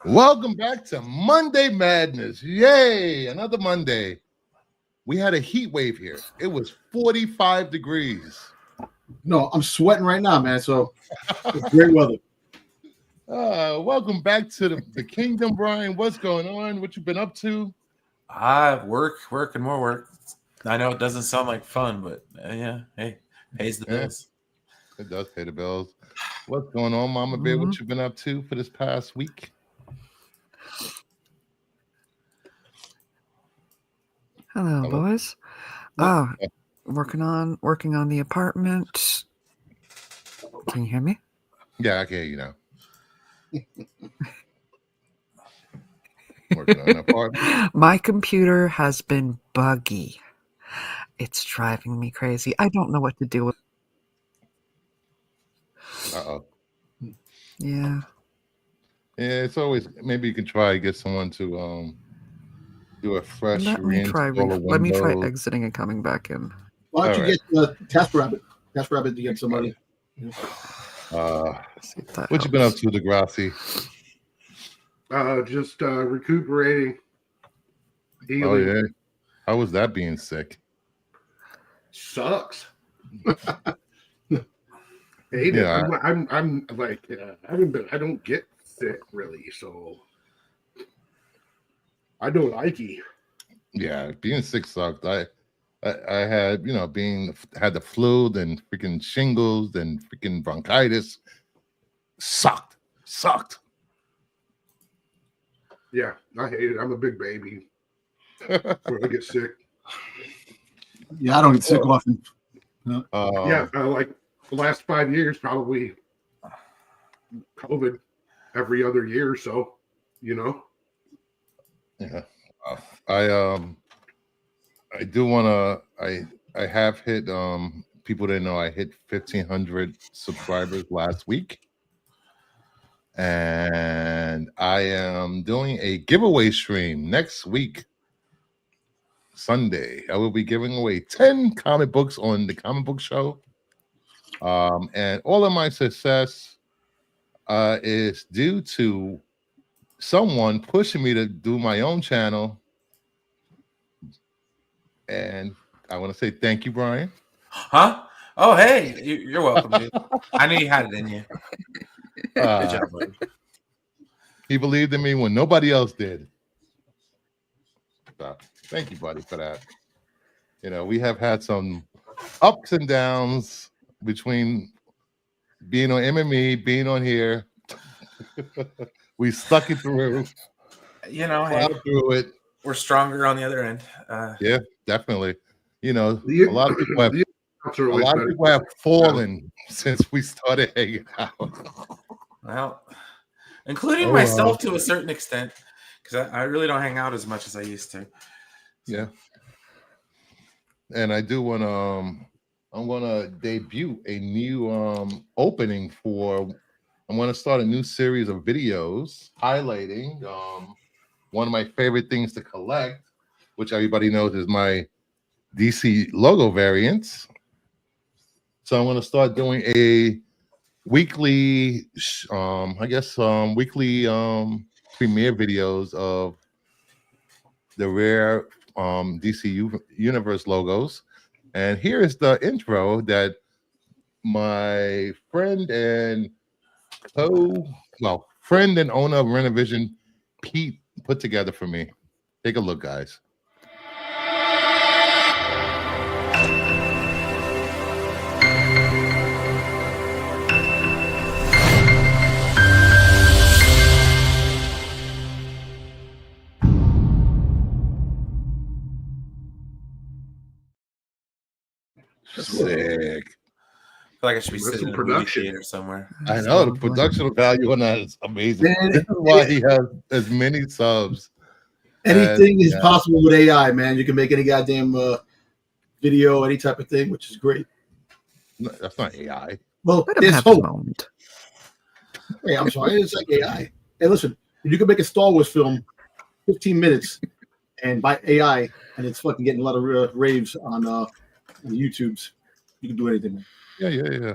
Welcome back to Monday Madness. Yay, another Monday. We had a heat wave here. It was 45 degrees. No, I'm sweating right now, man. So it's great weather. Welcome back to the kingdom, Brian. What's going on? What you been up to? Work, and more work. I know it doesn't sound like fun, but yeah, hey, pays the bills. It does pay the bills. What's going on, Mama Bear? What you been up to for this past week? Hello, boys. Working on the apartment. Can you hear me? Yeah, I can hear you now. Working on the apartment. My computer has been buggy. It's driving me crazy. I don't know what to do with. Uh-oh. Yeah. Yeah, it's always maybe you can try to get someone to do a fresh Let me try exiting and coming back in. Why don't you get TaskRabbit? TaskRabbit to get somebody. What you been up to, Degrassi? Just recuperating. Healing. Oh yeah. How was that being sick? Sucks. I'm like I don't get sick really, so I don't like it. Yeah, being sick sucked. I had had the flu, then freaking shingles, then freaking bronchitis. Sucked. Yeah, I hate it. I'm a big baby. When I get sick. Yeah, I don't get sick often. Like the last 5 years, probably COVID every other year or so, Yeah. I do want to, I have hit, people didn't know I hit 1,500 subscribers last week. And I am doing a giveaway stream next week, Sunday. I will be giving away 10 comic books on the comic book show. And all of my success is due to someone pushing me to do my own channel. And I want to say thank you, Brian. Huh? Oh, hey, you're welcome, dude. I knew you had it in you. Good job, buddy. He believed in me when nobody else did. So, thank you, buddy, for that. You know, we have had some ups and downs between being on MME, being on here. We stuck it through. You know, hey, through it. We're stronger on the other end. Yeah, definitely. You know, a lot of people have fallen since we started hanging out. Well, including myself to a certain extent, because I really don't hang out as much as I used to. Yeah. And I do want to, I'm going to debut a new opening for, I'm going to start a new series of videos highlighting one of my favorite things to collect, which everybody knows is my DC logo variants. So I'm going to start doing a weekly, weekly premiere videos of the rare DC Universe logos. And here is the intro that my friend and friend and owner of Renovision, Pete, put together for me. Take a look, guys. Sick. I feel like I should be That's sitting in some a movie production. theater somewhere. I know the production value on that is amazing. This is why he has as many subs. Anything is possible with AI, man. You can make any goddamn video, any type of thing, which is great. No, that's not AI. Well, Let him there's have his hope. moment. Hey, I'm sorry, it's like AI. Hey, listen, if you can make a Star Wars film, 15 minutes, and by AI, and it's fucking getting a lot of raves on the YouTubes, you can do anything, man. Yeah.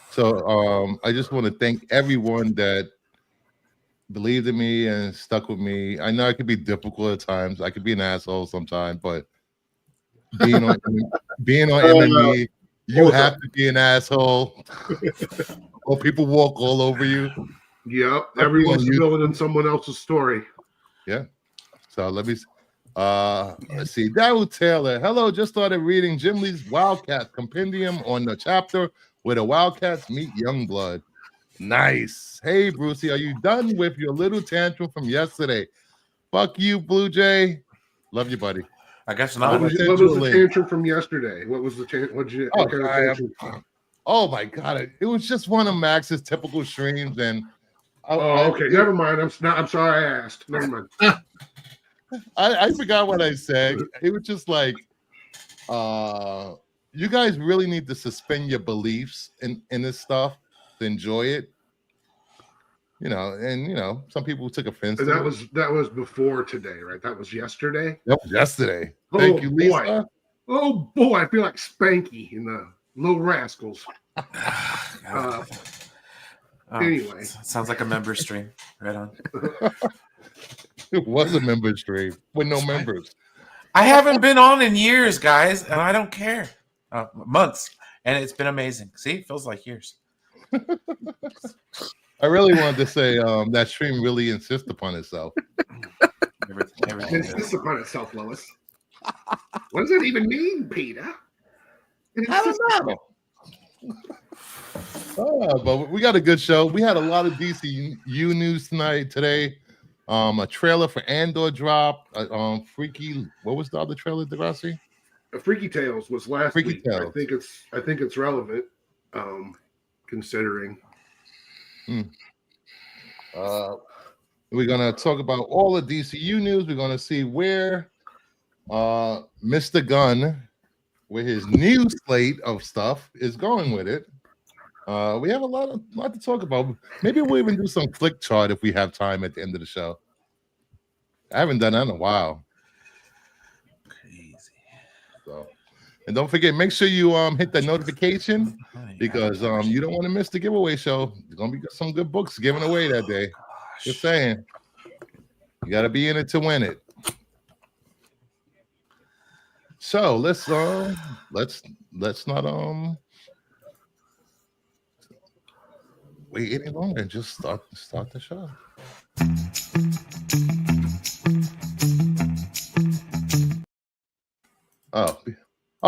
So I just want to thank everyone that believed in me and stuck with me. I know it could be difficult at times. I could be an asshole sometimes, but being on MME, you have to be an asshole, or people walk all over you. Yep, everyone's building in someone else's story. Yeah. So let's see. Daryl Taylor. Hello, just started reading Jim Lee's Wildcat Compendium on the chapter where the Wildcats meet Youngblood. Nice. Hey, Brucey, are you done with your little tantrum from yesterday? Fuck you, Blue Jay. Love you, buddy. I guess not. What was the tantrum from yesterday? What was the tantrum? Oh my god! It was just one of Max's typical streams, and okay, never mind. I'm sorry I asked. Never mind. I forgot what I said. It was just like, you guys really need to suspend your beliefs in this stuff to enjoy it. And some people took offense. That was before today, right? That was yesterday. That was yesterday. Thank you, Lisa. Boy. Oh boy, I feel like Spanky in the Little Rascals. Anyway, sounds like a member stream. Right on. It was a member stream with no members. I haven't been on in years, guys, and I don't care. Months, and it's been amazing. See, it feels like years. I really wanted to say that stream really insists upon itself. Everything insists upon itself, Lois. What does that even mean, Peter? I don't know. But we got a good show. We had a lot of DCU news today. A trailer for Andor dropped. Freaky. What was the other trailer, Degrassi? Freaky Tales was last week. Tales. I think it's relevant, considering. We're gonna talk about all the DCU news. We're gonna see where Mr. Gunn, with his new slate of stuff, is going with it. We have a lot to talk about. Maybe we'll even do some flick chart if we have time at the end of the show. I haven't done that in a while. Crazy. So, and don't forget, make sure you hit the notification because you don't want to miss the giveaway show. There's gonna be some good books given away that day. Just saying, you got to be in it to win it. So let's not wait any longer and just start the show.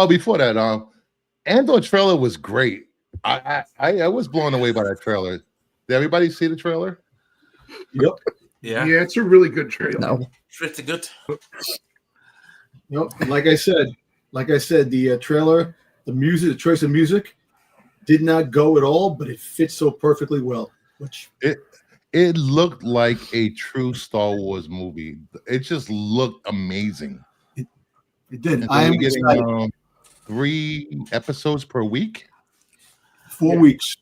Before that, Andor trailer was great. I was blown away by that trailer. Did everybody see the trailer? Yep. Yeah, it's a really good trailer. No. Pretty good. Yep. Like I said, the trailer, the music, the choice of music did not go at all, but it fits so perfectly well. It looked like a true Star Wars movie. It just looked amazing. It did. I am getting 3 episodes per week. 4 weeks.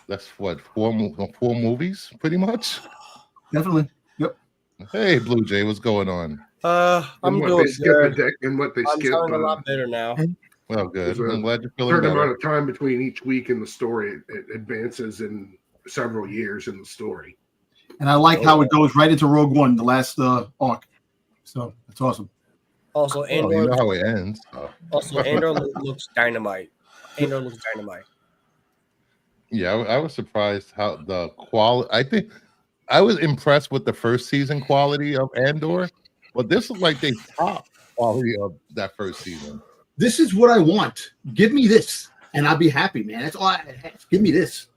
That's what 4 movies, pretty much. Definitely. Yep. Hey, Blue Jay, what's going on? I'm what doing they skip good. and what they I'm skip. sounding a lot better now. Well, good. There's I'm glad you're a feeling certain better. amount of time between each week in the story. It advances in several years in the story. And I like how it goes right into Rogue One, the last arc. So that's awesome. Also, Well, Andor. you know how it ends. So. Also, Andor looks dynamite. Andor looks dynamite. Yeah, I was surprised how the quality. I think I was impressed with the first season quality of Andor, but this is like the top quality of that first season. This is what I want. Give me this, and I'll be happy, man. That's all I have. Give me this.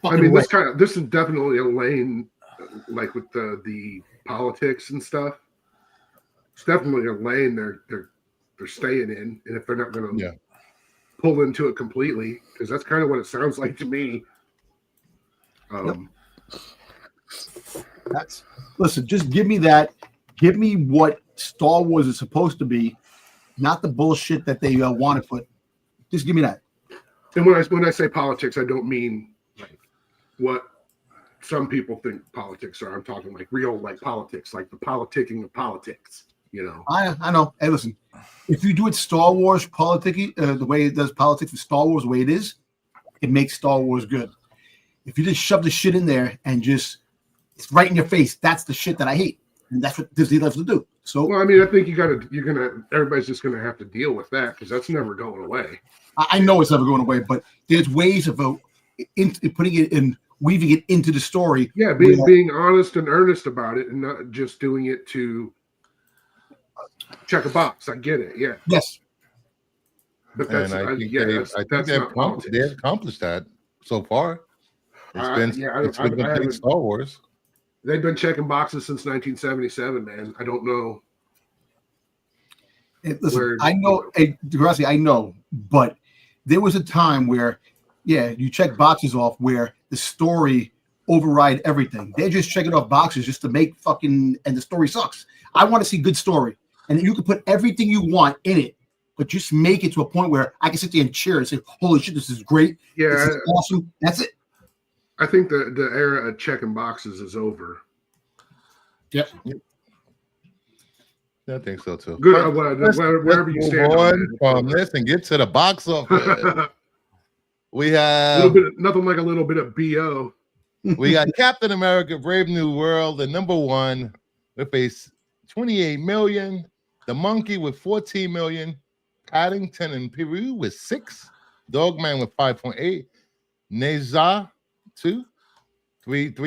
I mean, this is definitely a lane, like with the politics and stuff. It's definitely a lane they're staying in, and if they're not going to pull into it completely, because that's kind of what it sounds like to me. Listen, just give me that. Give me what Star Wars is supposed to be, not the bullshit that they want to put. Just give me that. And when I say politics, I don't mean like what some people think politics are. I'm talking like real like politics, like the politicking of politics. You know. I know. Hey, listen. If you do it Star Wars politicking, the way it does politics with Star Wars, the way it is, it makes Star Wars good. If you just shove the shit in there and just it's right in your face, that's the shit that I hate, and that's what Disney loves to do. So, well, I mean, I think everybody's just gonna have to deal with that because that's never going away. I know it's never going away, but there's ways of putting it in, weaving it into the story. Yeah, being honest and earnest about it, and not just doing it to check a box. I get it. Yeah. Yes. But that's, and I think they've accomplished that so far. It's been Star Wars. They've been checking boxes since 1977, man. I don't know. Listen, I know, I know, but there was a time where, you check boxes off where the story override everything. They're just checking off boxes just to make and the story sucks. I want to see good story. And you can put everything you want in it, but just make it to a point where I can sit there and cheer and say, holy shit, this is great. Yeah. This is awesome. That's it. I think the era of checking boxes is over. Yep. I think so too. Good. Wherever you stand on from this and get to the box office. We have nothing like a little bit of BO. We got Captain America: Brave New World, the number one, with a 28 million. The Monkey with 14 million. Paddington in Peru with 6. Dogman with 5.8. Neza 3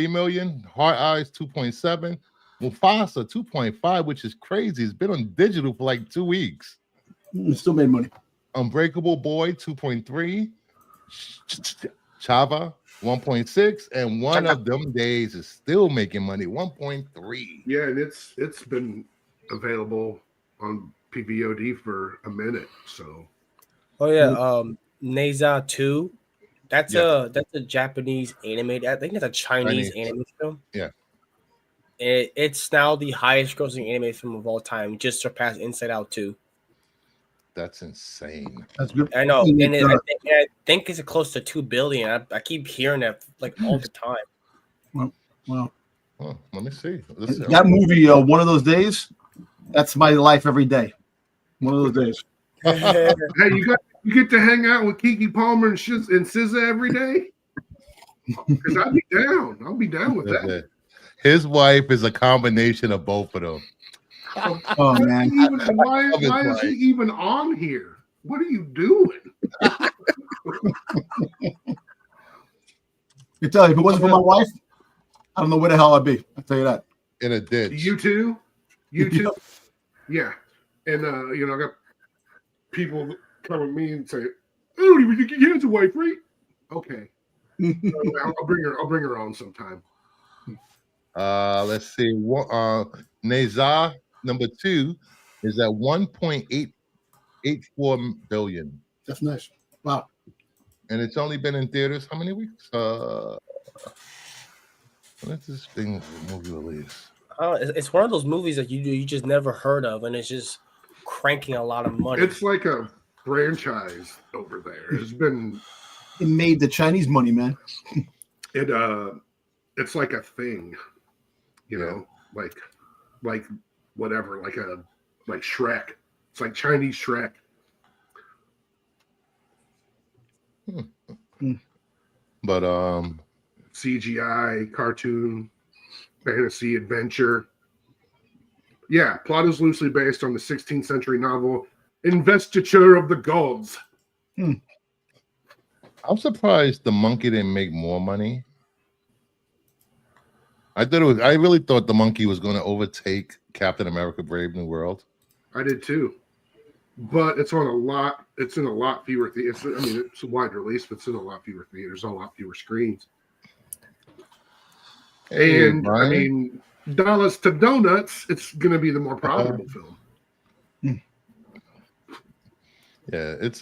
million. Heart Eyes 2.7. Mufasa 2.5, which is crazy. It's been on digital for like 2 weeks. Still made money. Unbreakable Boy 2.3. Chava 1.6, and One of Them Days is still making money 1.3. Yeah, and it's been available on PVOD for a minute. So, Neza 2. That's a Japanese animated. I think it's a Chinese animated film. Yeah. It's now the highest grossing animated film of all time, just surpassed Inside Out 2. That's insane. That's good. I know, and I think it's close to $2 billion. I keep hearing that like all the time. Well, let me see. That movie, One of Those Days, that's my life every day. One of those days. Hey, you get to hang out with Keke Palmer and SZA every day? Because I'll be down. I'll be down with that. His wife is a combination of both of them. Oh man! Why is he even on here? What are you doing? I tell you, if it wasn't for my wife, I don't know where the hell I'd be. I'll tell you that. In a ditch. You too? Yeah. And I got people come at me and say, I don't even think he has a wife, right? Okay. I'll bring her on sometime. Let's see. Neza number 2 is at 1.884 billion. That's nice. Wow. And it's only been in theaters how many weeks? When's this movie release? It's one of those movies that you just never heard of, and it's just cranking a lot of money. It's like a franchise over there. It made the Chinese money, man. It's like a thing, like whatever, like Shrek. It's like Chinese Shrek. But CGI, cartoon, fantasy, adventure. Yeah, plot is loosely based on the 16th century novel Investiture of the Gods. I'm surprised the monkey didn't make more money. I really thought the monkey was going to overtake Captain America: Brave New World. I did too, but it's in a lot fewer theaters. I mean, it's a wide release, but it's in a lot fewer theaters, a lot fewer screens. Hey, And Brian. I mean, dollars to donuts, it's going to be the more profitable film. Yeah, it's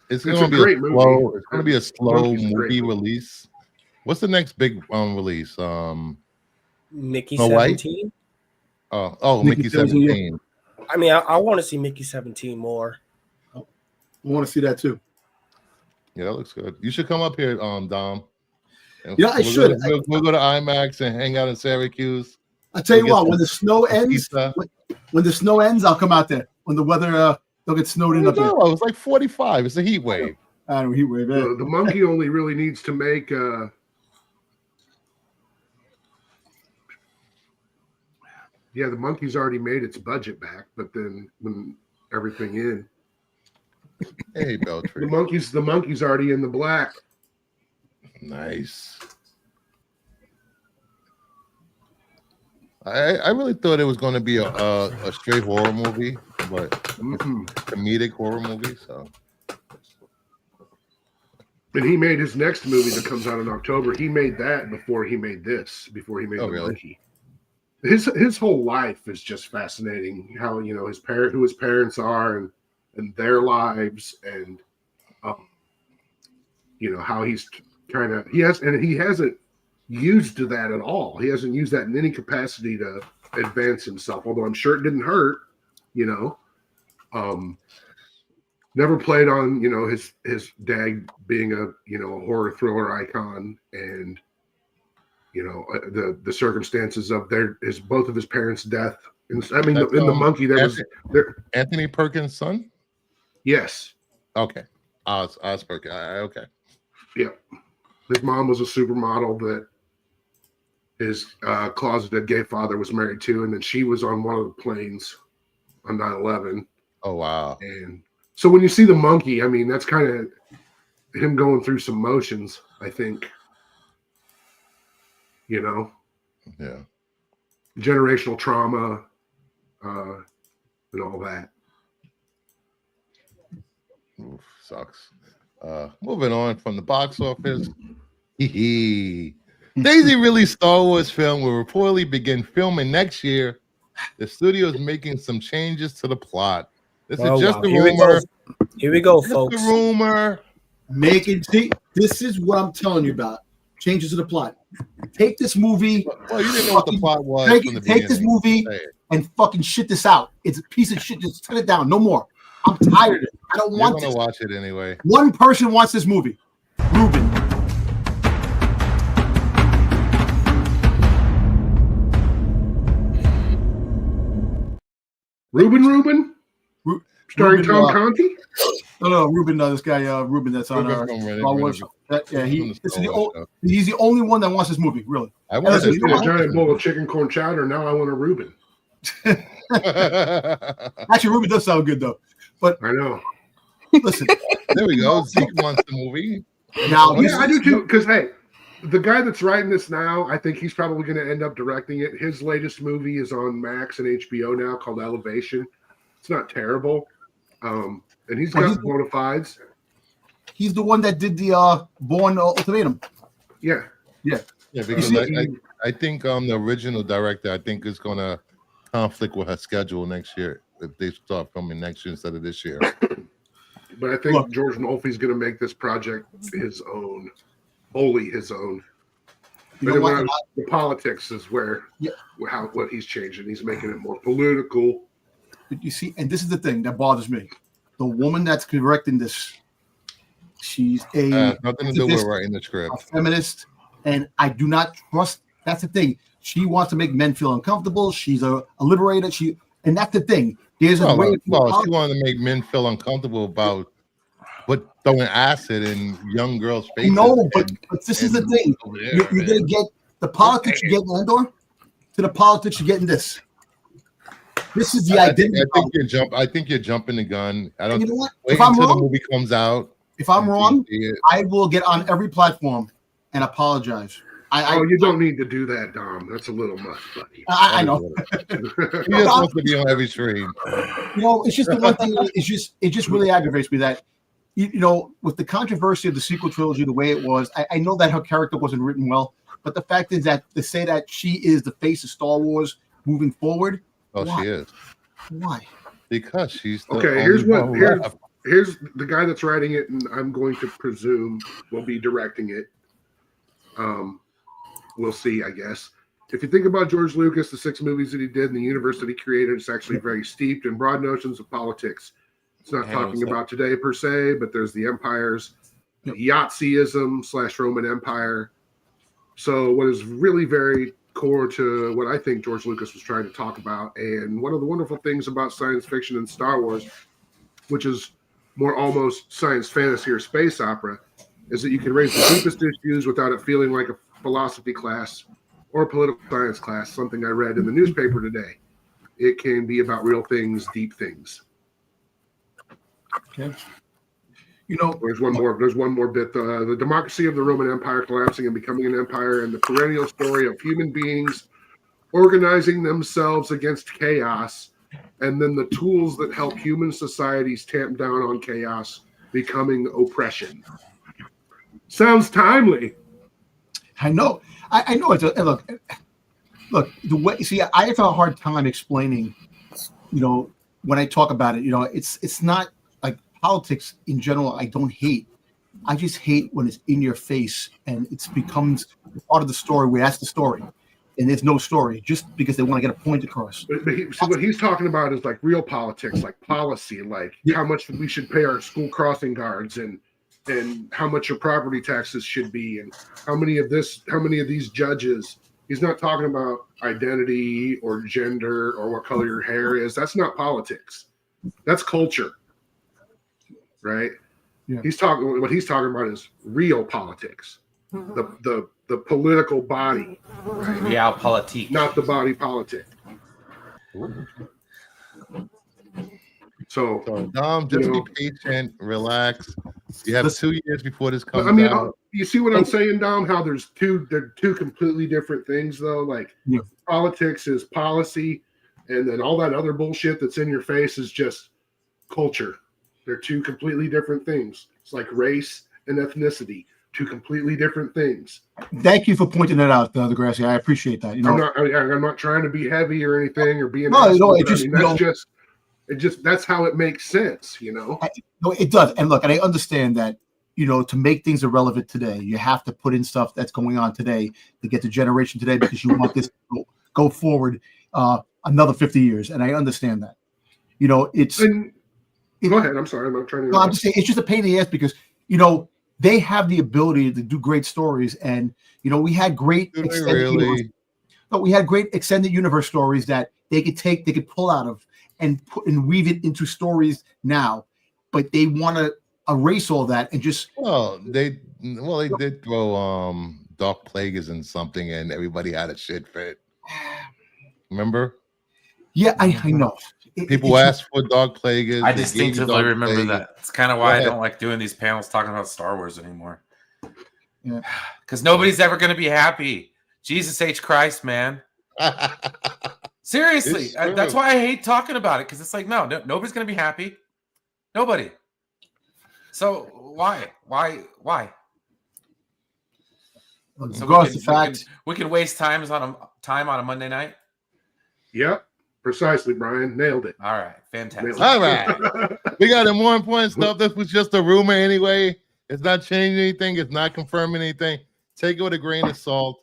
it's going to be great a movie. slow. It's going to be a slow Monkey's a great movie movie. release. What's the next big release? Mickey Snow White? 17. Mickey 17. I mean, I want to see Mickey 17 more. I want to see that too. Yeah, that looks good. You should come up here, Dom. And Yeah, I should. We'll go to IMAX and hang out in Syracuse. I tell you We'll what, get when the snow ends, pizza. when the snow ends, I'll come out there. When the weather they'll get snowed in up there. No, it was like 45. It's a heat wave. I don't know, heat wave. The monkey only really needs to make the monkey's already made its budget back, but then when everything in, Hey, Beltry. the monkey's already in the black. Nice. I really thought it was going to be a straight horror movie, but comedic horror movie. So, And he made his next movie that comes out in October. He made that before he made this, before he made the really? monkey. His whole life is just fascinating. How who his parents are and their lives, and how he's he hasn't used that at all. He hasn't used that in any capacity to advance himself. Although I'm sure it didn't hurt. Never played on his dad being a horror thriller icon, and the circumstances of both of his parents' death. I mean, in the monkey there was Anthony Perkins' son. Yes. Okay. Oz Perkins. Okay. Yeah. His mom was a supermodel that his closeted gay father was married to, and then she was on one of the planes on 9/11. Oh wow. And so when you see the monkey, I mean, that's kind of him going through some motions, I think. Yeah. Generational trauma, and all that. Oof, sucks. Moving on from the box office. Daisy released Star Wars film will reportedly begin filming next year. The studio is making some changes to the plot. This is just a rumor. Here we go, Just folks. a rumor. This is what I'm telling you about. Changes to the plot. Take this movie. Well, you didn't know what the plot was. Take this movie and fucking shit this out. It's a piece of shit. Just cut it down. No more. I'm tired of it. I don't want to this. watch it anyway. One person wants this movie. Ruben. Ruben? Starring Tom Conti? No, Ruben. This guy, Ruben. That's on Star Wars. He's the only one that wants this movie. Really. I want a giant bowl of chicken corn chowder. Now I want a Ruben. Actually, Ruben does sound good though. But I know. Listen. There we go. Zeke wants the movie. Now, yeah, I do too. Because hey, the guy that's writing this now, I think he's probably going to end up directing it. His latest movie is on Max and HBO now, called Elevation. It's not terrible, and he's got bona fides. He's the one that did the Bourne Ultimatum. Yeah. Because I think the original director, I think, is going to conflict with her schedule next year if they start filming next year instead of this year. But I think George Nolfi's going to make this project his own, wholly his own. But the politics is what he's changing. He's making it more political. But you see, and this is the thing that bothers me: the woman that's directing this, she's nothing to do with writing the script. A feminist, and I do not trust. That's the thing. She wants to make men feel uncomfortable. She's a liberator. And that's the thing. There's a way. She wanted to make men feel uncomfortable about throwing acid in young girls' faces. No, but this is the thing. You're going to get the politics you get in Andor to the politics you get in this. This is the identity. I think you're jumping the gun. I don't. You know what? Wait if I'm until wrong, the movie comes out. If I'm wrong, I will get on every platform and apologize. You don't need to do that, Dom. That's a little much, buddy. I know. You're supposed to be on every stream. It's just the one thing. It just really aggravates me that, with the controversy of the sequel trilogy, the way it was, I know that her character wasn't written well, but the fact is that to say that she is the face of Star Wars moving forward. Oh, she is. Why? Because she's the here's the guy that's writing it, and I'm going to presume will be directing it. We'll see, I guess. If you think about George Lucas, the 6 movies that he did and the universe that he created, it's actually very steeped in broad notions of politics. It's not talking about today per se, but there's the empires, Yahtzee-ism / Roman Empire. So what is really very core to what I think George Lucas was trying to talk about, and one of the wonderful things about science fiction and Star Wars, which is more almost science fantasy or space opera, is that you can raise the deepest issues without it feeling like a philosophy class or a political science class, something I read in the newspaper today. It can be about real things, deep things. Okay. There's one more bit. The democracy of the Roman Empire collapsing and becoming an empire, and the perennial story of human beings organizing themselves against chaos, and then the tools that help human societies tamp down on chaos becoming oppression. Sounds timely. I know. I know. Look. The way I have a hard time explaining. When I talk about it, it's not like politics in general. I don't hate. I just hate when it's in your face and it becomes part of the story. Where that's the story, and there's no story just because they want to get a point across. But what he's talking about is like real politics, like policy, like how much we should pay our school crossing guards and how much your property taxes should be, and how many of these judges. He's not talking about identity or gender or what color your hair is. That's not politics. That's culture, right? Yeah. What he's talking about is real politics, the political body, right? Realpolitik, not the body politic. So Dom, just be patient, relax. You have 2 years before this comes out. You see what I'm saying, Dom? How they're two completely different things, though. Like politics is policy, and then all that other bullshit that's in your face is just culture. They're two completely different things. It's like race and ethnicity, two completely different things. Thank you for pointing that out, Degrassi. I appreciate that. I'm not trying to be heavy or anything or being. That's how it makes sense, No, it does. And look, and I understand that, to make things irrelevant today, you have to put in stuff that's going on today to get the generation today because you want this to go forward another 50 years. And I understand that. Go ahead. I'm sorry. I'm not trying to. No, I'm just saying it's just a pain in the ass because, they have the ability to do great stories. And, we had great we had great extended universe stories that they could pull out of and weave it into stories now, but they want to erase all that and just. They did throw Dark Plagueis in something, and everybody had a shit fit. Remember? Yeah, I know. People asked for Dark Plagueis. I distinctively remember that. It's kind of why I don't like doing these panels talking about Star Wars anymore. Yeah, because nobody's ever going to be happy. Jesus H. Christ, man. Seriously, that's why I hate talking about it, because it's like, no, nobody's going to be happy. Nobody. So why? So we can waste time on a Monday night. Yep, precisely, Brian. Nailed it. All right, fantastic. All right, we got the more important stuff. This was just a rumor anyway. It's not changing anything. It's not confirming anything. Take it with a grain of salt.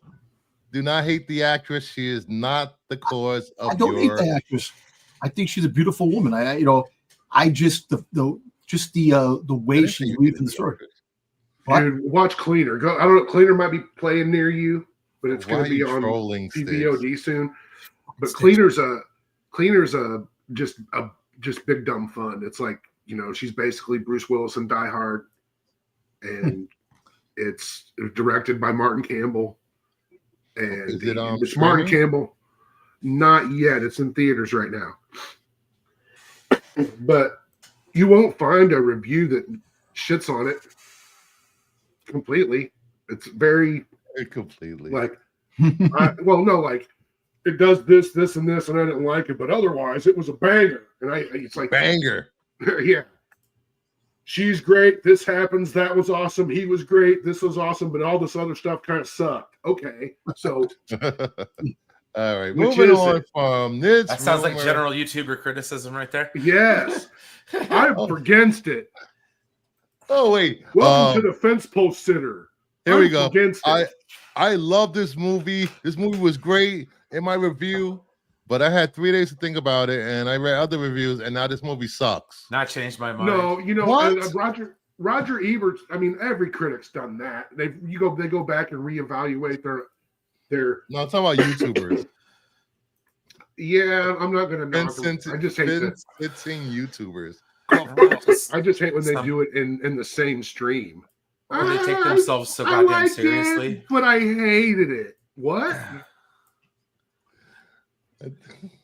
Do not hate the actress. She is not the cause of. I don't hate the actress. I think she's a beautiful woman. I just the way she weaved in the story. Dude, watch Cleaner. I don't know. Cleaner might be playing near you, but it's going to be on PVOD soon. But Cleaner's Cleaner's just big dumb fun. It's like, she's basically Bruce Willis in Die Hard, and it's directed by Martin Campbell. And Is it it's Martin streaming? Campbell. Not yet. It's in theaters right now. But you won't find a review that shits on it completely. It's very Completely. like, like it does this, this, and this, and I didn't like it, but otherwise it was a banger. And it's like Banger. yeah. She's great. This happens. That was awesome. He was great. This was awesome, but all this other stuff kind of sucked. Okay, so All right, Which moving is on it? from this. That sounds like rumor- general YouTuber criticism right there. yes, I'm against it. Oh wait, Welcome to the fence post sitter. here we I'm go. Against it. I love this movie. This movie was great in my review, but I had 3 days to think about it, and I read other reviews, and now this movie sucks. Not changed my mind. No, What? Roger Ebert. I mean, every critic's done that. They go back and reevaluate their. No, I'm talking about YouTubers. Yeah, I'm not gonna knock them. I just hate that. Vincing YouTubers. I just hate when they do it in the same stream. When they take themselves so I goddamn liked seriously. it, but I hated it. What?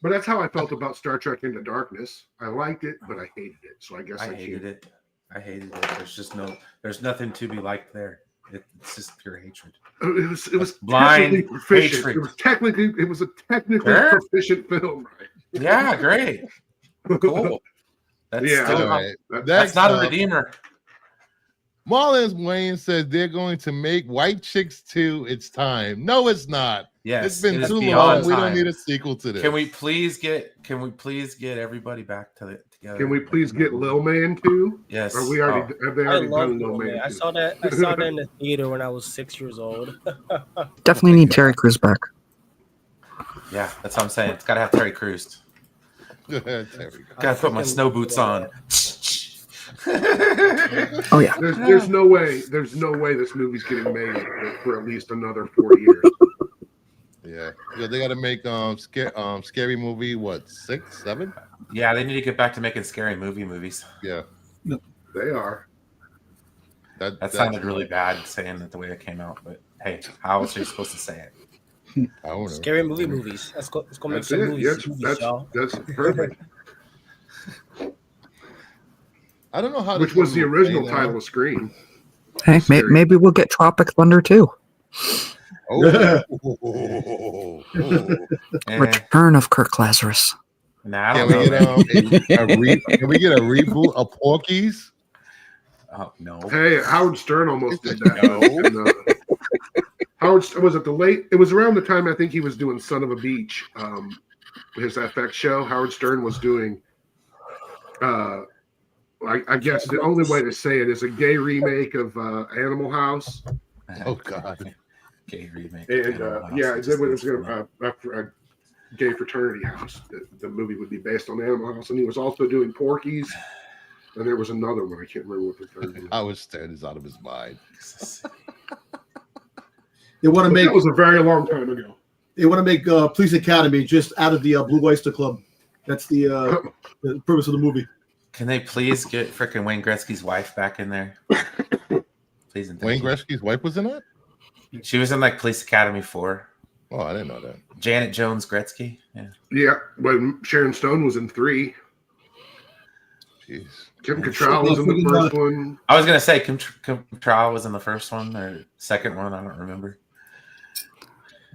But that's how I felt about Star Trek Into Darkness. I liked it, but I hated it. So I guess I hated it. I hated it. There's nothing to be liked there. It's just pure hatred. It was Blind technically proficient. hatred. It was a technically Sure. proficient film, right? Yeah, great. Cool. That's Yeah, still All not, right. that's Next not a up, redeemer. Marlins Wayne says they're going to make White Chicks 2. It's time. No, it's not. Yes, It's been it is too beyond long. We don't time. need a sequel to this. Can we please get everybody back together? Can we please get Lil Man too? Yes. Are we already? Have they I already love done Lil Lil Man? Man. I 2? saw that in the theater when I was 6 years old. Definitely need Terry Crews back. Yeah, that's what I'm saying. It's got to have Terry Crews. There we go. Got to put my snow boots on. Oh yeah. There's no way. There's no way this movie's getting made for at least another 40 years. Yeah, they got to make scary movie. What 6, 7? Yeah, they need to get back to making scary movies. Yeah, They are. That sounded really bad saying it the way it came out, but hey, how else are you supposed to say it? I don't know. Scary movies. Let's go make That's some it. movies, Yes, y'all. that's perfect. I don't know how. Which this was the movie original played out. title of Scream. Hey, Scary. maybe we'll get Tropic Thunder too. Oh. Eh, Return of Kirk Lazarus. nah, I Can don't we know. get can we get a reboot of Porky's? Oh, no. Hey, Howard Stern almost did that. No. And, Howard was at the late. It was around the time I think he was doing Son of a Beach, his FX show. Howard Stern was doing. I guess the only way to say it is a gay remake of Animal House. Oh God. Gay remake. And Animal House. it was a gay fraternity house. The movie would be based on Animal House, and he was also doing Porky's. And there was another one. I can't remember what the third one was. Howard Stern is out of his mind. They want to But make that was a very long time ago. Police Academy just out of the Blue Oyster Club. That's the purpose of the movie. Can they please get freaking Wayne Gretzky's wife back in there? Please and thank Wayne you. Gretzky's wife was in that? She was in like Police Academy 4. Oh, I didn't know that. Janet Jones Gretzky. Yeah. Yeah, when Sharon Stone was in 3. Jeez. Kim Cattrall was in the first one. I was gonna say Kim Cattrall was in the first one or second one. I don't remember.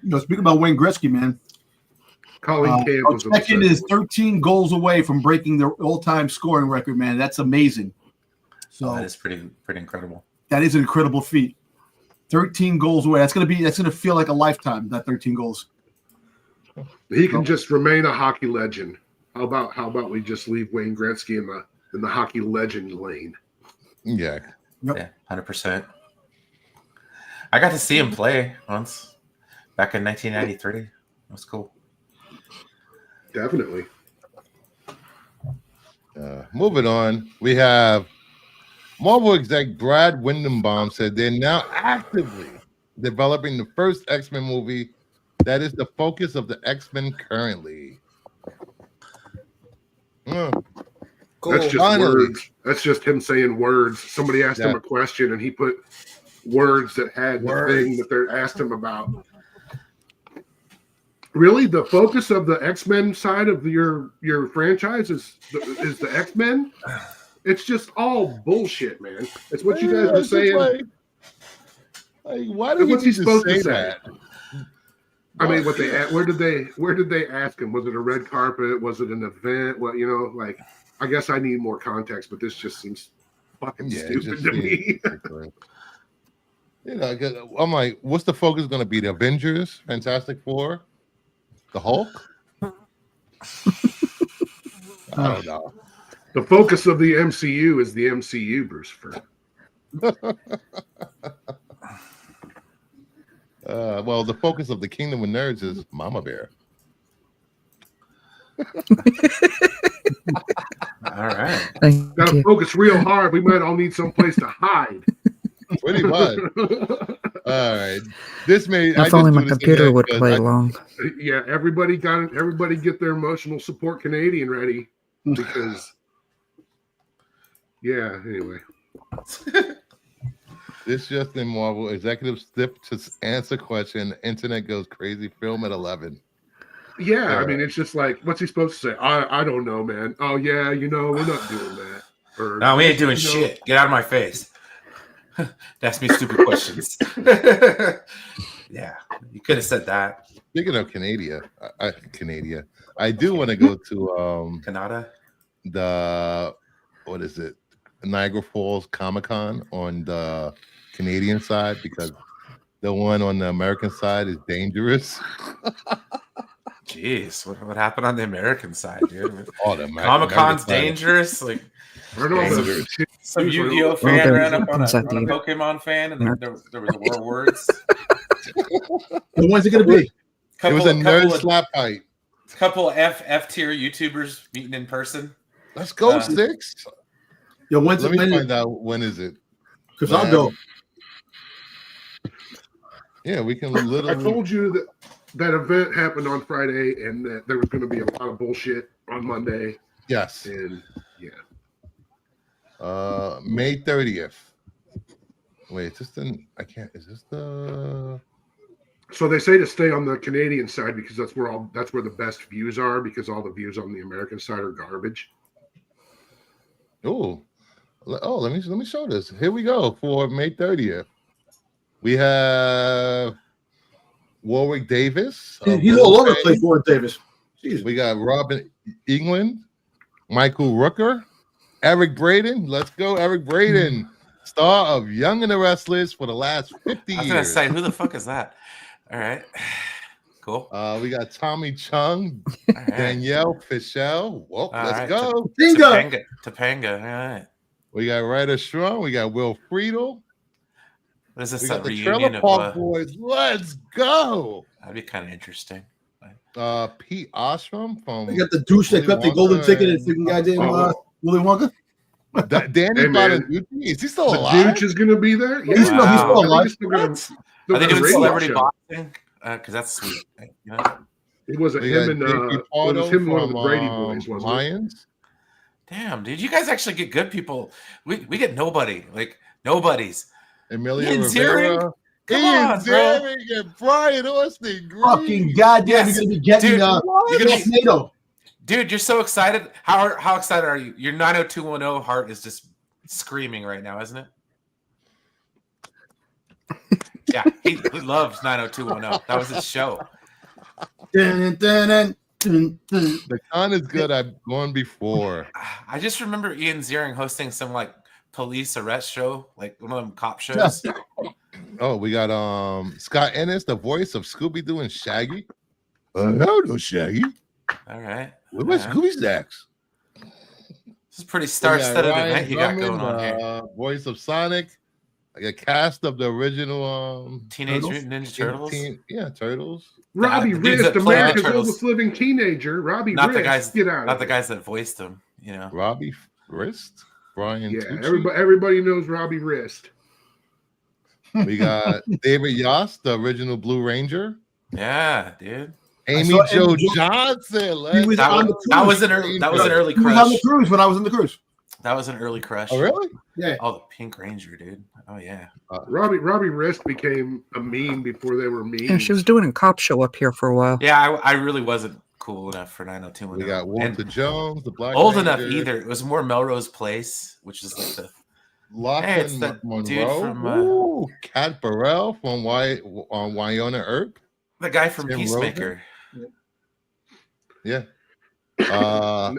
Speaking about Wayne Gretzky, man. Colleen Camp was in the Second second is one. 13 goals away from breaking the all-time scoring record, man. That's amazing. So That is pretty incredible. that is an incredible feat. 13 goals away. That's gonna feel like a lifetime. That 13 goals. He can just remain a hockey legend. How about we just leave Wayne Gretzky in the hockey legend lane? Yeah. Yep. Yeah, 100%. I got to see him play once back in 1993. It was cool. Definitely. Moving on, we have Marvel exec Brad Windenbaum said they're now actively developing the first X-Men movie that is the focus of the X-Men currently. Cool. That's just Finally. words. That's just him saying words. Somebody asked him a question, and he put words that had the thing that they asked him about. Really, the focus of the X-Men side of your franchise is the X-Men? It's just all bullshit, man. It's what you guys were saying. Like, why did What's he supposed to say? that? I mean, where did they ask him? Was it a red carpet? Was it an event? What, like, I guess I need more context, but this just seems fucking stupid to me. I'm like, what's the focus going to be? The Avengers, Fantastic Four, the Hulk? I don't know. The focus of the MCU is the MCU, Bruce Fern. Well, the focus of the Kingdom of Nerds is Mama Bear. All right. Got to focus real hard. We might all need some place to hide. Pretty much. All right. This may. If only my computer would play along. Yeah, everybody get their emotional support Canadian ready because. Yeah. Anyway. This just in Marvel executive slip to answer question. The internet goes crazy. Film at 11. Yeah, I mean, it's just like, what's he supposed to say? I don't know, man. Oh yeah, we're not doing that. Or, no, we ain't doing shit. Get out of my face. Ask me stupid questions. Yeah, you could have said that. Speaking of Canada, I do want to go to Canada. What is it? Niagara Falls Comic-Con on the Canadian side, because the one on the American side is dangerous. Jeez, what happened on the American side, dude? Comic-Con's dangerous. Like, some Yu-Gi-Oh fan ran up on a Pokemon fan, and there was war words. When's it gonna be? It was a nerd slap fight. A couple F tier YouTubers meeting in person. Let's go, Six. Yo, Let me find out when is it. Because I'll go. Yeah, we can literally. I told you that event happened on Friday, and that there was going to be a lot of bullshit on Monday. Yes. And yeah. May 30th. Wait, is this the? So they say to stay on the Canadian side because that's where the best views are, because all the views on the American side are garbage. Let me show this. Here we go for May 30th. We have Warwick Davis. He's all over the place, Warwick Davis. Jeez. We got Robin England, Michael Rooker, Eric Braeden. Let's go, Eric Braeden, star of Young and the Restless for the last 50 years. I was going to say, who the fuck is that? All right. Cool. We got Tommy Chung, Danielle Fischel. Whoa, let's go. Topanga. All right. We got Ryder Strong. We got Will Friedle. What is this? We got the reunion Trailer Park Boys. Let's go. That'd be kind of interesting. Pete Ostrom from. We got the douche that got the golden ticket and freaking goddamn Willy Wonka. Danny Bonaducci. Is he still alive? The douche is going to be there. Yeah, he's still alive. Are they doing celebrity boxing? Because that's sweet. It wasn't him and it was him one of the Brady boys, wasn't Lions. it? Damn, dude, you guys actually get good people. We get nobody, like nobodies. Amelia Rivera, Ian Ziering, and Brian Austin Green. Fucking goddamn, you're gonna be getting NATO. Dude, you're so excited. How excited are you? Your 90210 heart is just screaming right now, isn't it? Yeah, he loves 90210. That was his show. The con is good. I've gone before. I just remember Ian Ziering hosting some like police arrest show, like one of them cop shows. Oh, we got Scott Ennis, the voice of Scooby-Doo and Shaggy. Hello, Shaggy. All right. Where's Scooby Snacks? This is pretty star-studded event you got going on here. Voice of Sonic. Like a cast of the original Teenage Mutant Ninja Turtles. Turtles. Robbie Rist, America's oldest living teenager. Robbie Rist, get out. Not the guys that voiced him. You know, Robbie Rist, Brian. Yeah, Tucci. everybody knows Robbie Rist. We got David Yost, the original Blue Ranger. Yeah, dude. Amy saw Jo Amy Jo- Johnson. He was on the That was cruise. an early He was on the crush. cruise when I was on the cruise. That was an early crush. Oh, really? Yeah. Oh, the Pink Ranger, dude. Oh yeah. Robbie Wrist became a meme before they were memes. Yeah, she was doing a cop show up here for a while. Yeah, I really wasn't cool enough for 90210. We got Walter Jones, the Black old Ranger, enough either. It was more Melrose Place, which is like the Lachlan it's that Monroe. dude from, Ooh, Cat Burrell from Wyona Earp. the guy from Tim Peacemaker. Yeah. Now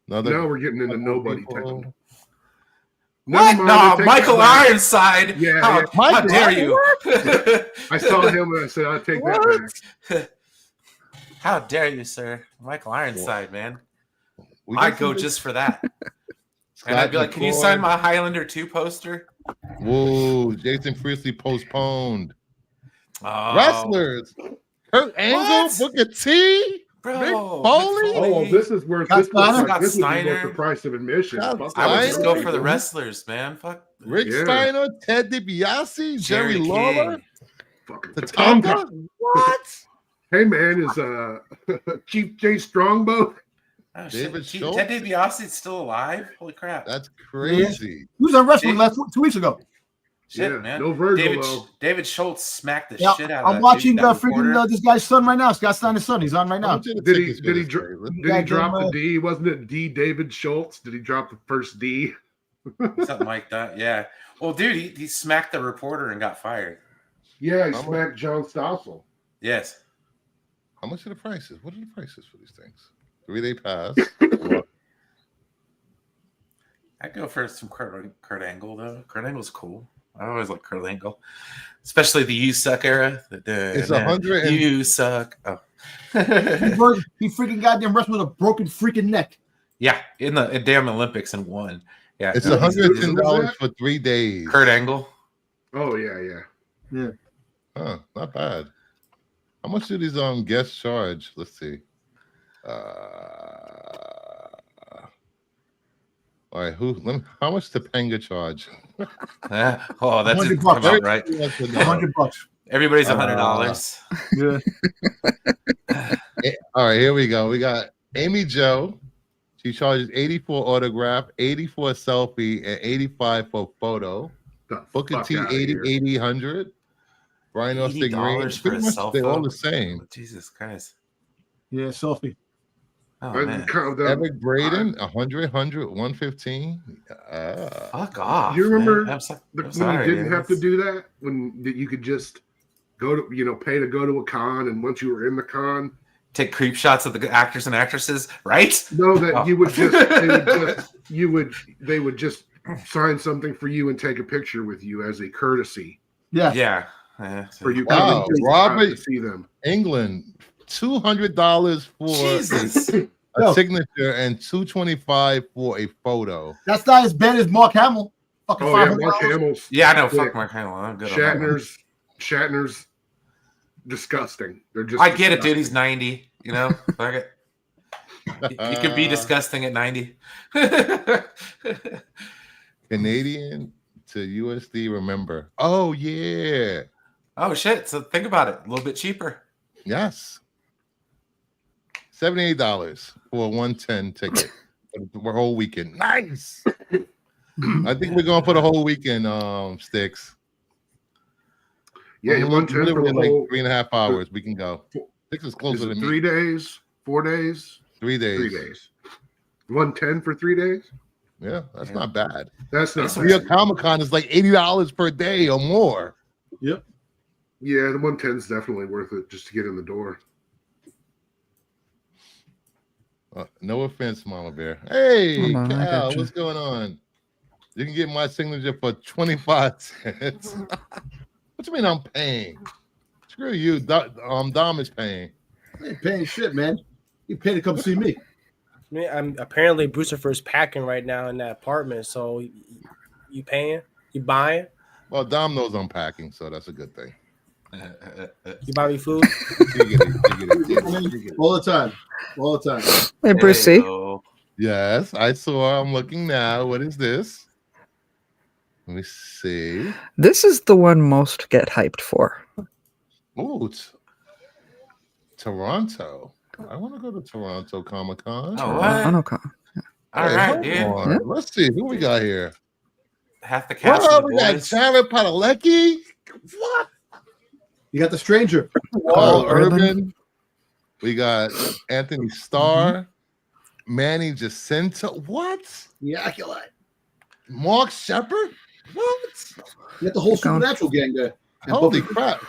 Another we're getting into nobody people. town. What? Never mind, I No, take Michael that back. Ironside. Yeah, How, yeah. how dare you? I saw him and I said, I'll take that back. How dare you, sir? Michael Ironside, man. We got I'd go some- just for that. Scott And I'd be like, can you McCoy. sign my Highlander 2 poster? Whoa, Jason Priestley postponed. Oh, Wrestlers. Kurt Angle, What? Booker T. bro. Mick Mick Foley? Oh, this is worth Scott this looks Steiner? like this is worth Steiner. the price of admission. Scott Fuck I would that. just go for the wrestlers, man. Fuck. Rick Yeah. Steiner, Ted DiBiase, Jerry Lawler, King. Fucking Tatanka. What? Hey man, is Chief J Strongbow? Oh, David shit. Schultz? Ted DiBiase's still alive? Holy crap. That's crazy. He was on wrestling See? 2 weeks ago. Shit, Yeah, man. no Virgil David, though. David Schultz smacked the Yeah, shit out of I'm that watching dude, that freaking reporter. this guy's son right now. Scott Steiner's son. He's on right How now. much are the Did he tickets for did he this, dr- Taylor? did he drop the D? Wasn't it D David Schultz? Did he drop the first D? Something like that, yeah. Well, dude, he smacked the reporter and got fired. Yeah, he How smacked John Stossel. Yes. How much are the prices? What are the prices for these things? 3-day pass. I'd go for some Kurt Angle, though. Kurt Angle's cool. I always like Kurt Angle, especially the "You Suck" era. It's 100 and- You suck. Oh, He freaking goddamn wrestled with a broken freaking neck. yeah, in the damn Olympics and won. Yeah, It's no, he's- $110 for 3 days. Kurt Angle. Oh yeah. Huh, not bad. How much do these guests charge? Let's see. All right, how much Topanga charge? Oh, that's $100 about right. $100. Everybody's $100. Yeah. All right, here we go. We got Amy Jo. She charges 84 autograph, 84 selfie, and 85 for photo. The Booker fuck T, outta 80, here. 800. Brian Austin Green. $80 for a Pretty much selfie. they're all the same. Jesus Christ. Yeah, selfie. Oh, I man. kind of- Eric Braden, 100, 115. Fuck off. You remember man. I'm when sorry, you didn't dude. have to do that, when you could just go to pay to go to a con, and once you were in the con, Take creep shots of the actors and actresses, right? know that Oh. you would they would just sign something for you and take a picture with you as a courtesy Yeah. Yeah. for you Wow, coming Robert- to see them. England, $200 for Jesus. a Yo. signature and $225 for a photo. That's not as bad as Mark Hamill. Fucking Oh yeah, $500. Mark Hamill's Yeah, I know. Fuck Yeah. Mark Hamill. I'm good on that one. Shatner's disgusting. They're just I get it, dude. disgusting. He's 90. You know, fuck it. You can be disgusting at 90. Canadian to USD, remember. Oh, yeah. Oh shit! So think about it. A little bit cheaper. Yes. $78 for a 110 ticket for the whole weekend. Nice. I think we're going for the whole weekend, Sticks. Yeah, you want 10 for literally the like whole 3.5 hours. We can go. Six is closer is to it me. 3 days, 4 days, 3 days. 3 days. 110 for 3 days? Yeah, that's Yeah. not bad. That's not That's bad. New York Comic Con is like $80 per day or more. Yep. Yeah, the 110 is definitely worth it just to get in the door. No offense, Mama Bear. Hey, Oh, no, I Cal, gotcha. what's going on? You can get my signature for 25 cents. What you mean I'm paying? Screw you. Dom is paying. I ain't paying shit, man. You paid to come see me. I mean, I'm apparently Brucifer's packing right now in that apartment. So you paying? You buying? Well, Dom knows I'm packing, so that's a good thing. You buy me food? All the time. All the time. Hey, Brucey. Heyo. Yes, I saw. I'm looking now. What is this? Let me see. This is the one most get hyped for. Ooh, Toronto. I want to go to Toronto Comic Con. Oh, what? All Hey, right, hold dude. on. Yeah. Let's see who we got here. Half the cast Well, of the we got boys. Jared Padalecki. What? You got the Stranger. Carl Urban. Urban. We got Anthony Starr. Manny Jacinto. What? Yeah, Mark Shepard. What? you got the whole Keep going. Supernatural gang there. And Holy Buffy- crap.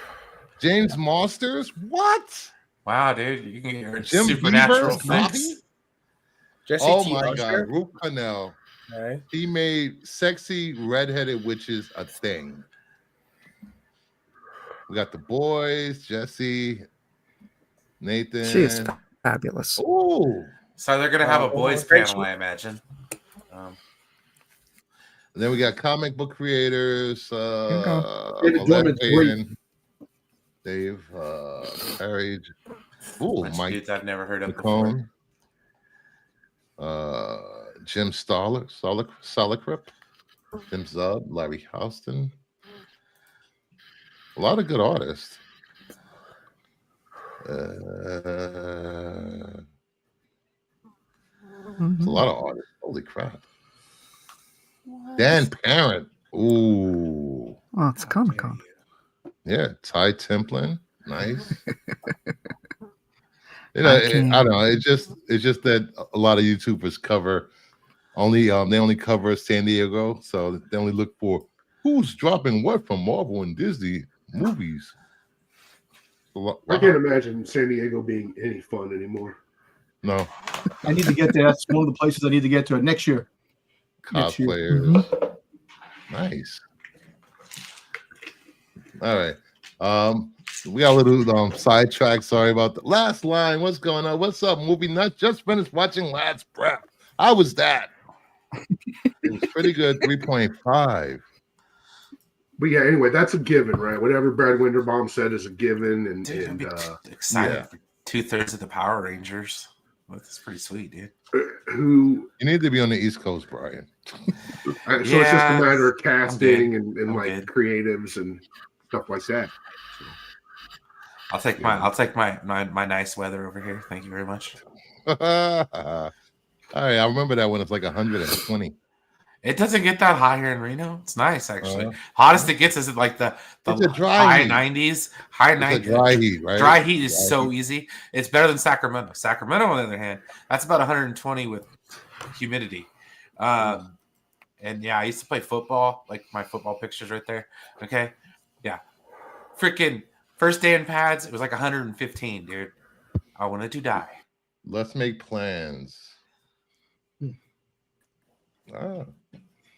James Masters. What? Wow, dude, you can get your Jim supernatural Beaver, Bobby? fix. Jesse Oh T. my Usher. God. Ruth Connell. All right. He made sexy redheaded witches a thing. We got the boys, Jesse, Nathan. She is fabulous. Oh, So they're gonna have a Oh, boys great panel, show. I imagine. then we got comic book creators. David Alec Drummond's Payton, Dave Perry. Oh, Bunch of Mike dudes I've never heard of before. McCone. Jim Solicrip, Tim Zub, Larry Houston. A lot of good artists. It's a lot of artists. Holy crap. Dan Parent. Ooh. Oh, it's Comic Con. Yeah. Ty Templin. Nice. I I can't- don't know. It's just that a lot of YouTubers cover only they only cover San Diego, so they only look for who's dropping what from Marvel and Disney movies. Wow. I can't imagine San Diego being any fun anymore. No I need to get there. That's one of the places I need to get to next year. Next year. cosplayers. Nice. All right. We got a little sidetrack. Sorry about the last line. What's going on? What's up, movie nut? Just finished watching Last Prep. How was that? It was pretty good. 3.5. But yeah, anyway, that's a given, right? Whatever Brad Winderbaum said is a given, and, Dude, I'd and be excited yeah. for 2/3 of the Power Rangers. Well, that's pretty sweet, dude. who You need to be on the East Coast, Brian. so it's just a Yeah, matter of casting I'm and like good. creatives and stuff like that. I'll take my nice weather over here. Thank you very much. All right, I remember that when it's like 120. It doesn't get that high here in Reno. It's nice actually. Uh-huh. Hottest it gets is like the It's a dry high heat. 90s. High It's a 90s. dry heat, right? Dry heat is Dry so heat. easy. It's better than Sacramento. Sacramento, on the other hand, that's about 120 with humidity. And yeah, I used to play football, like my football pictures right there. Okay. Yeah. Freaking first day in pads, it was like 115, dude. I wanted to die. Let's make plans. Make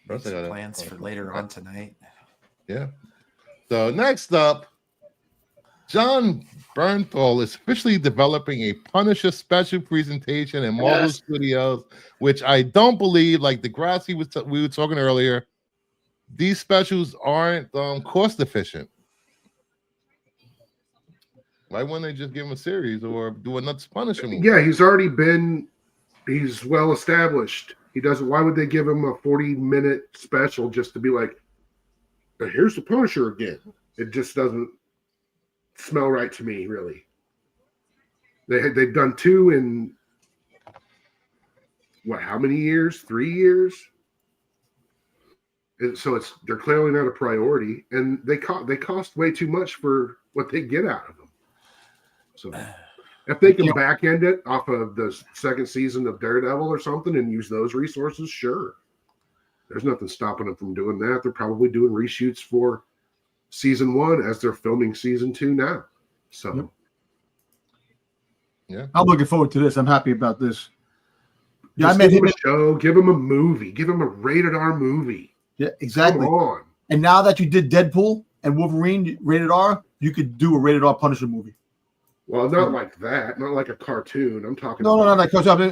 First I some gotta- plans for later on tonight. Yeah. So next up, John Bernthal is officially developing a Punisher special presentation in Marvel Yes. Studios, which I don't believe, like Degrassi we were talking earlier, these specials aren't cost efficient. Why wouldn't they just give him a series or do another Punisher movie? Yeah, he's well established. He doesn't. Why would they give him a 40-minute special just to be like, here's the Punisher again? It just doesn't smell right to me, really. They've done two in what? How many years? 3 years. And so they're clearly not a priority, and they cost way too much for what they get out of them. So if they can back end it off of the second season of Daredevil or something and use those resources, sure. There's nothing stopping them from doing that. They're probably doing reshoots for season 1 as they're filming season 2 now. So Yeah. I'm looking forward to this. I'm happy about this. Yeah, just I met give him. him a show, give him a movie, give him a rated R movie. Yeah, exactly. Come on. And now that you did Deadpool and Wolverine rated R, you could do a rated R Punisher movie. Well, not like that, not like a cartoon. I'm talking No, about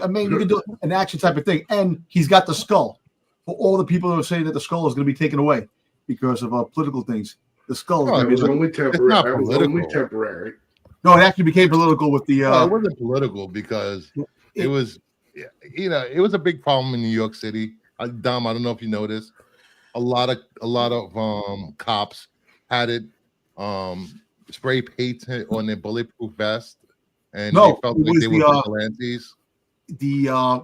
I mean, you could do an action type of thing. And he's got the skull. For all the people who are saying that the skull is going to be taken away because of political things, the skull. No, is That gonna was be like, only temporary. not That was only political. temporary. no, it actually became political with the. No, it wasn't political because it was, it was a big problem in New York City. Dom, I don't know if you noticed. A lot of cops had it spray painted on their bulletproof vest, and No, they felt it like was they were the, vigilantes.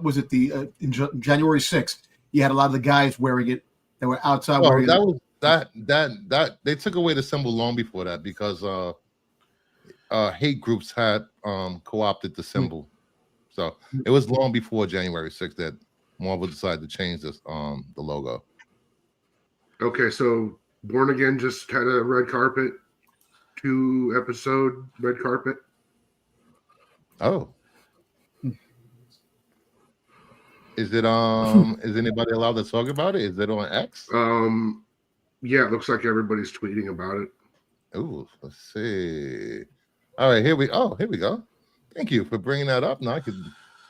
Was it the January 6th? You had a lot of the guys wearing it that were outside Well, wearing that it. was that they took away the symbol long before that because hate groups had co-opted the symbol. So it was long before January 6th that Marvel decided to change this the logo. Okay, so Born Again just had a red carpet, 2-episode red carpet. Oh. Is it is anybody allowed to talk about it? Is it on X? Yeah, it looks like everybody's tweeting about it. Ooh, let's see. All right, here we go. Thank you for bringing that up. Now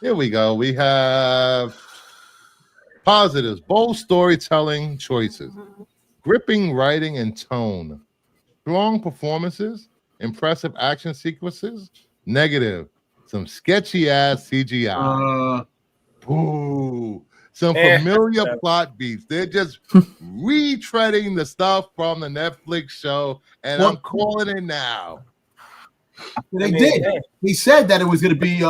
here we go. We have positives, bold storytelling choices, gripping writing and tone, strong performances, impressive action sequences. Negative, some sketchy ass CGI. Ooh, some familiar plot beats. They're just retreading the stuff from the Netflix show, and I'm calling it now. They did. They said that it was going to be.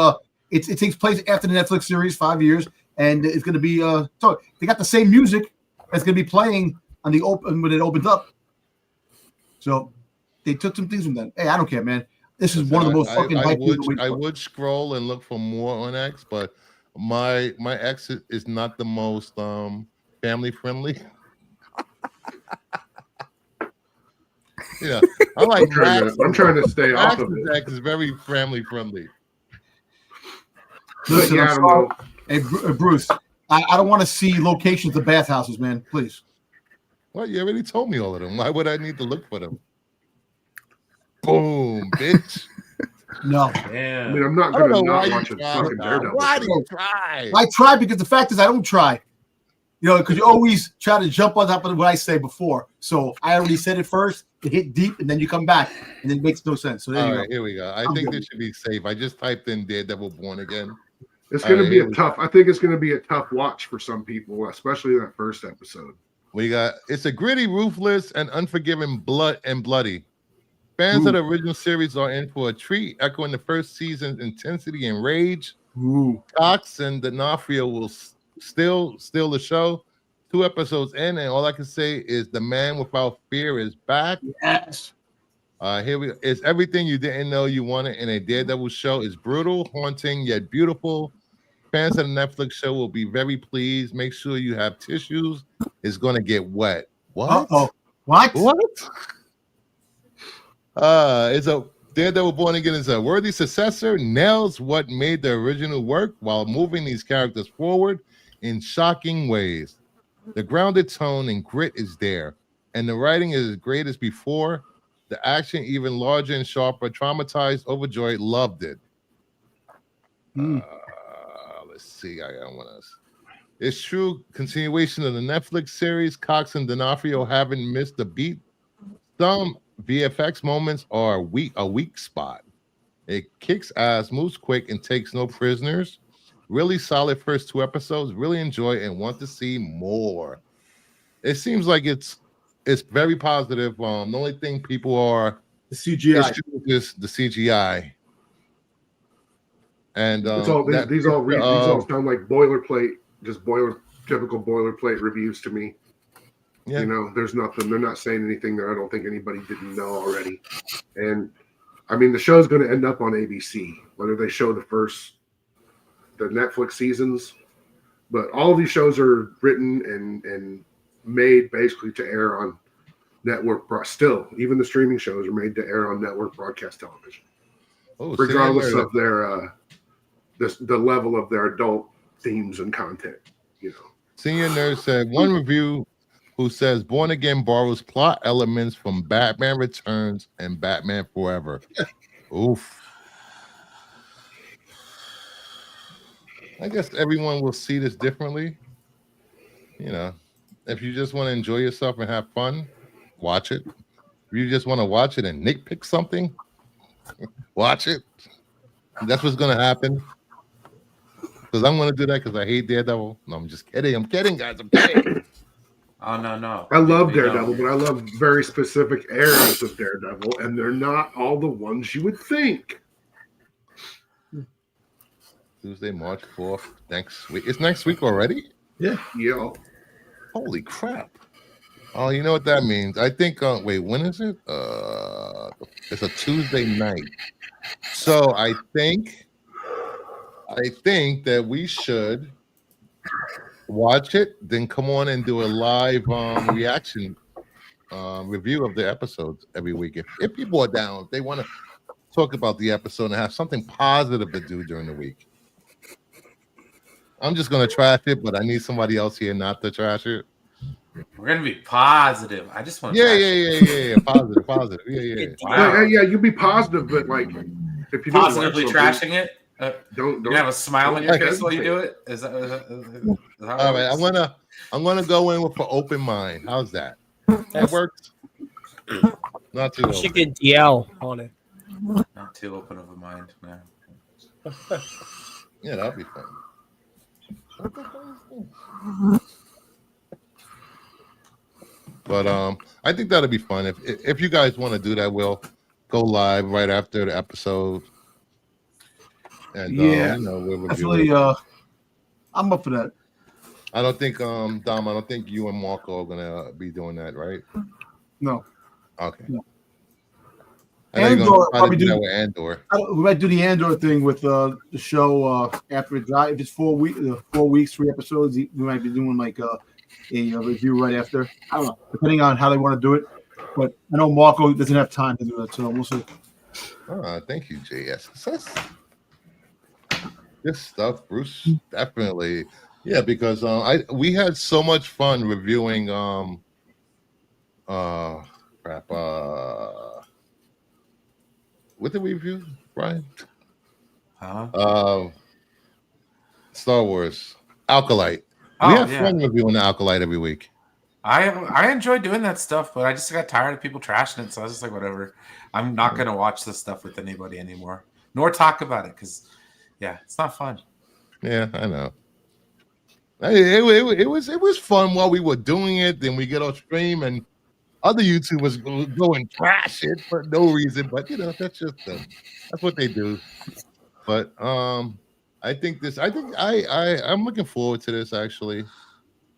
It takes place after the Netflix series, 5 years, and it's going to be. So they got the same music that's going to be playing on the open when it opens up. So they took some things from that. Hey, I don't care, man. This is one of the most fucking. I would scroll and look for more on X, but my X is not the most family friendly. Yeah, I like. I'm trying to stay off of it. X is very family friendly. Listen, yeah, hey, Bruce, I don't want to see locations of bathhouses, man. Please. Well, you already told me all of them. Why would I need to look for them? Boom, bitch. No. Yeah. I mean, I'm not going to not watch a fucking Daredevil. Why do you try? I try because the fact is I don't try. You know, because you always try to jump on top of what I say before. So I already said it first, to hit deep, and then you come back, and it makes no sense. So there you go. Here we go. I think this should be safe. I just typed in Daredevil Born Again. It's going to be I think it's going to be a tough watch for some people, especially that first episode. It's a gritty, ruthless, and unforgiving bloody. Fans of the original series are in for a treat, echoing the first season's intensity and rage. Cox and D'Onofrio will still the show. 2 episodes in, and all I can say is the man without fear is back. Yes. It's everything you didn't know you wanted in a Daredevil show. It's brutal, haunting, yet beautiful. Fans of the Netflix show will be very pleased. Make sure you have tissues. It's going to get wet. What? Uh-oh. What? It's a Daredevil Born Again is a worthy successor. Nails what made the original work while moving these characters forward in shocking ways. The grounded tone and grit is there, and the writing is as great as before. The action even larger and sharper. Traumatized, overjoyed, loved it. Let's see. I want to. It's true continuation of the Netflix series. Cox and D'Onofrio haven't missed a beat. Some VFX moments are a weak spot. It kicks ass, moves quick, and takes no prisoners. Really solid first 2 episodes. Really enjoy and want to see more. It seems like it's very positive. The only thing people are the CGI. Is the CGI. And these all sound like boilerplate, typical boilerplate reviews to me. Yeah. You know, there's nothing. They're not saying anything that I don't think anybody didn't know already. And I mean, the show's going to end up on ABC, whether they show the Netflix seasons. But all of these shows are written and made basically to air on network. Still, even the streaming shows are made to air on network broadcast television, regardless of their the level of their adult themes and content. You know, Senior Nurse said one review who says Born Again borrows plot elements from Batman Returns and Batman Forever. Oof. I guess everyone will see this differently. You know, if you just want to enjoy yourself and have fun, watch it. If you just want to watch it and nitpick something, watch it. That's what's going to happen. Because I'm going to do that because I hate Daredevil. No, I'm just kidding. I'm kidding, guys. I'm kidding. Oh, no. I love Daredevil, but I love very specific areas of Daredevil, and they're not all the ones you would think. Tuesday, March 4th. Next week. It's next week already? Yeah. Holy crap. Oh, you know what that means? I think, wait, when is it? It's a Tuesday night. So I think that we should watch it, then come on and do a live reaction review of the episodes every week. If people are down, if they want to talk about the episode and have something positive to do during the week. I'm just gonna trash it, but I need somebody else here not to trash it. We're gonna be positive. I just want to. Yeah. Positive. Wow. Yeah. You be positive, but like if you Positively don't trashing it. don't You have a smile on your don't face while you hesitate. do it. Is that All right, I'm gonna go in with an open mind. How's that? That works. Not too You open. should get DL on it. Not too open of a mind, man. Yeah, that'd be fun. But I think that'll be fun. If you guys want to do that, we'll go live right after the episode. And we'll review Definitely. it. I'm up for that. I don't think Dom, I don't think you and Marco are gonna be doing that, right? No. Okay. No. I know you're Andor, gonna try to probably do do- that with Andor. We might do the Andor thing with the show after it drops. If it's 4 weeks, 3 episodes, we might be doing like a review right after. I don't know, depending on how they want to do it. But I know Marco doesn't have time to do that, so we'll see. Thank you, JS. This stuff, Bruce, definitely. Yeah, because we had so much fun reviewing what did we review, Brian? Star Wars Alkalite. We have fun reviewing the Alkalite every week. I enjoy doing that stuff, but I just got tired of people trashing it, so I was just like, whatever. I'm not gonna watch this stuff with anybody anymore, nor talk about it, because it's not fun. Yeah, I know. It was fun while we were doing it. Then we get on stream and other YouTubers go and trash it for no reason. But that's just them. That's what they do. But I'm looking forward to this actually.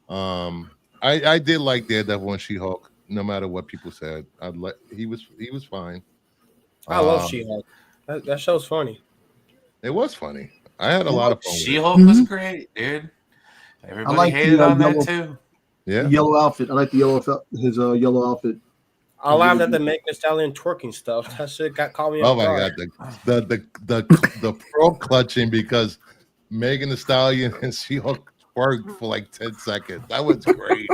I did like Daredevil and She-Hulk, no matter what people said. He was fine. I love She-Hulk. That show's funny. It was funny. I had a lot of fun. She-Hulk was great, dude. Everybody hated on that too. Yeah, the yellow outfit. I like the his yellow outfit. I laughed at the Megan Thee Stallion twerking stuff. That shit caught me. Oh my god, the pro clutching because Megan Thee Stallion and She-Hulk twerked for like 10 seconds. That was great.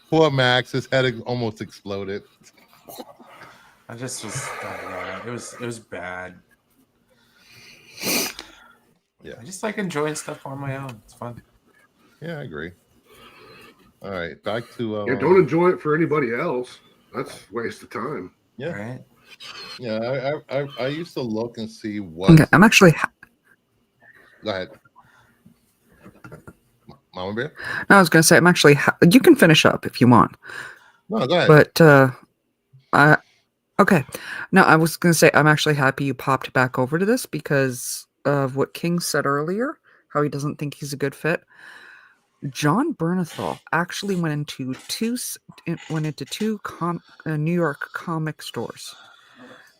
Poor Max, his head almost exploded. I just was, it was bad. Yeah, I just like enjoying stuff on my own. It's fun. Yeah, I agree. All right, back to don't enjoy it for anybody else. That's a waste of time. Yeah, Right. Yeah. I used to look and see what. Okay, I'm actually. Go ahead, Mama Bear. No, I was gonna say I'm actually. You can finish up if you want. No, go ahead. But okay. No, I was gonna say I'm actually happy you popped back over to this because of what King said earlier. How he doesn't think he's a good fit. John Bernthal actually went into two New York comic stores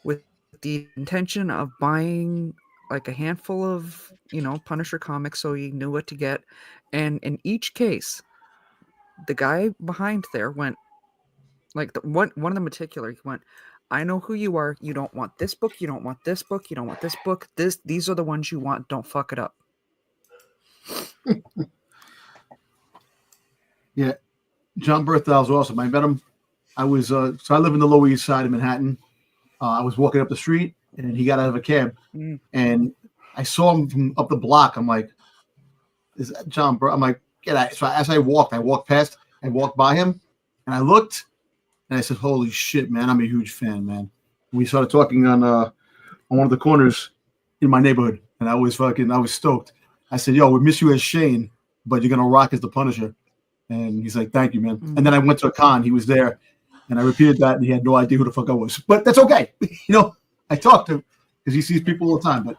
with the intention of buying like a handful of Punisher comics so he knew what to get, and in each case the guy behind there went like one of them in particular, he went, I know who you are, you don't want this book, you don't want this book, you don't want this book, these are the ones you want, don't fuck it up. Yeah, John Berthal's awesome. I met him. I was so I live in the Lower East Side of Manhattan. I was walking up the street, and he got out of a cab, and I saw him from up the block. I'm like, "Is that John Bert?" I'm like, "Get out!" So as I walked past, I walked by him, and I looked, and I said, "Holy shit, man! I'm a huge fan, man." And we started talking on one of the corners in my neighborhood, and I was stoked. I said, "Yo, we miss you as Shane, but you're gonna rock as the Punisher." And he's like, "Thank you, man." And then I went to a con. He was there, and I repeated that, and he had no idea who the fuck I was. But that's okay. I talked to him because he sees people all the time. But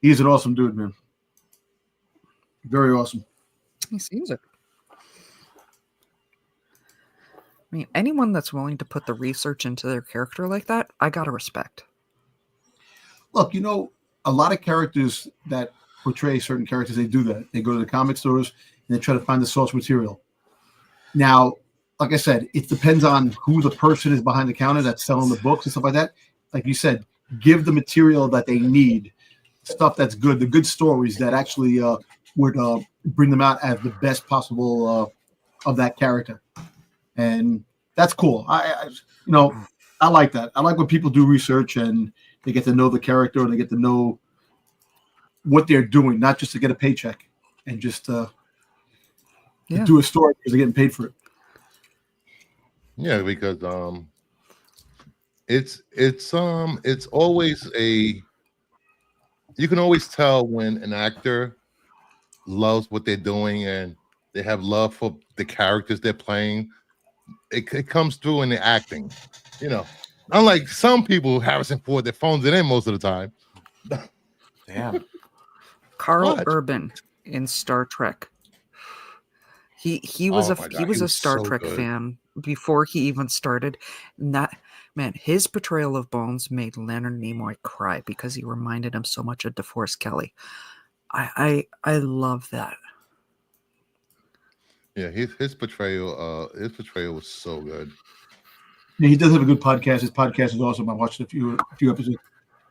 He's an awesome dude, man. Very awesome. He seems it. I mean, anyone that's willing to put the research into their character like that, I gotta respect. Look, a lot of characters that portray certain characters, they do that. They go to the comic stores and they try to find the source material. Now, like I said, it depends on who the person is behind the counter that's selling the books and stuff like that. Like you said, give the material that they need, stuff that's good, the good stories that actually would bring them out as the best possible of that character. And that's cool. I like that. I like when people do research and they get to know the character and they get to know what they're doing, not just to get a paycheck and just to do a story because they're getting paid for it. Yeah, because it's always you can always tell when an actor loves what they're doing and they have love for the characters they're playing. It comes through in the acting, Unlike some people, Harrison Ford, that phones it in most of the time. Damn. Carl Urban in Star Trek. He was a Star Trek fan before he even started. And that man, his portrayal of Bones made Leonard Nimoy cry because he reminded him so much of DeForest Kelly. I love that. Yeah, his portrayal was so good. Yeah, he does have a good podcast. His podcast is awesome. I watched a few episodes.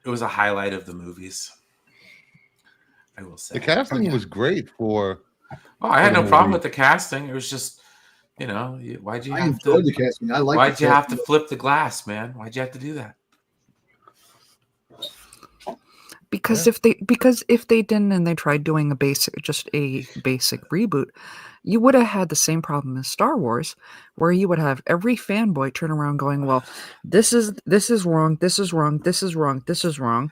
It was a highlight of the movies, I will say. The casting was great for. Oh, I had no problem with the casting. It was just, why'd you have to? The casting. I like. Why'd you have to flip the glass, man? Why'd you have to do that? Because if they didn't and they tried doing a basic reboot, you would have had the same problem as Star Wars, where you would have every fanboy turn around going, "Well, this is wrong, this is wrong, this is wrong, this is wrong.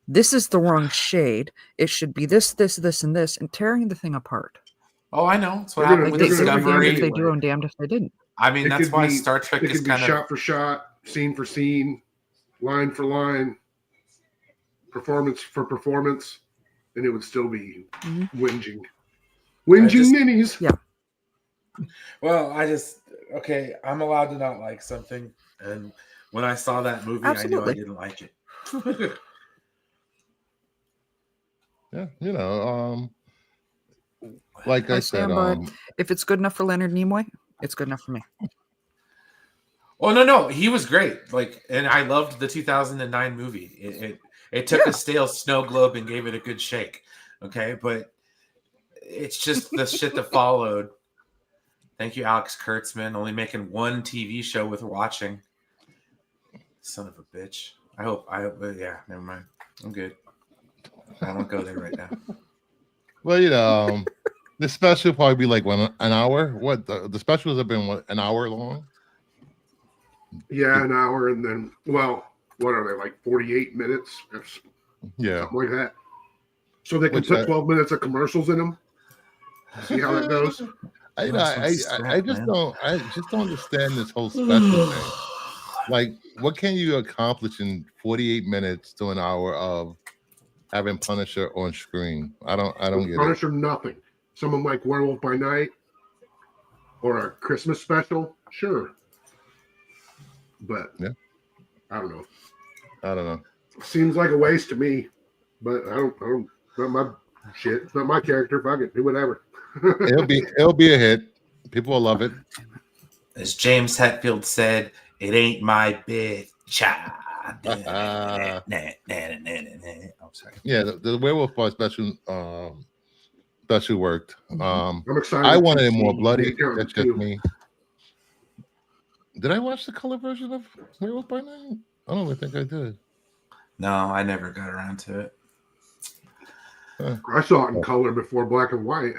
This is the wrong shade. It should be this, this, this, and this," and tearing the thing apart. Oh, I know. That's what happened with Discovery. Damned if they do and damned if they didn't. I mean, that's why Star Trek is kind of shot for shot, scene for scene, line for line, performance for performance, and it would still be whinging minis. Yeah. Well, I'm allowed to not like something, and when I saw that movie, Absolutely. I knew I didn't like it. Yeah, like I said, if it's good enough for Leonard Nimoy, it's good enough for me. Oh no, he was great. And I loved the 2009 movie. It took a stale snow globe and gave it a good shake. Okay, but it's just the shit that followed. Thank you, Alex Kurtzman, only making one TV show with watching. Son of a bitch. I hope. Yeah, never mind. I'm good. I won't go there right now. Well, the special will probably be like an hour. What the specials have been an hour long? Yeah, an hour, and then what are they, like 48 minutes? Yeah, something like that. So they can put 12 minutes of commercials in them. See how that goes. I just don't understand this whole special thing. Like, what can you accomplish in 48 minutes to an hour of having Punisher on screen? I don't get Punisher, nothing. Someone like Werewolf by Night or a Christmas special, sure. But I don't know. Seems like a waste to me. But I don't. Not my shit. It's not my character. Fuck it. Do whatever. It'll be a hit. People will love it. As James Hetfield said, "It ain't my bitch." I'm sorry. Yeah, the Werewolf Bar special worked. I'm excited. I wanted it more bloody. That's just me. Did I watch the color version of Werewolf by Night? I don't even think I did. No, I never got around to it. I saw it in color before black and white.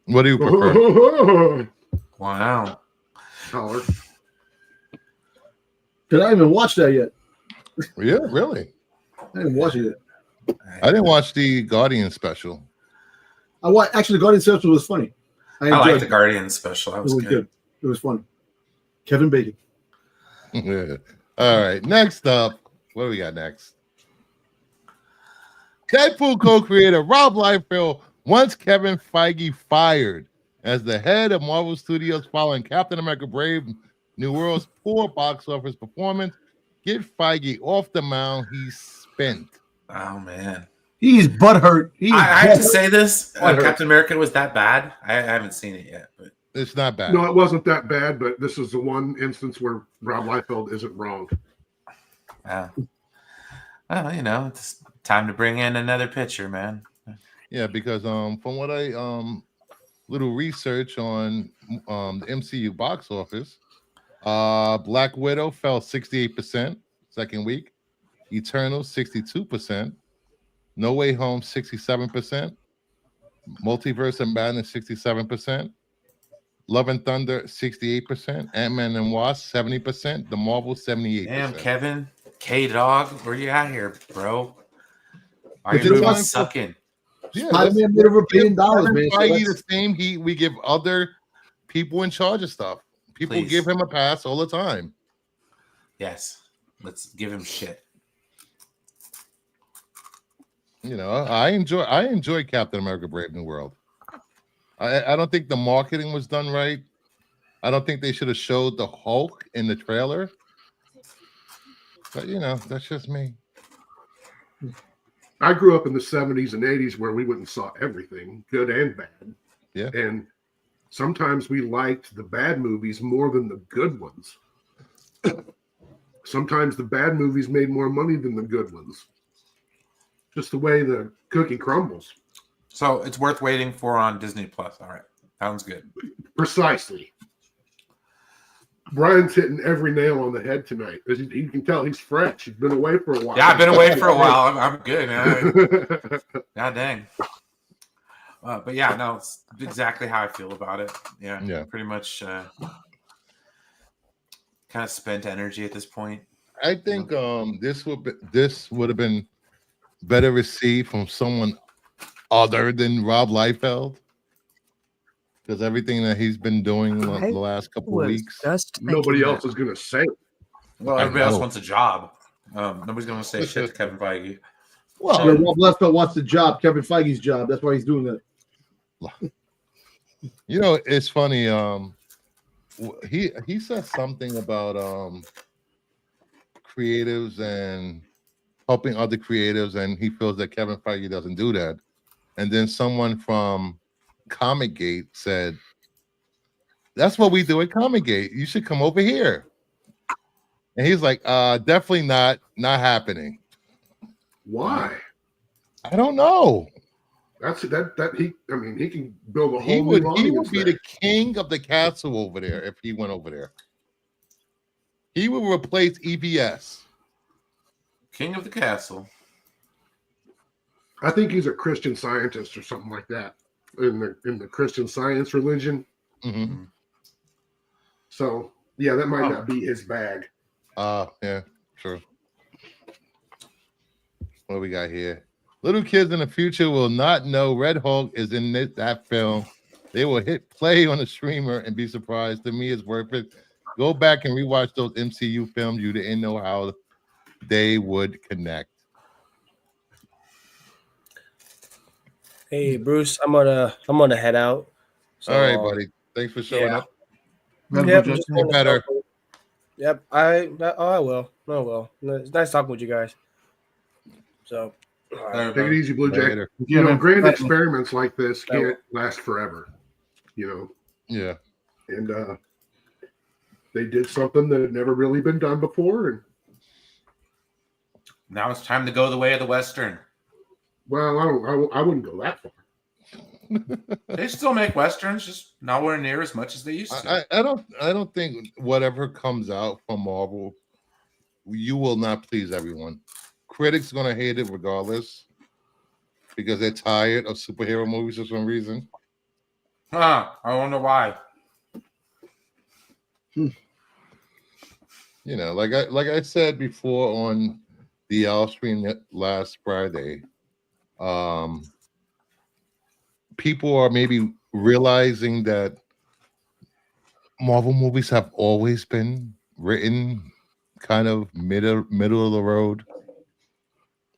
What do you prefer? Wow. Color. Did I even watch that yet? Yeah, really? I didn't watch it yet. I didn't watch the Guardian special. Actually, the Guardian special was funny. I liked the Guardian special. That was good. It was fun. Kevin Bacon. Yeah. All right. Next up, what do we got next? Deadpool co-creator Rob Liefeld wants Kevin Feige fired as the head of Marvel Studios following Captain America: Brave New World's poor box office performance. Get Feige off the mound. He's spent. Oh man, He's butthurt. I have to say this: Captain America was that bad. I haven't seen it yet, but It's not bad. No, it wasn't that bad, but this is the one instance where Rob Liefeld isn't wrong. well, you know, it's time to bring in another pitcher, man. Yeah, because from what I little research on the MCU box office, Black Widow fell 68% second week, Eternal 62%, No Way Home 67%, Multiverse and Madness 67%, Love and Thunder 68%, Ant-Man and Wasp 70%, The Marvel 78%. Damn, Kevin, K-Dog, where you at here, bro? Why are But you you know moving what? sucking? Yeah, Spider-Man made over $1 billion, Kevin man. So Feige that's- the same heat we give other people in charge of stuff. People Please. give him a pass all the time. Yes, let's give him shit. You know, I enjoy Captain America: Brave New World. I don't think the marketing was done right. I don't think they should have showed the Hulk in the trailer. But you know, that's just me. I grew up in the 70s and 80s where we went and saw everything, good and bad. Yeah. And sometimes we liked the bad movies more than the good ones. Sometimes the bad movies made more money than the good ones. Just the way the cookie crumbles. So it's worth waiting for on Disney Plus. All right, sounds good. Precisely. Brian's hitting every nail on the head tonight. As you can tell, he's fresh. He's been away for a while. Yeah, I've been away for a while. I'm good, man. God dang. But yeah, no, it's exactly how I feel about it. Yeah. Pretty much kind of spent energy at this point. I think this would have been better received from someone other than Rob Liefeld, because everything that he's been doing the last couple of weeks, nobody else is going to say it. Well, everybody else wants a job. Nobody's going to say shit to Kevin Feige. Well, Rob Liefeld wants the job, Kevin Feige's job. That's why he's doing that. You know, it's funny. He said something about creatives and helping other creatives, and he feels that Kevin Feige doesn't do that. And then someone from ComicGate said, "That's what we do at ComicGate. You should come over here." And he's like, "Definitely not happening." Why? I don't know. That's that he. I mean, he can build a whole He would be there. the king of the castle over there if he went over there. He would replace EBS. King of the castle. I think he's a Christian Scientist or something like that in the Christian Science religion. Mm-hmm. So yeah, that might not be his bag. Yeah, sure. What do we got here? Little kids in the future will not know Red Hulk is in that film. They will hit play on the streamer and be surprised. To me, it's worth it. Go back and rewatch those MCU films. You didn't know how they would connect. Hey Bruce, I'm gonna head out. So, all right, buddy. Thanks for showing up. Yep, better. Yep, I will. Oh well. It's nice talking with you guys. So take it easy, Blue Jay. You know, grand experiments like this can't last forever. You know. Yeah. And they did something that had never really been done before, and now it's time to go the way of the Western. Well, I wouldn't go that far. They still make Westerns, just nowhere near as much as they used to. I don't think whatever comes out from Marvel, you will not please everyone. Critics are gonna hate it regardless because they're tired of superhero movies for some reason. I wonder why. You know, like I said before on the stream last Friday, people are maybe realizing that Marvel movies have always been written kind of middle of the road.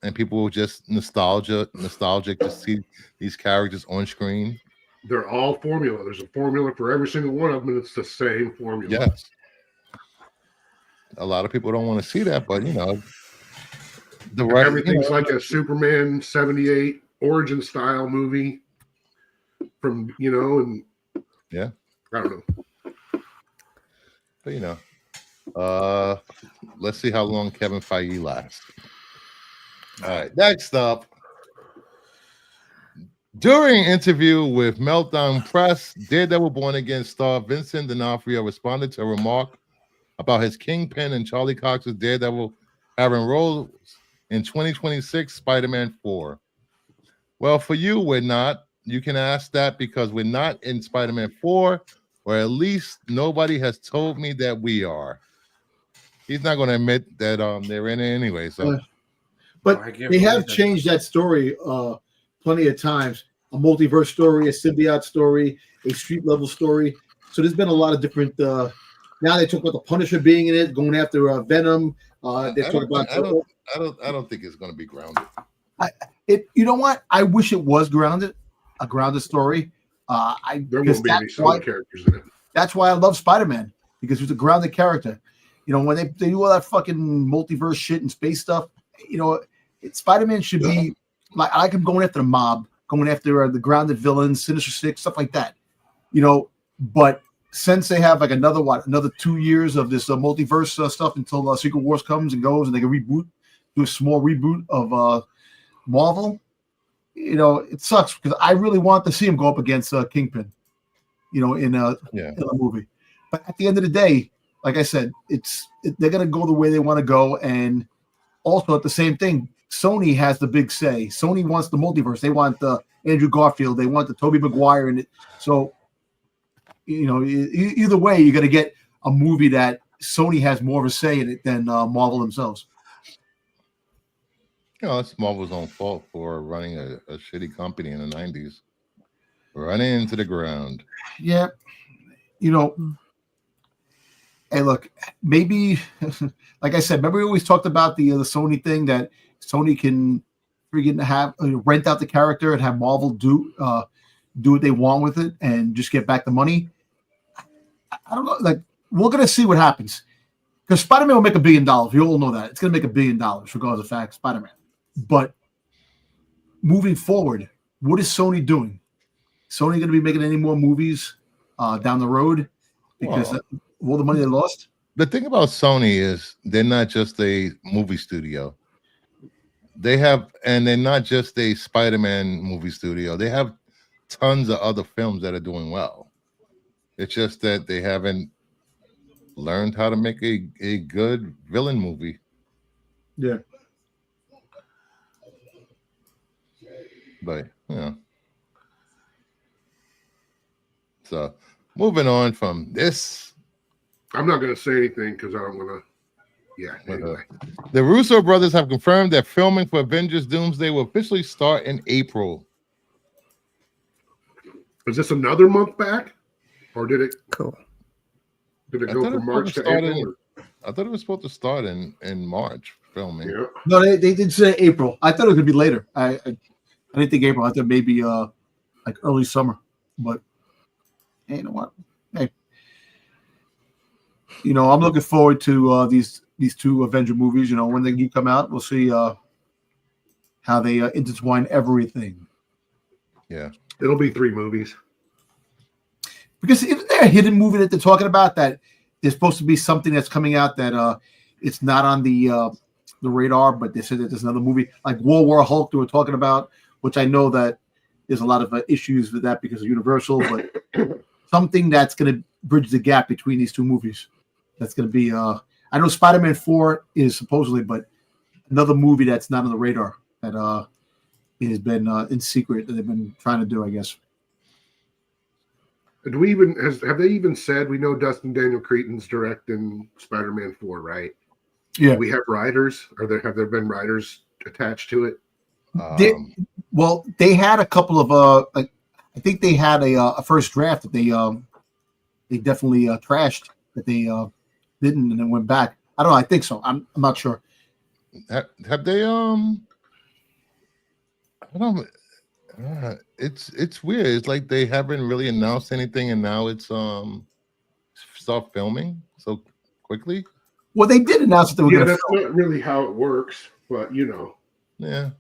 and people will just nostalgic to see these characters on screen. They're all formula. There's a formula for every single one of them, and it's the same formula. Yes. A lot of people don't want to see that, but everything's like a Superman 78 origin style movie from and yeah, I don't know. But let's see how long Kevin Feige lasts. All right, next up. During an interview with Meltdown Press, Daredevil Born Again star Vincent D'Onofrio responded to a remark about his Kingpin and Charlie Cox's Daredevil having roles in 2026 Spider-Man 4. Well, for you, we're not. You can ask that because we're not in Spider-Man 4, or at least nobody has told me that we are. He's not going to admit that they're in it anyway. So, but they have changed that story plenty of times. A multiverse story, a symbiote story, a street level story. So there's been a lot of different. Now they talk about the Punisher being in it, going after Venom. They talk about. I don't think it's going to be grounded. You know what? I wish it was grounded, a grounded story. There won't be any side characters in it. That's why I love Spider-Man, because he's a grounded character. When they do all that fucking multiverse shit and space stuff, Spider-Man should be like, I like him going after the mob, going after the grounded villains, Sinister Six, stuff like that. But since they have like another 2 years of this multiverse stuff until Secret Wars comes and goes, and they can do a small reboot of Marvel, it sucks because I really want to see him go up against Kingpin, in a movie. But at the end of the day, like I said, they're gonna go the way they want to go, and also at the same thing, Sony has the big say. Sony wants the multiverse. They want the Andrew Garfield. They want the Tobey Maguire in it. So, either way, you're gonna get a movie that Sony has more of a say in it than Marvel themselves. That's Marvel's own fault for running a shitty company in the 90s. Running into the ground. Yeah. Hey, look, maybe, like I said, remember we always talked about the Sony thing that Sony can freaking have rent out the character and have Marvel do what they want with it and just get back the money. I don't know. Like, we're going to see what happens. Because Spider-Man will make $1 billion. You all know that. It's going to make $1 billion, regardless of fact, Spider-Man. But moving forward, what is Sony doing? Sony going to be making any more movies down the road because of all the money they lost? The thing about Sony is they're not just a movie studio. They're not just a Spider-Man movie studio. They have tons of other films that are doing well. It's just that they haven't learned how to make a good villain movie. Yeah. But so moving on from this, I'm not going to say anything because I don't want to. Yeah. Anyway. The Russo brothers have confirmed that filming for Avengers Doomsday will officially start in April. Is this another month back, or did it? Cool. Did it go from March to April? I thought it was supposed to start in March filming. Yeah. No, they did say April. I thought it was going to be later. I didn't think April. I thought maybe like early summer. But hey, you know what? Hey, I'm looking forward to these two Avenger movies. When they do come out, we'll see how they intertwine everything. Yeah, it'll be 3 movies. Because isn't there a hidden movie that they're talking about that there's supposed to be something that's coming out that it's not on the radar, but they said that there's another movie like World War Hulk they were talking about, which I know that there's a lot of issues with that because of Universal, but something that's going to bridge the gap between these two movies. That's going to be, I know Spider-Man 4 is supposedly, but another movie that's not on the radar that has been in secret that they've been trying to do, I guess. Do we even have they even said we know Dustin Daniel Cretton's directing Spider-Man 4, right? Yeah. We have writers. Have there been writers attached to it? They had a couple of I think they had a first draft that they definitely trashed that they didn't and then went back. I don't know. I think so. I'm not sure. Have they I don't. It's weird. It's like they haven't really announced anything, and now it's start filming so quickly. Well, they did announce that they were Yeah, going to that's not really how it works, but Yeah,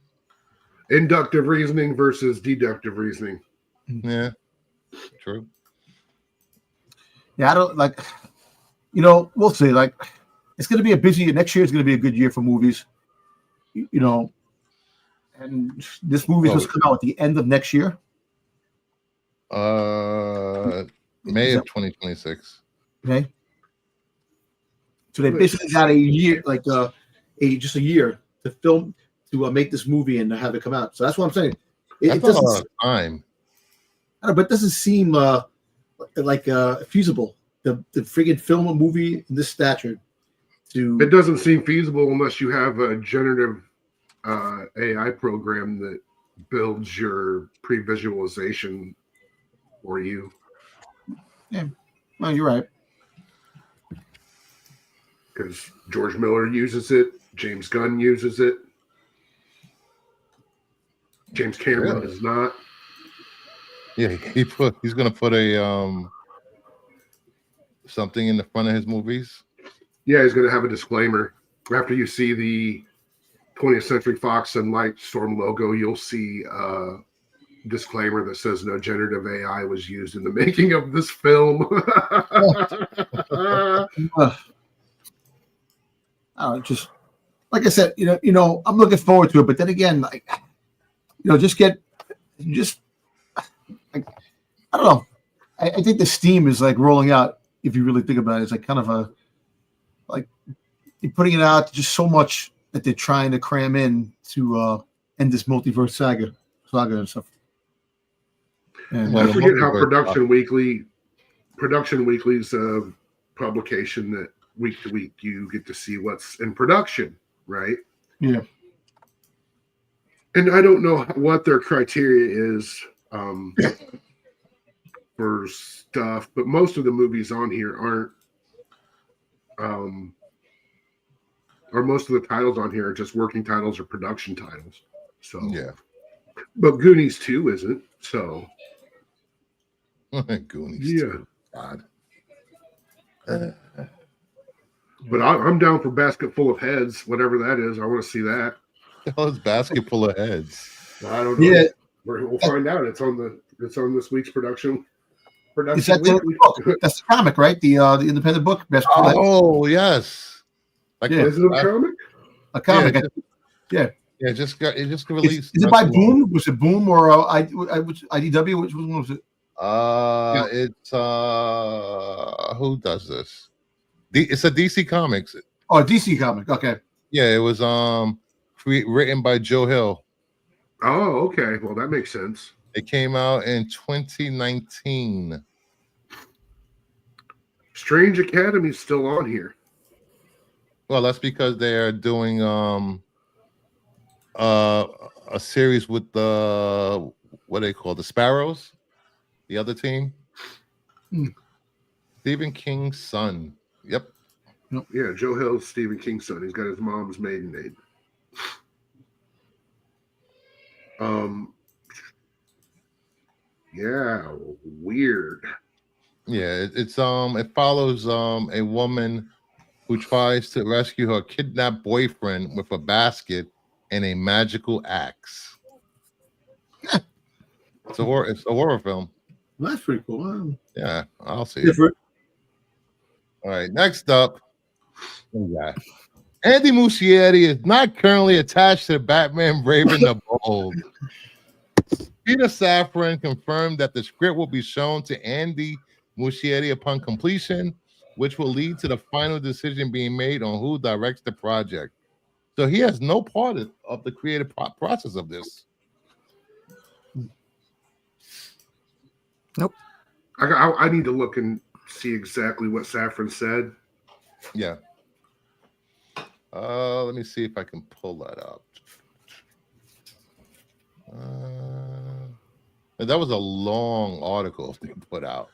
inductive reasoning versus deductive reasoning. yeah, true. Yeah, I don't like. We'll see. Like, it's going to be a busy year. Next year is going to be a good year for movies. And this movie is supposed to come out at the end of next year. May of 2026. Okay. So they basically got a year, like just a year to film to make this movie and have it come out. So that's what I'm saying. It That's a lot doesn't, of time. but it doesn't seem like feasible. The friggin' film a movie in this stature. It doesn't seem feasible unless you have a generative AI program that builds your pre-visualization for you. Yeah, well, you're right. Because George Miller uses it, James Gunn uses it, James Cameron does not. Yeah, he's gonna put a something in the front of his movies. Yeah, he's going to have a disclaimer. After you see the 20th Century Fox and Lightstorm logo, you'll see a disclaimer that says no generative AI was used in the making of this film. Just like I said, I'm looking forward to it. But then again, I don't know. I think the steam is like rolling out. If you really think about it, it's like kind of you're putting it out just so much that they're trying to cram in to end this multiverse saga and stuff. And I forget how Production Weekly's a publication that week to week you get to see what's in production, right? Yeah. And I don't know what their criteria is for stuff, but most of the movies on here aren't or most of the titles on here are just working titles or production titles. So yeah, but Goonies 2 isn't. So Goonies. Yeah. God. But I'm down for Basket Full of Heads, whatever that is. I want to see that. The hell is Basket Full of Heads? I don't know. Yeah. We'll find out. It's on this week's production. Is that that's the comic, right? The independent book. Oh yes. Like Yeah. Is it a comic? A comic. Yeah, it just released. Is it by Boom? Was it Boom or IDW? Which one was it? It's who does this? It's a DC Comics. Oh, a DC comic. Okay. Yeah, it was written by Joe Hill. Oh, okay. Well, that makes sense. It came out in 2019. Strange Academy's still on here. Well, that's because they are doing a series with the what they call the Sparrows, the other team. Stephen King's son. Yep. Yeah, Joe Hill's Stephen King's son. He's got his mom's maiden name. Yeah, weird. Yeah, it follows a woman who tries to rescue her kidnapped boyfriend with a basket and a magical axe. It's a horror film. Well, that's pretty cool. Yeah, I'll see Different. it. All right, next up, Andy Muschietti is not currently attached to the Batman Brave and the Bold. Peter Safran confirmed that the script will be shown to Andy Muschietti upon completion, which will lead to the final decision being made on who directs the project. So he has no part of the creative process of this. Nope. I need to look and see exactly what Safran said. Yeah. Let me see if I can pull that up. That was a long article they put out.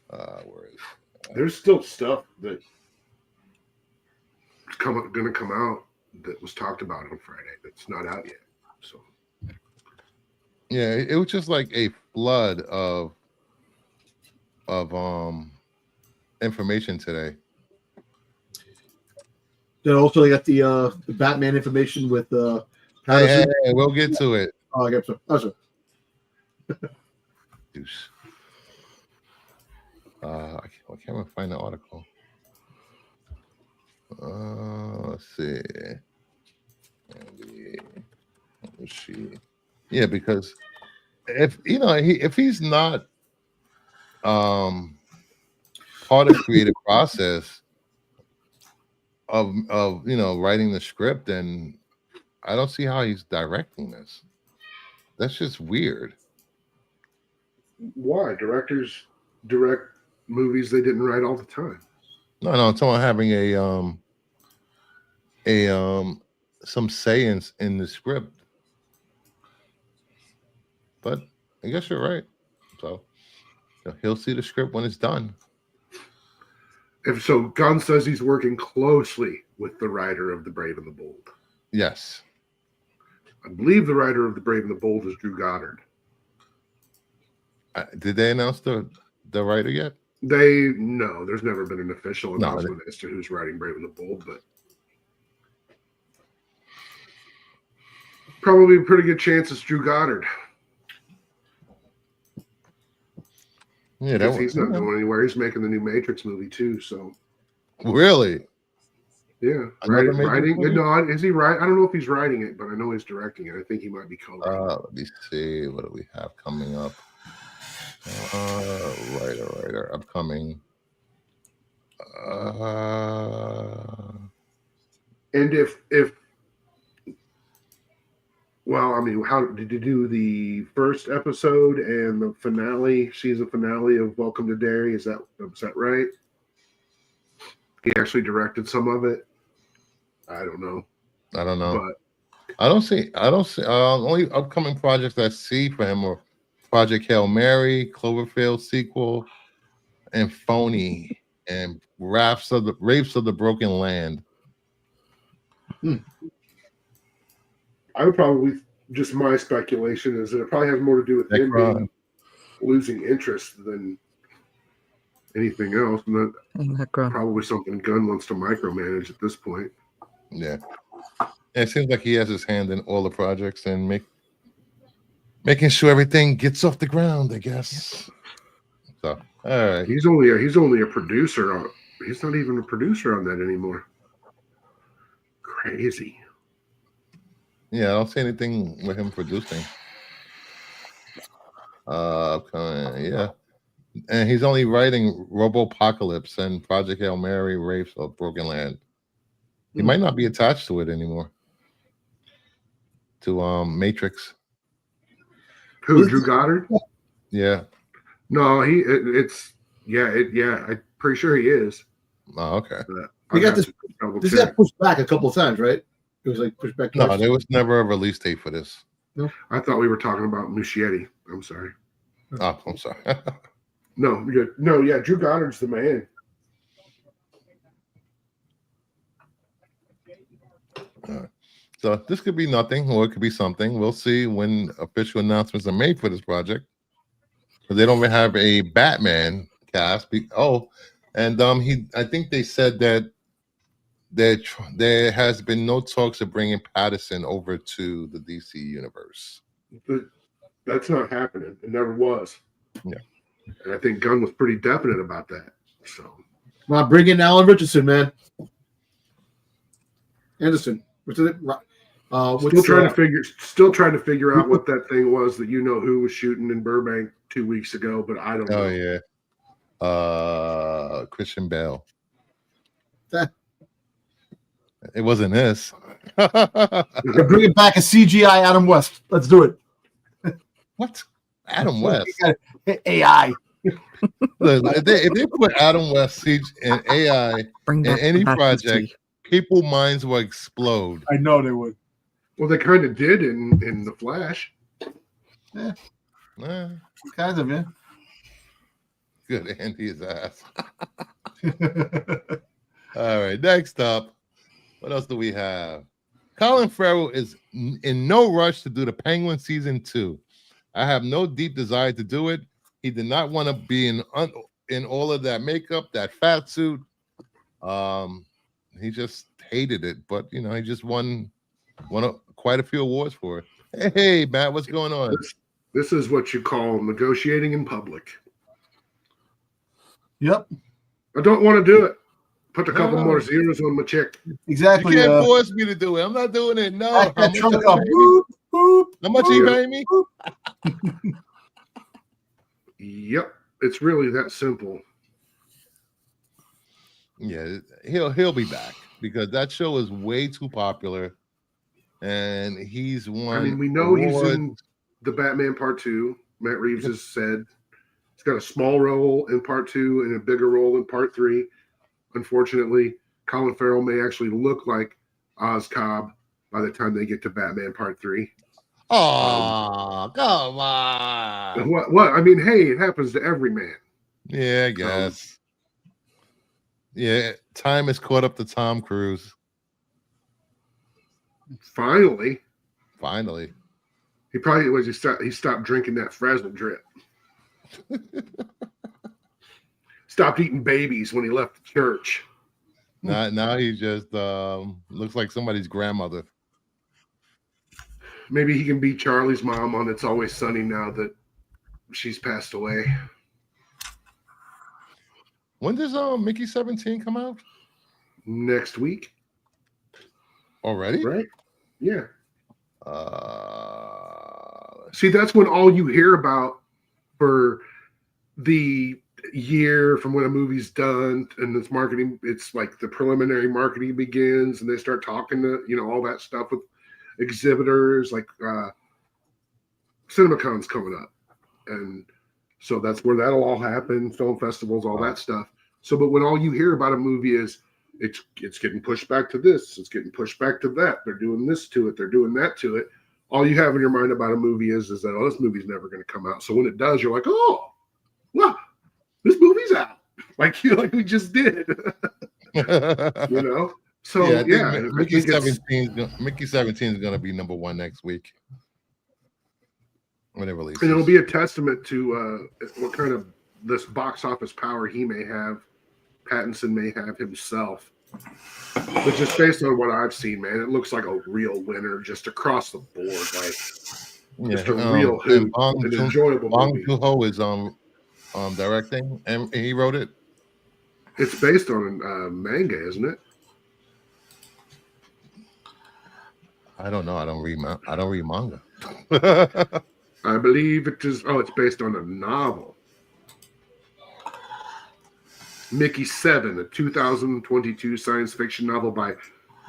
Where is it? There's still stuff that's going to come out that was talked about on Friday that's not out yet. So Yeah, it was just like a flood of information today. Then also they got the Batman information with Hey, Patterson. we'll get to it. Oh, I guess so. Oh, so. Deuce. I can't even find the article. Let's see. Let's see. Yeah, because if if he's not part of creative process of writing the script, then I don't see how he's directing this. That's just weird. Why? Directors direct movies they didn't write all the time. No, I'm talking about having some say in the script. But I guess you're right. So he'll see the script when it's done. If so, Gunn says he's working closely with the writer of The Brave and the Bold. Yes. I believe the writer of The Brave and the Bold is Drew Goddard. Did they announce the writer yet? No, there's never been an official No, announcement as to who's writing Brave and the Bold, but probably a pretty good chance it's Drew Goddard. Yeah, He's not going anywhere. He's making the new Matrix movie too. So really, yeah, Another writing. Matrix movie? No, is he right? I don't know if he's writing it, but I know he's directing it. I think he might be co-writing. let me see. What do we have coming up? Writer, upcoming. And if well, I mean, how did you do the first episode and the finale, season finale of Welcome to Derry? Was that right? He actually directed some of it. I don't know. But I don't see. Only upcoming projects I see for him are Project Hail Mary, Cloverfield sequel, and Phony, and Rapes of the Broken Land. I would probably, just my speculation is that it probably has more to do with him being losing interest than anything else. And that's probably something Gunn wants to micromanage at this point. Yeah. It seems like he has his hand in all the projects and making sure everything gets off the ground, I guess. So, all right. He's only a producer on. He's not even a producer on that anymore. Crazy. Yeah, I don't see anything with him producing. Yeah. And he's only writing Robopocalypse and Project Hail Mary, Rapes of Broken Land. He might not be attached to it anymore. To Matrix. Who, Drew Goddard? Yeah. No, I'm pretty sure he is. Oh, okay. We got this. This got pushed back a couple of times, right? It was like pushed back. No, there was never a release date for this. No, I thought we were talking about Muschietti. I'm sorry. Oh, I'm sorry. No, Drew Goddard's the man. So this could be nothing, or it could be something. We'll see when official announcements are made for this project. Because they don't even have a Batman cast. I think they said that there has been no talks of bringing Patterson over to the DC universe. But that's not happening. It never was. Yeah. And I think Gunn was pretty definite about that. So, well, bring in Alan Richardson, man. Anderson. Still trying to figure out what that thing was that who was shooting in Burbank 2 weeks ago, but I don't know. Oh yeah. Christian Bale. It wasn't this. Bring it back a CGI Adam West. Let's do it. What? Adam West? AI. If they put Adam West and AI in any project, people's minds will explode. I know they would. Well, they kind of did in The Flash. Yeah. Kind of, yeah. Good, Andy his ass. All right, next up. What else do we have? Colin Farrell is in no rush to do the Penguin season 2. I have no deep desire to do it. He did not want to be in all of that makeup, that fat suit. He just hated it, but you know, he just won quite a few awards for it. Hey, Matt, what's going on? This is what you call negotiating in public. Yep. I don't want to do it. Put a couple more zeros on my check. Exactly. You can't force me to do it. I'm not doing it. No. How much are you paying me? Yep. It's really that simple. Yeah, he'll be back because that show is way too popular, and he's won. I mean, we know awards. he's in the Batman Part 2. Matt Reeves has said he's got a small role in Part 2 and a bigger role in Part 3. Unfortunately, Colin Farrell may actually look like Oz Cobb by the time they get to Batman Part 3. Oh, come on. What? I mean, hey, it happens to every man. Yeah, I guess. Yeah, time has caught up to Tom Cruise. Finally. He probably was. He stopped drinking that Frazzle drip. Stopped eating babies when he left the church. Now he just looks like somebody's grandmother. Maybe he can be Charlie's mom on It's Always Sunny now that she's passed away. When does Mickey 17 come out? Next week. Already? Right? Yeah. See, that's when all you hear about for the year from when a movie's done and it's marketing, it's like the preliminary marketing begins and they start talking to, you know, all that stuff with exhibitors, like CinemaCon's coming up. And so that's where that'll all happen, film festivals, all that stuff. So, but when all you hear about a movie is it's getting pushed back to this, it's getting pushed back to that, they're doing this to it, they're doing that to it. All you have in your mind about a movie is that, oh, this movie's never going to come out. So when it does, you're like, oh, well, this movie's out. Like we just did. You know? So yeah, Mickey 17 is going to be number one next week when it releases. And it'll be a testament to what kind of this box office power he may have, Pattinson may have himself. But just based on what I've seen, man, it looks like a real winner just across the board. Like just a real hoot, an enjoyable movie. Bong Joon-ho is directing, and he wrote it. It's based on a manga, isn't it? I don't know. I don't read manga. I believe it is. Oh, it's based on a novel. Mickey 7, a 2022 science fiction novel by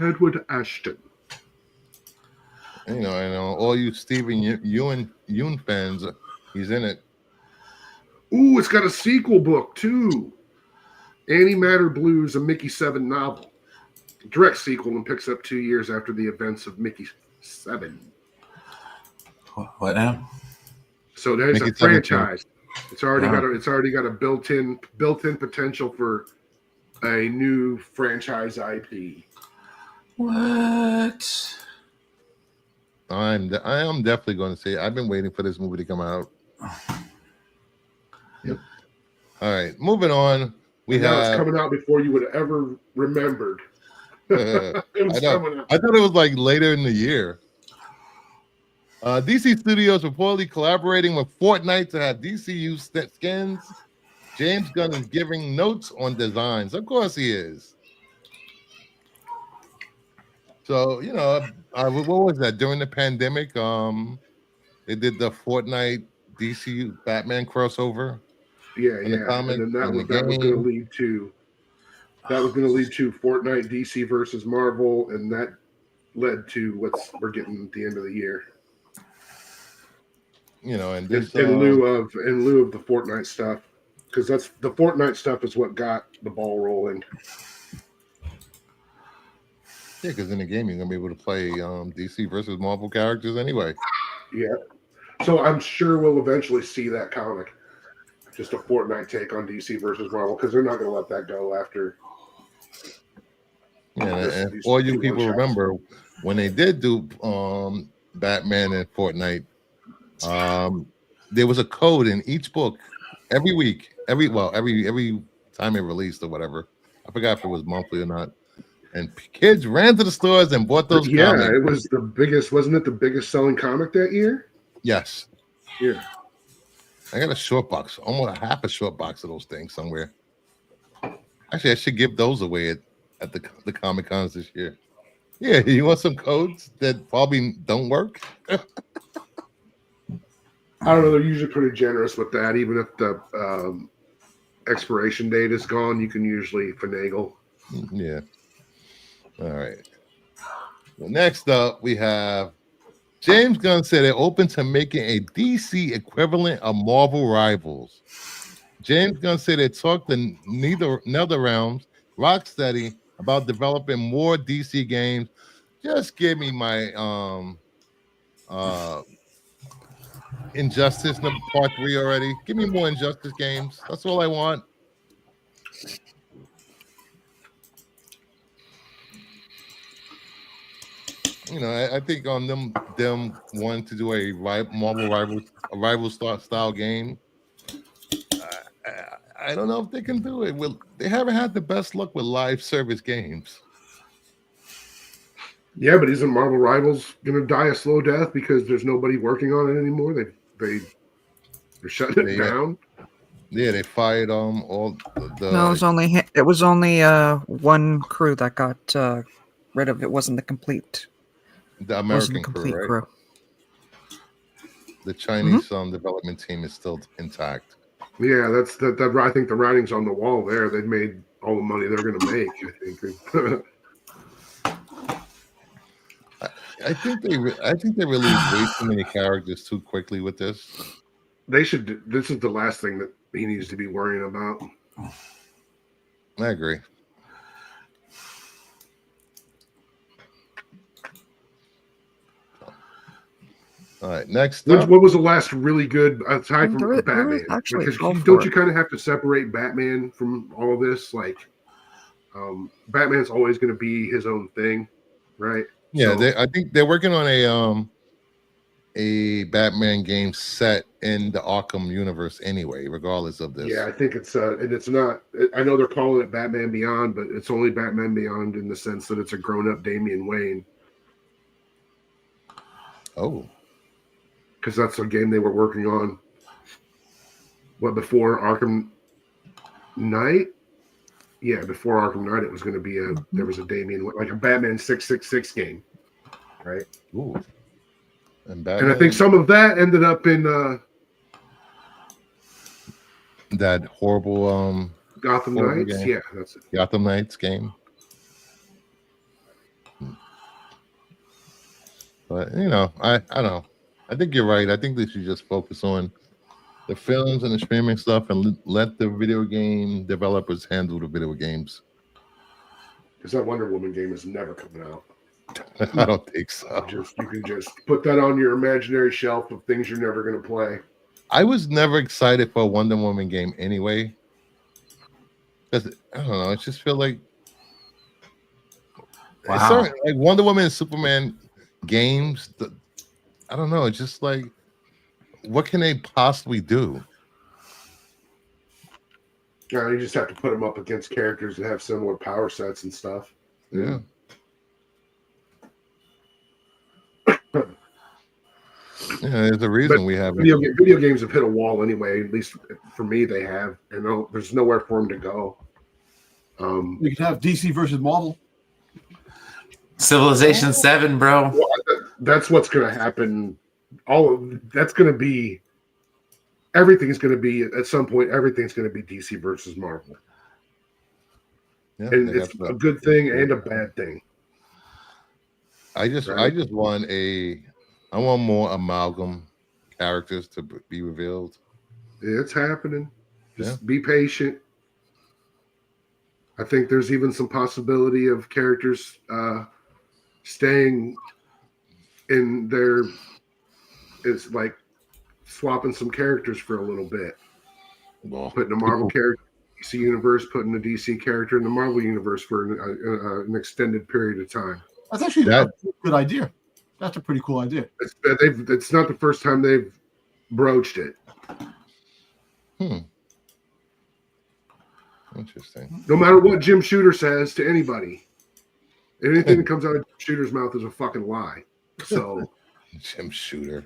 Edward Ashton. You know, all you Steven Yeun fans, he's in it. Ooh, it's got a sequel book too. Antimatter Blues, a Mickey 7 novel. Direct sequel and picks up 2 years after the events of Mickey 7. What now? So there's Mickey a franchise. It's already got a built-in potential for a new franchise IP. What? I am definitely going to see it. I've been waiting for this movie to come out. Yep. All right, moving on. It's coming out before you would have ever remembered. I thought it was like later in the year. DC Studios reportedly collaborating with Fortnite to have DCU skins. James Gunn is giving notes on designs. Of course he is. So, you know, what was that? During the pandemic, they did the Fortnite DCU Batman crossover. Yeah. And then that was going to lead to Fortnite DC versus Marvel, and that led to we're getting at the end of the year. You know, and this in lieu of the Fortnite stuff, because that's the Fortnite stuff is what got the ball rolling. Yeah, because in the game you're gonna be able to play DC versus Marvel characters anyway. Yeah, so I'm sure we'll eventually see that comic, just a Fortnite take on DC versus Marvel, because they're not gonna let that go after. Yeah, and all you people remember when they did do Batman and Fortnite. there was a code in each book every week, every time it released or whatever. I forgot if it was monthly or not. And kids ran to the stores and bought those comics. It was the biggest. Wasn't it the biggest selling comic that year? Yes. Yeah. I got a short box, almost a half a short box of those things somewhere. Actually, I should give those away at the Comic Cons this year. Yeah, you want some codes that probably don't work? I don't know. They're usually pretty generous with that. Even if the expiration date is gone, you can usually finagle. Yeah. All right. Well, next up, we have James Gunn said they're open to making a DC equivalent of Marvel Rivals. James Gunn said they talked to NetherRealms, Rocksteady about developing more DC games. Just give me my Injustice Part 3 already. Give me more Injustice games. That's all I want. You know, I think on them wanting to do a Marvel Rivals style game. I don't know if they can do it. Well, they haven't had the best luck with live service games. Yeah, but isn't Marvel Rivals going to die a slow death because there's nobody working on it anymore? They're shutting it down. Yeah, they fired all the. No, it was only one crew that got rid of it. Wasn't the complete. The American crew, right? The Chinese development team is still intact. Yeah, that's that. I think the writing's on the wall there. They've made all the money they're going to make. I think they released way too many characters too quickly with this. They should. This is the last thing that he needs to be worrying about. I agree. All right, next up. What was the last really good aside from Batman? Because don't you kind of have to separate Batman from all this? Like, Batman's always going to be his own thing, right? Yeah, so, I think they're working on a Batman game set in the Arkham universe anyway, regardless of this. Yeah, I think it's and it's not. I know they're calling it Batman Beyond, but it's only Batman Beyond in the sense that it's a grown-up Damian Wayne. Oh. Because that's a game they were working on. What, before Arkham Knight? Yeah, before Arkham Knight, it was going to be there was a Damian, like a Batman 666 game, right? Ooh. And I think some of that ended up in that horrible Gotham Knights. Game. Yeah, that's it. Gotham Knights game. But you know, I don't know. I think you're right. I think they should just focus on the films and the streaming stuff and let the video game developers handle the video games. Because that Wonder Woman game is never coming out. I don't think so. You can just put that on your imaginary shelf of things you're never going to play. I was never excited for a Wonder Woman game anyway. Because I don't know. I just feel like like Wonder Woman and Superman games. I don't know. It's just like, what can they possibly do? Yeah, you just have to put them up against characters that have similar power sets and stuff. Yeah. Yeah, there's a reason we have video games have hit a wall anyway. At least for me, they have. And there's nowhere for them to go. You could have DC versus Marvel. Civilization 7, bro. Well, that's what's going to happen. That's going to be. Everything's going to be at some point. Everything's going to be DC versus Marvel. Yeah, and it's a good thing and a bad thing. I just want I want more amalgam characters to be revealed. It's happening. Just be patient. I think there's even some possibility of characters staying in their. It's like swapping some characters for a little bit. Well, putting a Marvel character in the DC universe, putting a DC character in the Marvel universe for an extended period of time. That's actually a good idea. That's a pretty cool idea. It's not the first time they've broached it. Interesting. No matter what Jim Shooter says to anybody, anything that comes out of Jim Shooter's mouth is a fucking lie. So, Jim Shooter.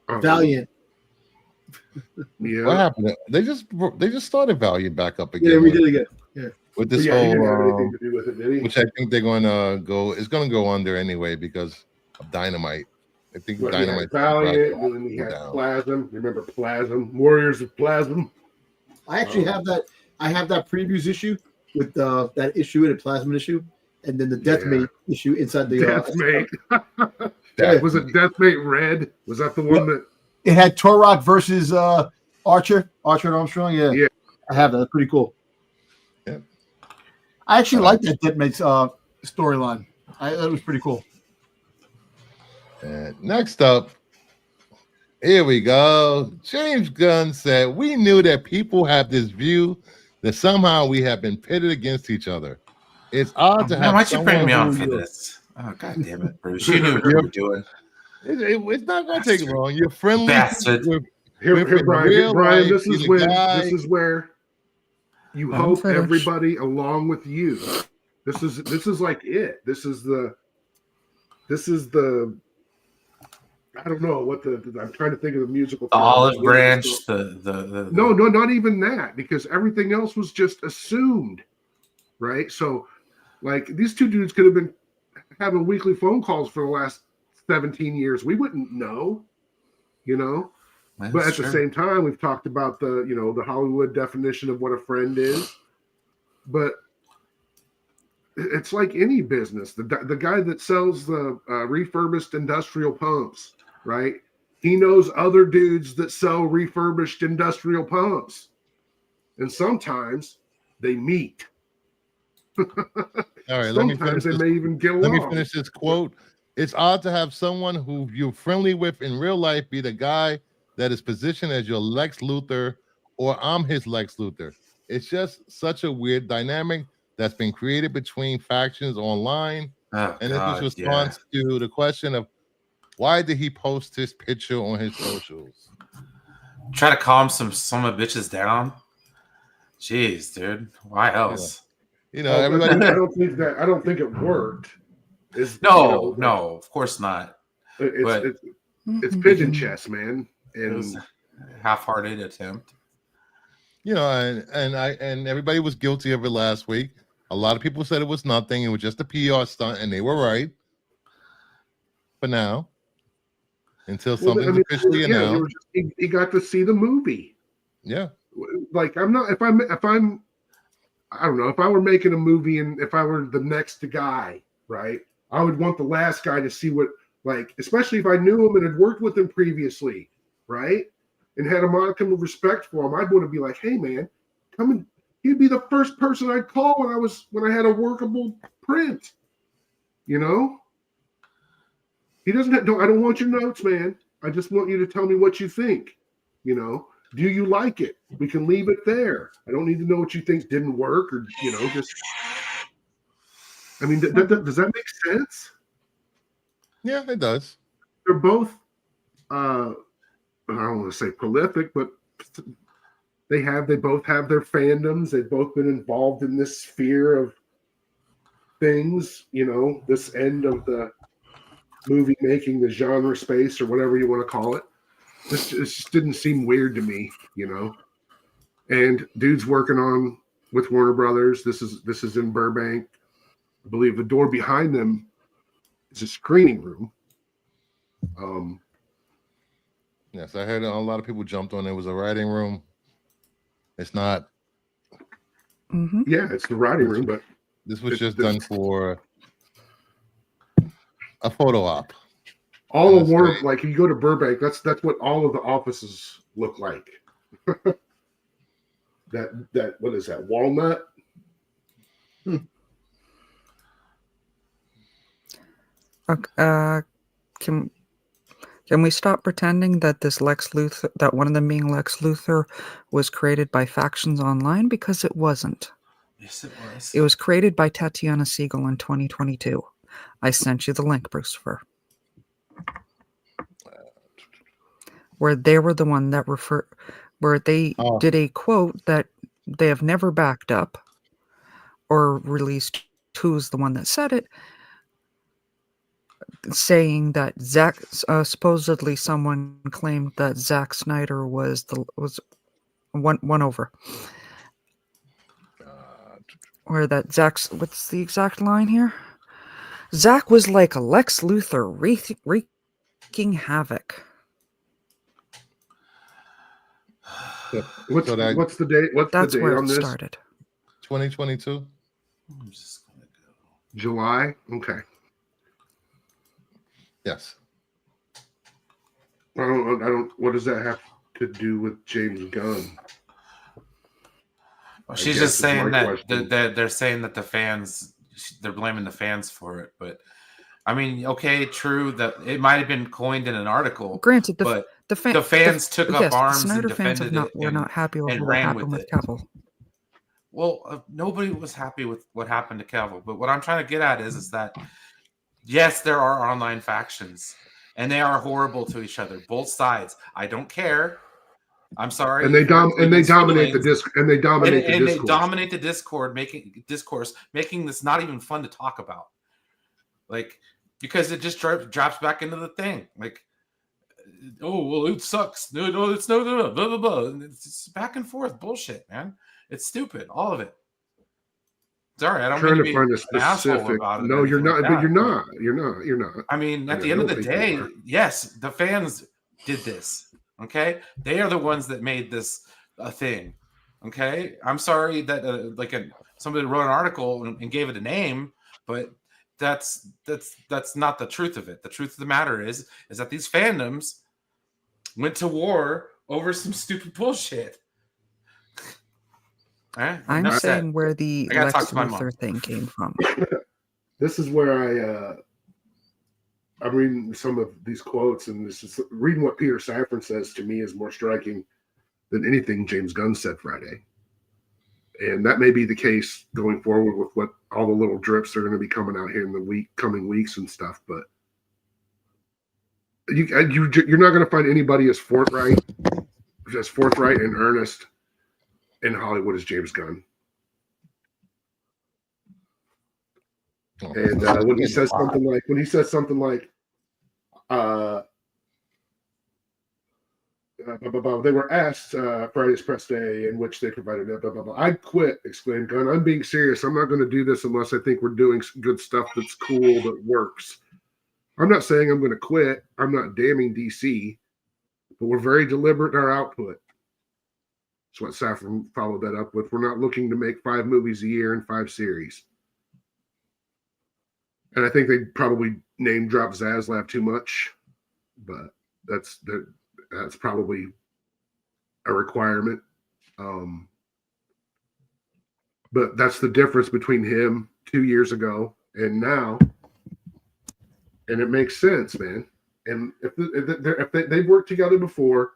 Valiant. Yeah. What happened? They just started Valiant back up again. Yeah, we did again. Yeah. With this He whole, didn't have anything to do with it, did he? which I think they're going to go. It's going to go under anyway because of Dynamite. I think But Dynamite. Valiant, and then he had Plasm. Remember Plasm? Warriors of Plasm. I actually have that. I have that previews issue with that issue and a Plasma issue, and then the Deathmate issue inside the Deathmate. Was it Deathmate Red? Was that the one that it had Turok versus Archer and Armstrong? Yeah, I have that. That's pretty cool. Yeah, I actually like that Deathmate's storyline. That was pretty cool. And next up, here we go. James Gunn said, "We knew that people have this view that somehow we have been pitted against each other. It's odd to have." Why'd you bring me on for this? Oh, God damn it, Bruce! You knew what you were doing. It's not going to take long. You're friendly. Bastard. Here, Brian. This is where you hope everybody along with you. This is like it. This is the. I don't know what I'm trying to think of the musical. The olive branch. The No, not even that, because everything else was just assumed, right? So, like, these two dudes could have been having weekly phone calls for the last 17 years. We wouldn't know, you know. That's but at true. the same time, we've talked about the Hollywood definition of what a friend is. But it's like any business. The guy that sells the refurbished industrial pumps, right? He knows other dudes that sell refurbished industrial pumps. And sometimes they meet. All right, sometimes they may even get along. Let me finish this quote. It's odd to have someone who you're friendly with in real life be the guy that is positioned as your Lex Luthor, or I'm his Lex Luthor. It's just such a weird dynamic that's been created between factions online. And this is response to the question of why did he post this picture on his socials? Try to calm some of bitches down. Jeez, dude. Why else? Everybody. I don't think it worked. No, of course not. It's pigeon chess, man. And it was a half-hearted attempt. And everybody was guilty of it last week. A lot of people said it was nothing. It was just a PR stunt, and they were right. But now, until something's officially announced, he got to see the movie. Yeah. Like I don't know, if I were making a movie and if I were the next guy, right? I would want the last guy to see what, like, especially if I knew him and had worked with him previously, right? And had a modicum of respect for him, I'd want to be like, hey man, come and he'd be the first person I'd call when I had a workable print. You know? He doesn't I don't want your notes, man. I just want you to tell me what you think. You know? Do you like it? We can leave it there. I don't need to know what you think didn't work or, just. I mean, does that make sense? Yeah, it does. They're both, I don't want to say prolific, but they both have their fandoms. They've both been involved in this sphere of things, this end of the movie making, the genre space or whatever you want to call it. This just didn't seem weird to me, And dude's working on with Warner Brothers. This is in Burbank. I believe the door behind them is a screening room. Yes, I heard a lot of people jumped on. It was a writing room. It's not. Mm-hmm. Yeah, it's the writing room, but this was just done for a photo op. All of Warner, like if you go to Burbank, that's what all of the offices look like. that what is that? Walnut? Can we stop pretending that this Lex Luthor, that one of them being Lex Luthor, was created by factions online? Because it wasn't. Yes, it was. It was created by Tatiana Siegel in 2022. I sent you the link, Brucifer. Where they were the one that where they Oh. did a quote that they have never backed up or released who's the one that said it, saying that supposedly someone claimed that Zack Snyder was one over. Or that what's the exact line here? Zack was like a Lex Luthor wreaking havoc. What's So that- the date? What's That's the date where on it this? started. 2022. I'm just gonna go. July. Okay. Yes. I don't. What does that have to do with James Gunn? Well, I she's guess just is saying my that question. they're saying that the fans, they're blaming the fans for it. But I mean, okay, true that it might have been coined in an article. Granted, but the fans took up yes, the arms Snyder and fans defended it were not happy with and what ran happened with with it. Cavill. Well, nobody was happy with what happened to Cavill. But what I'm trying to get at is that yes, there are online factions, and they are horrible to each other, both sides. I don't care. I'm sorry. And they dominate the feelings. disc. And they dominate the And they discourse. dominate the discourse, making this not even fun to talk about. Like, because it just drops back into the thing. Like, oh well, it sucks. No, it's no, blah blah blah. And it's back and forth bullshit, man. It's stupid, all of it. Sorry, I don't mean to be find a an asshole specific. about it. No, you're not. Like but that, you're not. You're not. I mean, at I the end of know the people day, are. yes, the fans did this. Okay, they are the ones that made this a thing. Okay, I'm sorry that somebody wrote an article and gave it a name, but that's not the truth of it. The truth of the matter is that these fandoms went to war over some stupid bullshit. I'm saying where the I gotta talk Lex to my mom. Luthor thing came from. This is where I'm reading some of these quotes, and this is reading what Peter Safran says to me is more striking than anything James Gunn said Friday. And that may be the case going forward with what all the little drips are going to be coming out here in the coming weeks and stuff. But you're not going to find anybody as forthright and earnest in Hollywood as James Gunn. And when he says something like, they were asked Friday's press day in which they provided blah, blah, blah. I quit, exclaimed Gunn. I'm being serious. I'm not going to do this unless I think we're doing good stuff that's cool, that works. I'm not saying I'm going to quit. I'm not damning DC, but we're very deliberate in our output. That's what Safran followed that up with. We're not looking to make 5 movies a year and 5 series. And I think they probably name drop Zaslav too much, but that's probably a requirement. But that's the difference between him 2 years ago and now. And it makes sense, man. And if they've worked together before,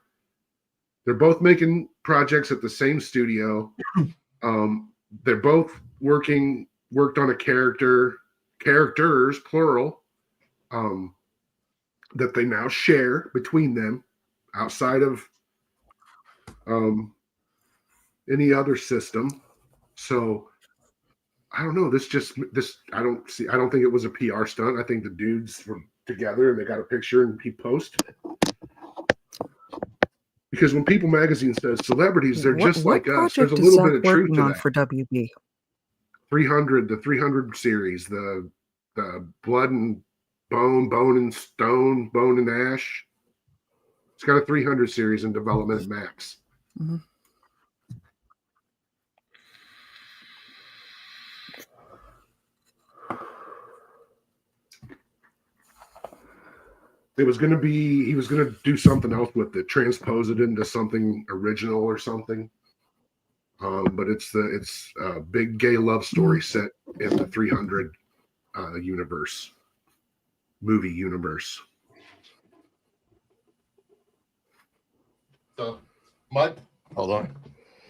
they're both making projects at the same studio. They're both worked on a characters, plural, that they now share between them outside of any other system. So I don't know. I don't think it was a PR stunt. I think the dudes were together and they got a picture and he posted it. Because when People Magazine says celebrities, they're just like us. There's a little bit of truth to that. For WB? 300, the 300 series, the Blood and Bone and Stone, Bone and Ash. It's got a 300 series in development at Max. Mm-hmm. He was going to do something else with it, transpose it into something original or something. But it's a big gay love story set in the 300 movie universe. So my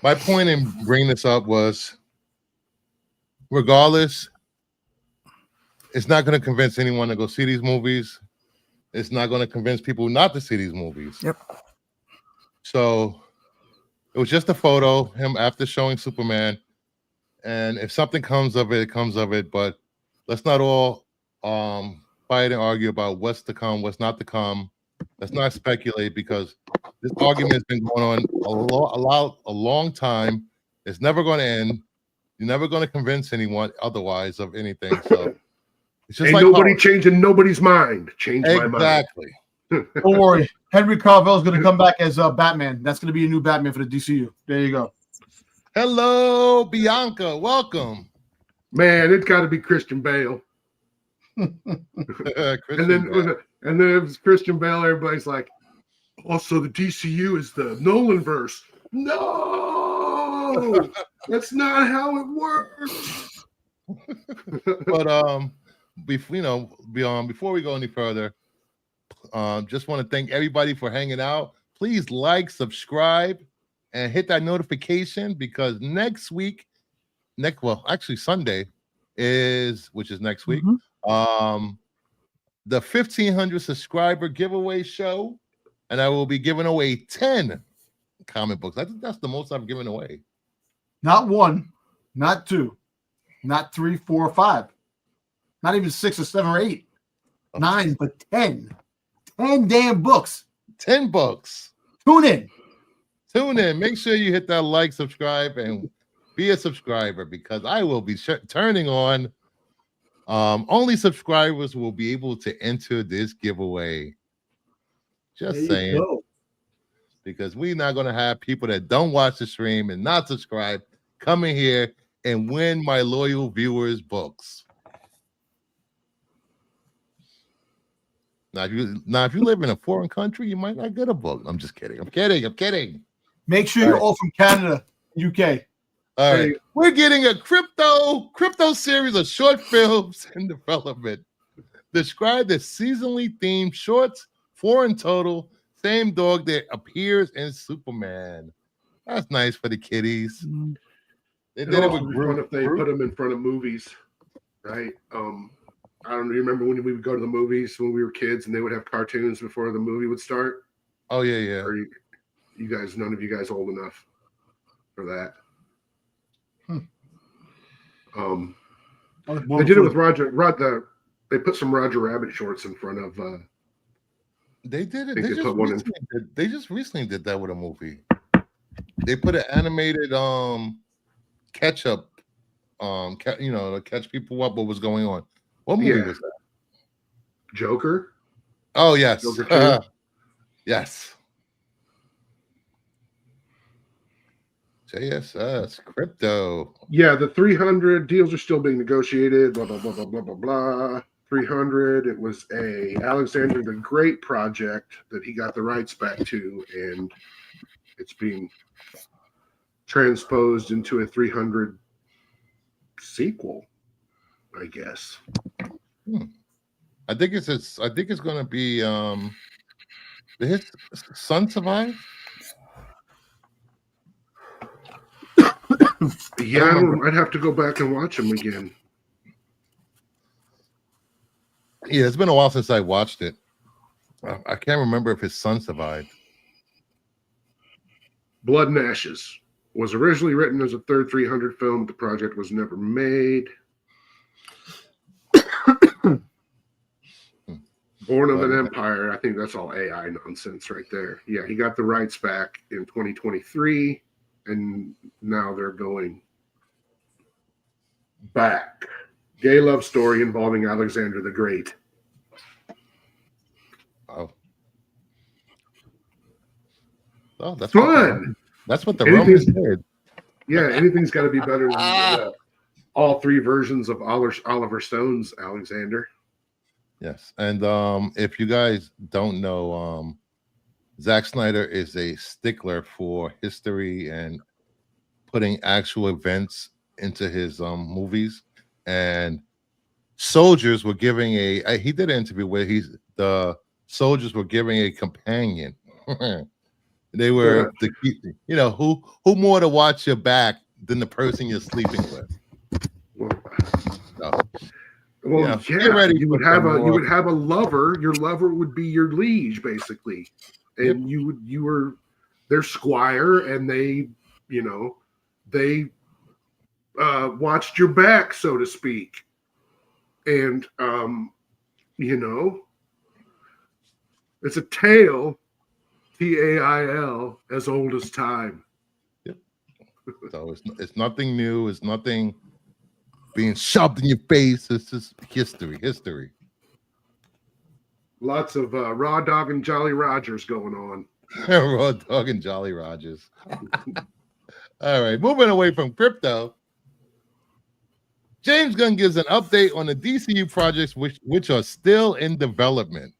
point in bringing this up was, regardless, it's not going to convince anyone to go see these movies. It's not going to convince people not to see these movies. Yep. So It was just a photo, him after showing Superman. And if something comes of it, it comes of it. But let's not all fight and argue about what's to come, what's not to come. Let's not speculate because this argument has been going on a long time. It's never going to end. You're never going to convince anyone otherwise of anything. So it's just ain't like nobody changing nobody's mind. Change my mind. Exactly. Don't worry. Henry Cavill is going to come back as Batman. That's going to be a new Batman for the DCU. There you go. Hello, Bianca. Welcome. Man, it's got to be Christian Bale. And then it was Christian Bale. Everybody's like, also the DCU is the Nolan verse. No, that's not how it works. But before we go any further, just want to thank everybody for hanging out. Please like, subscribe, and hit that notification because Sunday which is next week. The 1,500 subscriber giveaway show, and I will be giving away 10 comic books. I think that's the most I've given away. Not 1, not 2, not 3, 4, or 5, not even 6 or 7 or 8, 9, but 10. 10 damn books. 10 books. Tune in. Make sure you hit that like, subscribe, and be a subscriber because I will be turning on. Only subscribers will be able to enter this giveaway. Just saying. Because we're not going to have people that don't watch the stream and not subscribe come in here and win my loyal viewers' books. Now, if you live in a foreign country, you might not get a book. I'm just kidding. I'm kidding. Make sure you're all from Canada, UK. All right. We're getting a crypto series of short films in development. Described as seasonally themed shorts, 4 in total. Same dog that appears in Superman. That's nice for the kiddies. They did it with Groot. If they put them in front of movies, right? I don't know. You remember when we would go to the movies when we were kids and they would have cartoons before the movie would start? Oh, yeah. Or you guys, none of you guys old enough for that. They did it with they put some Roger Rabbit shorts in front of. They did it. They just recently did that with a movie. They put an animated catch-up, to catch people up what was going on. What movie was that? Joker. Oh yes, Joker 2. Yes. JSS crypto. Yeah, the 300 deals are still being negotiated. Blah blah blah blah blah blah blah. 300. It was a Alexander the Great project that he got the rights back to, and it's being transposed into a 300 sequel, I guess. I think it's going to be did his son survive? Yeah, I'd have to go back and watch him again. Yeah, it's been a while since I watched it. I can't remember if his son survived. Blood and Ashes was originally written as a third 300 film. The project was never made. Born of an Empire. I think that's all AI nonsense right there. Yeah, he got the rights back in 2023, and now they're going back. Gay love story involving Alexander the Great. Oh, that's fun. That's what the Romans did. Yeah, anything's got to be better than all 3 versions of Oliver Stone's Alexander. Yes, and if you guys don't know, Zack Snyder is a stickler for history and putting actual events into his movies. And soldiers were giving he did an interview where the soldiers were giving a companion. They were who more to watch your back than the person you're sleeping with. You would have a lover. Your lover would be your liege, basically, and their squire, and they watched your back, so to speak. And it's a tale, TAIL, as old as time. Yep. So it's nothing new. It's nothing being shoved in your face. It's just history. Lots of Raw Dog and Jolly Rogers going on. Raw Dog and Jolly Rogers. All right, moving away from crypto. James Gunn gives an update on the DCU projects which are still in development.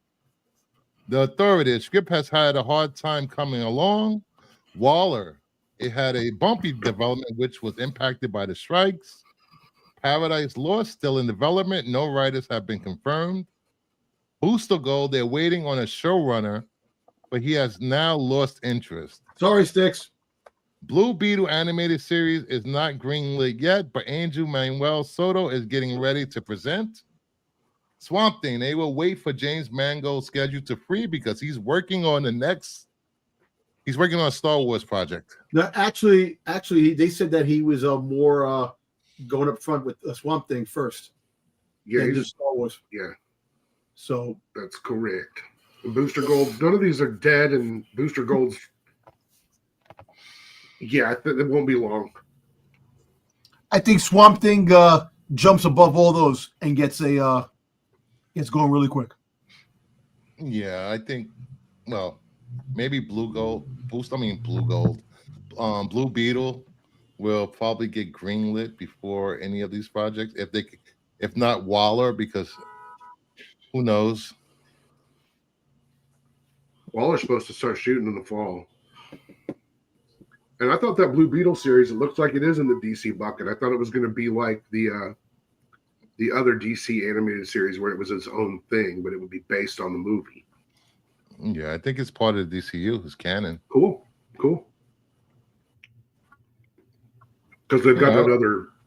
The Authority script has had a hard time coming along. Waller, it had a bumpy development which was impacted by the strikes. Paradise Lost still in development. No writers have been confirmed. Booster Gold, they're waiting on a showrunner, but he has now lost interest. Sorry, Sticks. Blue Beetle animated series is not greenlit yet, but Andrew Manuel Soto is getting ready to present. Swamp Thing, they will wait for James Mangold's schedule to free because he's working on a Star Wars project. No, actually, they said that he was more going up front with Swamp Thing first. Yeah, just Star Wars. Yeah, so that's correct. Booster Gold, none of these are dead, and Booster Gold's. Yeah, it won't be long. I think Swamp Thing jumps above all those and gets going really quick. Yeah, I think. Well, maybe Blue Gold. Blue Beetle will probably get greenlit before any of these projects. If not Waller, because who knows? Waller's supposed to start shooting in the fall. And I thought that Blue Beetle series, it looks like it is in the DC bucket. I thought it was going to be like the other DC animated series where it was its own thing, but it would be based on the movie. Yeah, I think it's part of the DCU. It's canon. Cool. Because they've got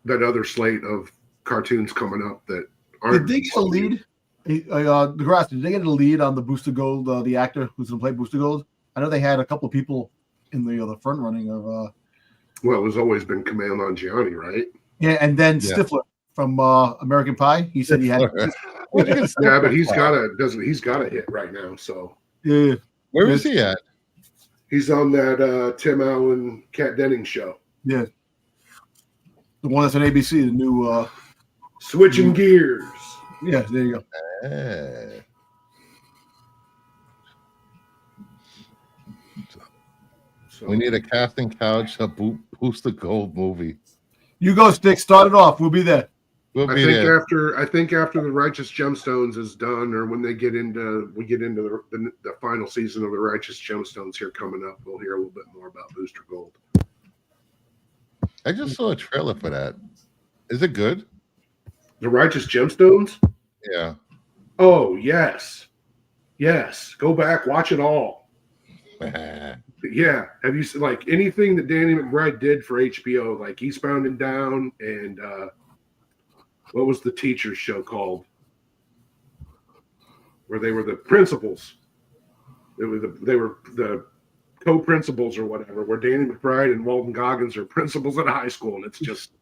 that other slate of cartoons coming up that aren't. Did they get a lead? DeGrasse, did they get a lead on the Booster Gold, the actor who's going to play Booster Gold? I know they had a couple of people in the front running of. Well, there's always been Kumail Nanjiani, right? Yeah, and then Stifler from American Pie. He said he had. Yeah, but he's got a hit right now. So yeah, where is he at? He's on that Tim Allen, Kat Dennings show. Yeah, the one that's on ABC, the new Switching Gears. Yeah, there you go. So We need a casting couch, a Booster Gold movie. You go, Stick. Start it off. We'll be there. We'll be there. I think after the Righteous Gemstones is done, or when we get into the final season of the Righteous Gemstones here coming up, we'll hear a little bit more about Booster Gold. I just saw a trailer for that. Is it good? The Righteous Gemstones? Yeah. Oh, yes. Go back, watch it all. Yeah. Have you seen like anything that Danny McBride did for HBO, like Eastbound and Down, and what was the teacher's show called? Where they were the principals. They were the co-principals or whatever, where Danny McBride and Walton Goggins are principals at a high school, and it's just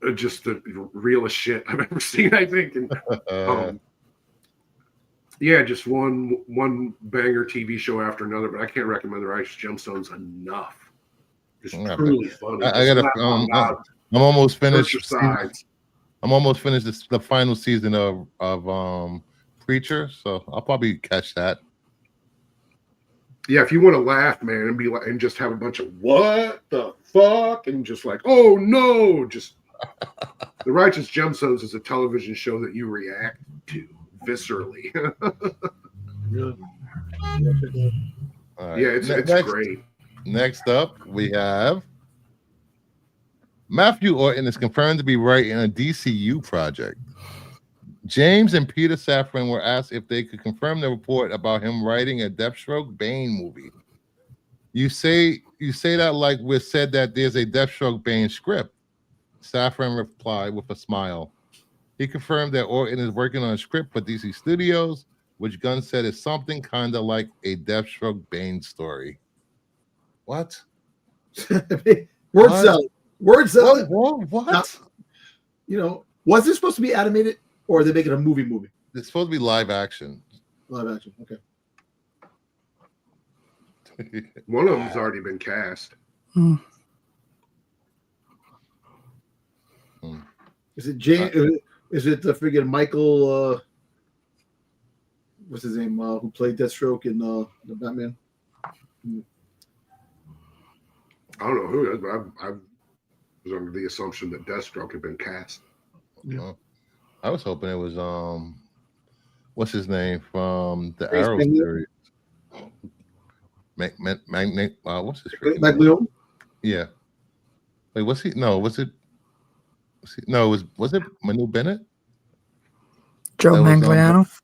the realest shit I've ever seen, I think. And yeah, just one banger TV show after another, but I can't recommend the Righteous Gemstones enough. Just truly funny. I'm almost finished. I'm almost finished the final season of Preacher, so I'll probably catch that. Yeah, if you want to laugh, man, and be like, and just have a bunch of what the fuck, and just like, oh no, just the Righteous Gemstones is a television show that you react to viscerally. Right. Yeah, it's great. Next up, we have Matthew Orton is confirmed to be writing a DCU project. James and Peter Safran were asked if they could confirm the report about him writing a Deathstroke Bane movie. You say that like we said that there's a Deathstroke Bane script. Safran replied with a smile. He confirmed that Orton is working on a script for DC Studios, which Gunn said is something kind of like a Deathstroke Bane story. What? Word salad. Word salad. What? Now, you know, was this supposed to be animated or are they making a movie? It's supposed to be live action. Live action. Okay. One of them's already been cast. Hmm. Is it Jane? Is it the friggin' Michael? What's his name? Who played Deathstroke in the Batman? I don't know who it is, but I was under the assumption that Deathstroke had been cast. Yeah. I was hoping it was what's his name from the Grace Arrow Magneto? series? Magnet. What's his freaking name? Magneto? Yeah. Wait, was he? No, was it? No, was it Manu Bennett? Joe That was, Manganiello.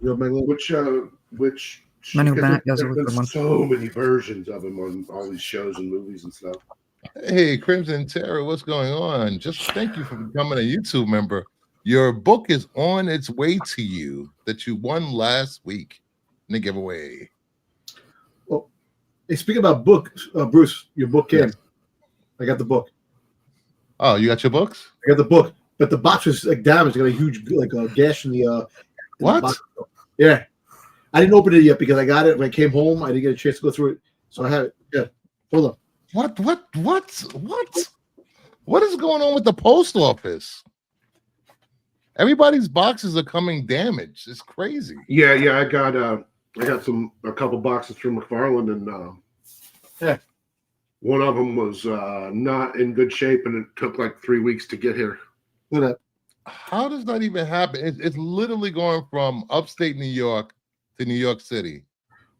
Real Magneto. Which Manu because Bennett, yes, there's it was been the one. so many versions of him on all these shows and movies and stuff. Hey, Crimson Terror, what's going on? Just thank you for becoming a YouTube member. Your book is on its way to you that you won last week in the giveaway. Well, hey, speaking about books, Bruce, your book came. Yes. I got the book. Oh, you got your books? I got the book, but the box was like damaged. I got a huge gash in the. What? The box. Yeah, I didn't open it yet because I got it when I came home. I didn't get a chance to go through it, so I have it. Yeah, hold on. What is going on with the post office? Everybody's boxes are coming damaged. It's crazy. Yeah. I got a couple boxes from McFarland, and Yeah. one of them was not in good shape, and it took like 3 weeks to get here. Look at that. How does that even happen? It's literally going from upstate New York to New York City.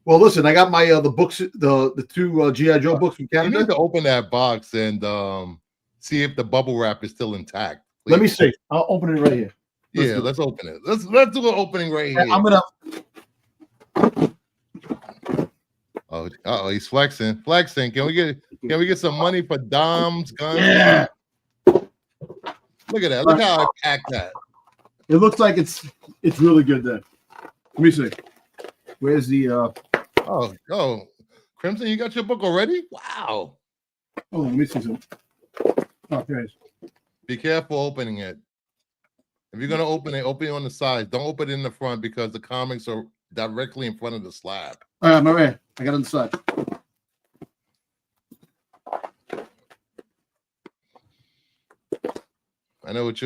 Well, listen, I got my the books, the two GI Joe books from You Canada. need to open that box and see if the bubble wrap is still intact. Let me please. see. I'll open it right here. Yeah, let's open it. Let's do an opening right here. I'm gonna. Oh, he's flexing. Can we get some money for Dom's gun? Yeah. Look at that. Look how I packed that. It looks like it's really good there. Let me see. Where's the Oh, Crimson, you got your book already? Wow. Oh, let me see some. Oh, there it is. Be careful opening it. If you're gonna open it on the sides. Don't open it in the front because the comics are directly in front of the slab. All right, my man. I got it on the side. I know what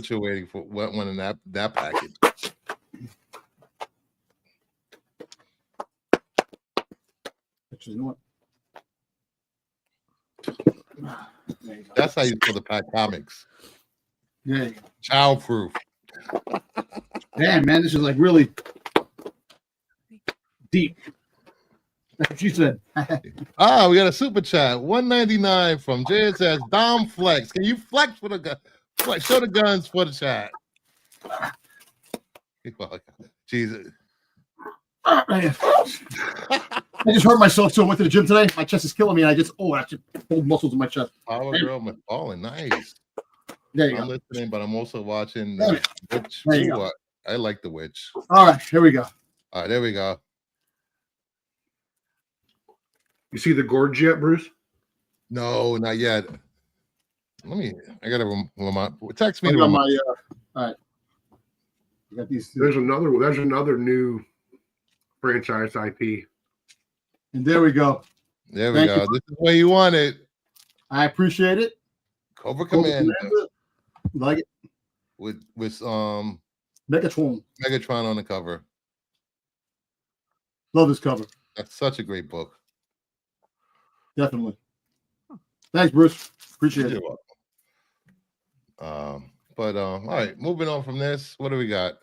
you're waiting for. What one in that package? Actually, you know what? There you go. That's how you supposed to pack comics. There you go. Child-proof. Damn, man, this is like really deep. That's what she said. We got a super chat. $1.99 from Jay. It says Dom Flex. Can you flex for the gun? Flex, show the guns for the chat. Jesus. I just hurt myself, so I went to the gym today. My chest is killing me. And I just hold muscles in my chest. Power Girl McFarlane. Nice. There you I'm go. listening, but I'm also watching There Witch. There you Ooh, I like the Witch. All right, here we go. All right, there we go. You see the gorge yet, Bruce? No, not yet. I gotta remind. Text me. I to got remind. my. All right. I got these. There's another new franchise IP. And there we go. There we Thank go. you. This is where you want it. I appreciate it. Cobra Commander Like it. with Megatron. Megatron on the cover. Love this cover. That's such a great book. Definitely. Thanks, Bruce. Appreciate You're it. welcome. All right, moving on from this, what do we got?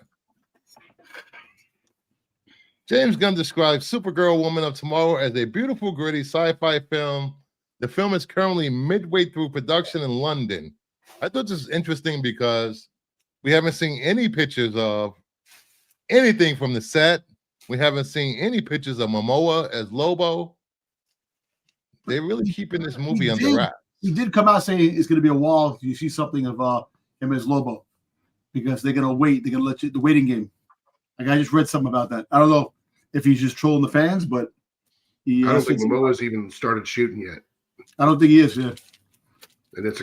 James Gunn describes Supergirl Woman of Tomorrow as a beautiful, gritty sci-fi film. The film is currently midway through production in London. I thought this was interesting because we haven't seen any pictures of anything from the set. We haven't seen any pictures of Momoa as Lobo. They're really keeping this movie under wraps. He did come out saying it's going to be a wall. You see something of him as Lobo because they're going to wait. They're going to let you the waiting game. Like I just read something about that. I don't know if he's just trolling the fans, but He, I don't think sits- Momoa's even started shooting yet, I don't think he is. Yeah. and it's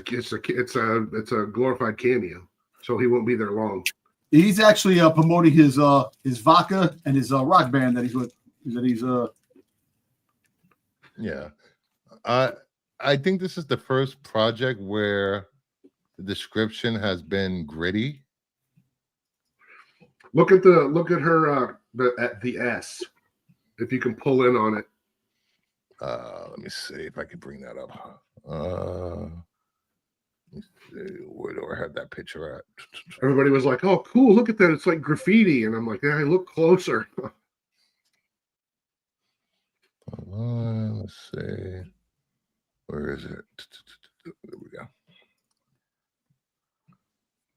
a glorified cameo, so he won't be there long. He's actually promoting his vodka and his rock band that he's with. Yeah. I think this is the first project where the description has been gritty. Look at her the S, if you can pull in on it. Let me see if I can bring that up. Let me see, where do I have that picture at? Everybody was like, "Oh, cool! Look at that! It's like graffiti." And I'm like, "Yeah, look closer." Let's see. Where is it? There we go.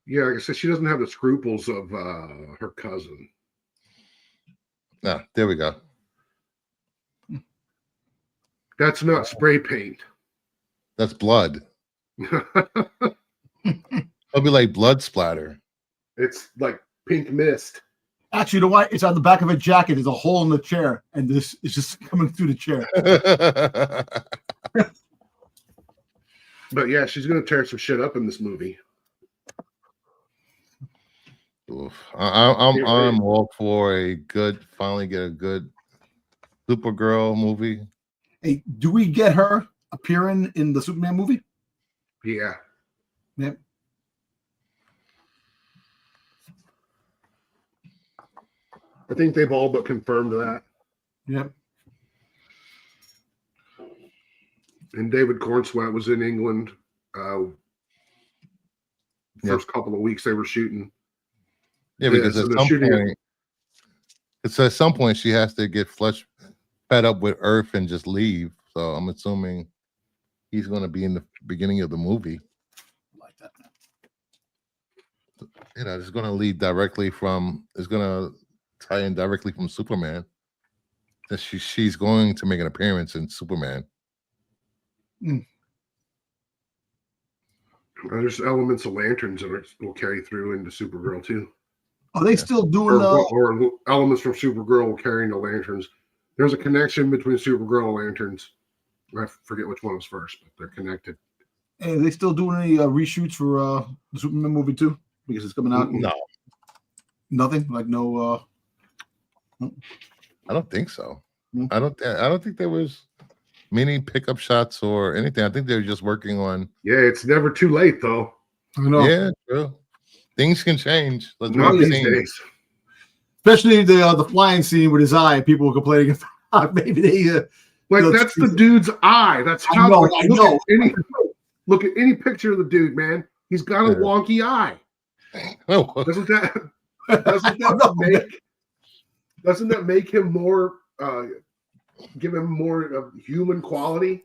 Yeah, like I said, she doesn't have the scruples of her cousin. Ah, there we go. That's not spray paint. That's blood. It'll be like blood splatter. It's like pink mist. Actually, you know what? It's on the back of a jacket. There's a hole in the chair, and this is just coming through the chair. But yeah, she's gonna tear some shit up in this movie. Oof. I'm all for finally get a good Supergirl movie. Hey, do we get her appearing in the Superman movie? Yeah. Yep. I think they've all but confirmed that. Yep. And David Cornsweet was in England. First couple of weeks they were shooting. Yeah, because at some point she has to get fed up with Earth and just leave. So I'm assuming he's going to be in the beginning of the movie. Like that. You know, it's going to lead directly from. It's going to tie in directly from Superman. That she's going to make an appearance in Superman. There's elements of lanterns that will carry through into Supergirl too. Are they still doing or elements from Supergirl will carry into lanterns. There's a connection between Supergirl and lanterns. I forget which one was first, but they're connected. Hey, are they still doing any reshoots for the Superman movie too? Because it's coming out. No, Nothing. Like no. I don't think so. Hmm. I don't think there was many pickup shots or anything. I think they're just working on. Yeah, it's never too late though. I know. Yeah, true. Things can change. Let's Not wait and these see. days. Especially the flying scene with his eye. People were complaining about maybe they. Like that's the dude's eye. That's how. I know. Look at any picture of the dude, man. He's got a wonky eye. Oh, Doesn't that make him more? Give him more of human quality.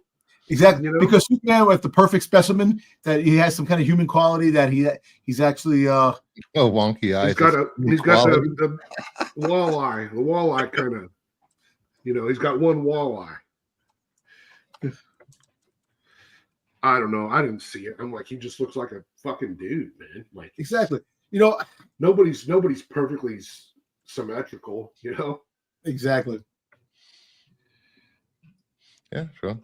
Exactly, You know? because Superman with the perfect specimen that he has some kind of human quality that he's actually wonky eyes. He's got the walleye. The walleye kind of, he's got one walleye. I don't know. I didn't see it. I'm like, he just looks like a fucking dude, man. Like exactly. Nobody's perfectly symmetrical. Exactly. Yeah, sure.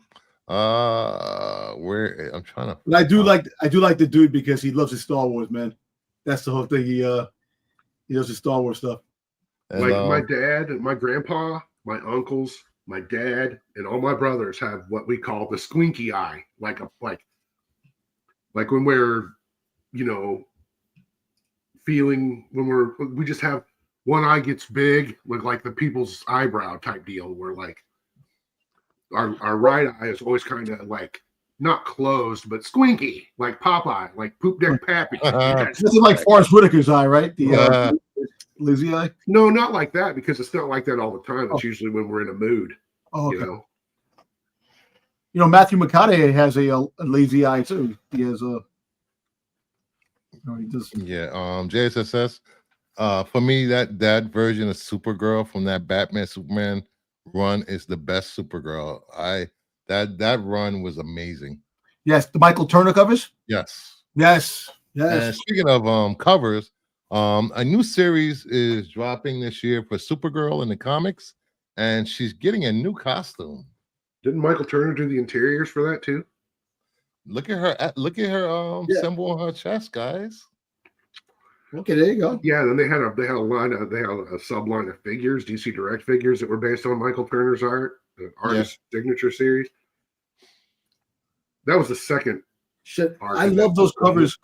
Where I'm trying to. But I do like the dude because he loves his Star Wars, man. That's the whole thing. He loves his Star Wars stuff. And, like my dad and my grandpa, my uncles, my dad, and all my brothers have what we call the squinky eye, like when we're, feeling when we just have one eye gets big, look like the people's eyebrow type deal, where like our right eye is always kind of like not closed but squinky, like Popeye, like Poop Deck Pappy. This is like Forrest Whitaker's eye, right? The lazy eye. No, not like that, because it's not like that all the time. It's usually when we're in a mood. Oh, okay. Matthew McConaughey has a lazy eye too. He has a. He does. Yeah. JSSS. For me, that version of Supergirl from that Batman Superman run is the best Supergirl. That run was amazing. Yes, the Michael Turner covers. Yes. And speaking of covers, a new series is dropping this year for Supergirl in the comics. and she's getting a new costume. Didn't Michael Turner do the interiors for that too? Look at her. Look at her symbol on her chest, guys. Okay, there you go. Yeah, then they had a sub line of figures, DC Direct figures that were based on Michael Turner's art, the artist signature series. That was the second. Shit, I love those covers.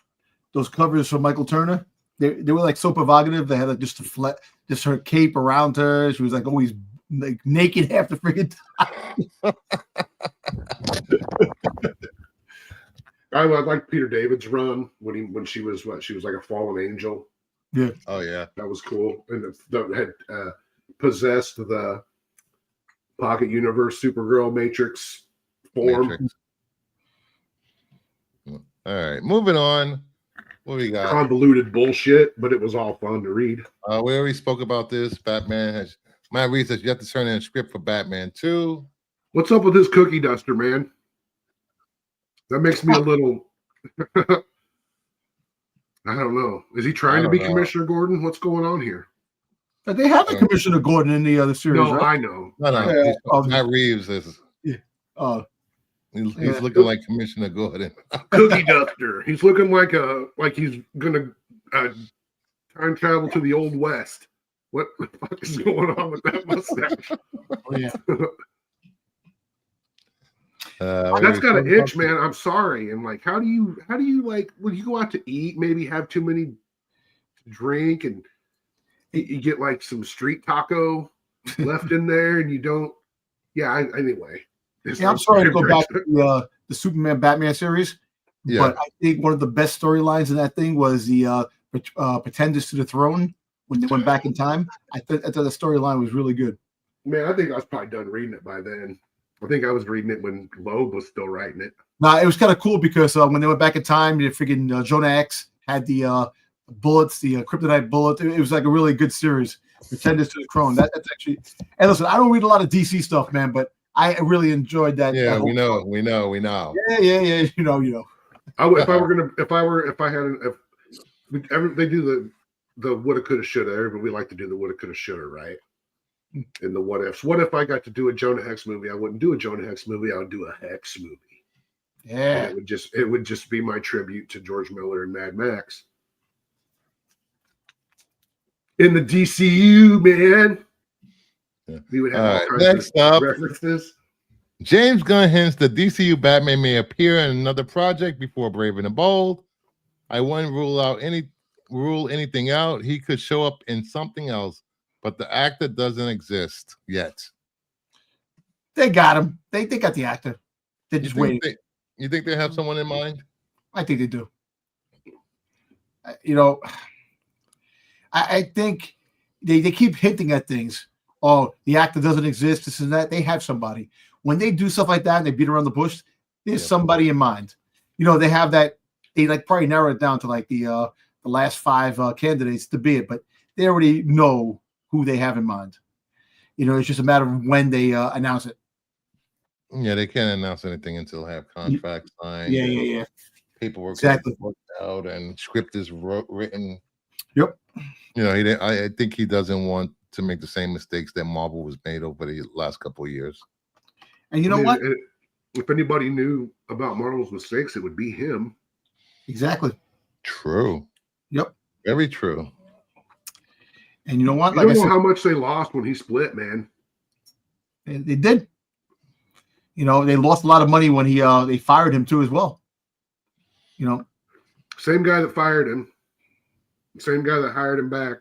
Those covers for Michael Turner. They were like so provocative. They had like just her cape around her. She was like always like naked half the freaking time. I like Peter David's run when she was like a fallen angel. Yeah. Oh yeah, that was cool. And that had possessed the Pocket Universe Supergirl Matrix form. Matrix. All right, moving on. What we got? Convoluted bullshit, but it was all fun to read. We already spoke about this. Matt Reeves says you have to turn in a script for Batman 2. What's up with this cookie duster, man? That makes me a little. I don't know. Is he trying to be Commissioner Gordon? What's going on here? But they have a Commissioner Gordon in the other series. No, right? I know. No. Matt Reeves is. Yeah. He's looking like Commissioner Gordon. Cookie duster. He's looking like he's gonna time travel to the Old West. What the fuck is going on with that mustache? Oh, yeah. That's got an itch, man. I'm sorry. And like, how do you like when you go out to eat, maybe have too many to drink and you get like some street taco left in there and you don't. Yeah. Anyway. Yeah, I'm sorry to go back to the Superman Batman series, but I think one of the best storylines in that thing was the Pretenders to the Throne when they went back in time. I thought the storyline was really good. Man, I think I was probably done reading it by then. I think I was reading it when Loeb was still writing it. Nah, it was kind of cool because when they went back in time, the freaking Jonah X had the bullets, the kryptonite bullet. It was like a really good series. Pretenders to the Throne. That's actually. And listen, I don't read a lot of DC stuff, man, but I really enjoyed that. Yeah, we know. Yeah. You know. They do the woulda, coulda, shoulda. Everybody we like to do the woulda, coulda, shoulda, right? In the what ifs. What if I got to do a Jonah Hex movie? I wouldn't do a Jonah Hex movie. I would do a Hex movie. Yeah, and it would just be my tribute to George Miller and Mad Max. In the DCU, man. Yeah. We would have all kinds next of up, references. James Gunn hints the DCU Batman may appear in another project before Brave and the Bold. I wouldn't rule anything out. He could show up in something else, but the actor doesn't exist yet. They got him. They got the actor. They're just waiting. You think they have someone in mind? I think they do. You know, I think they keep hinting at things. Oh, the actor doesn't exist. This and that. They have somebody. When they do stuff like that and they beat around the bush, there's somebody in mind. You know, they have that. They like probably narrow it down to like the last 5 candidates to be it, but they already know who they have in mind. You know, it's just a matter of when they announce it. Yeah, they can't announce anything until they have contracts signed. Yeah. Paperwork Exactly worked out and script is written. Yep. You know, I think he doesn't want to make the same mistakes that Marvel was made over the last couple of years. And you know what? If anybody knew about Marvel's mistakes, it would be him. Exactly. True. Yep. Very true. And you know what? I don't know how much they lost when he split, man. They did. You know, they lost a lot of money when they fired him too as well. You know, same guy that fired him, same guy that hired him back,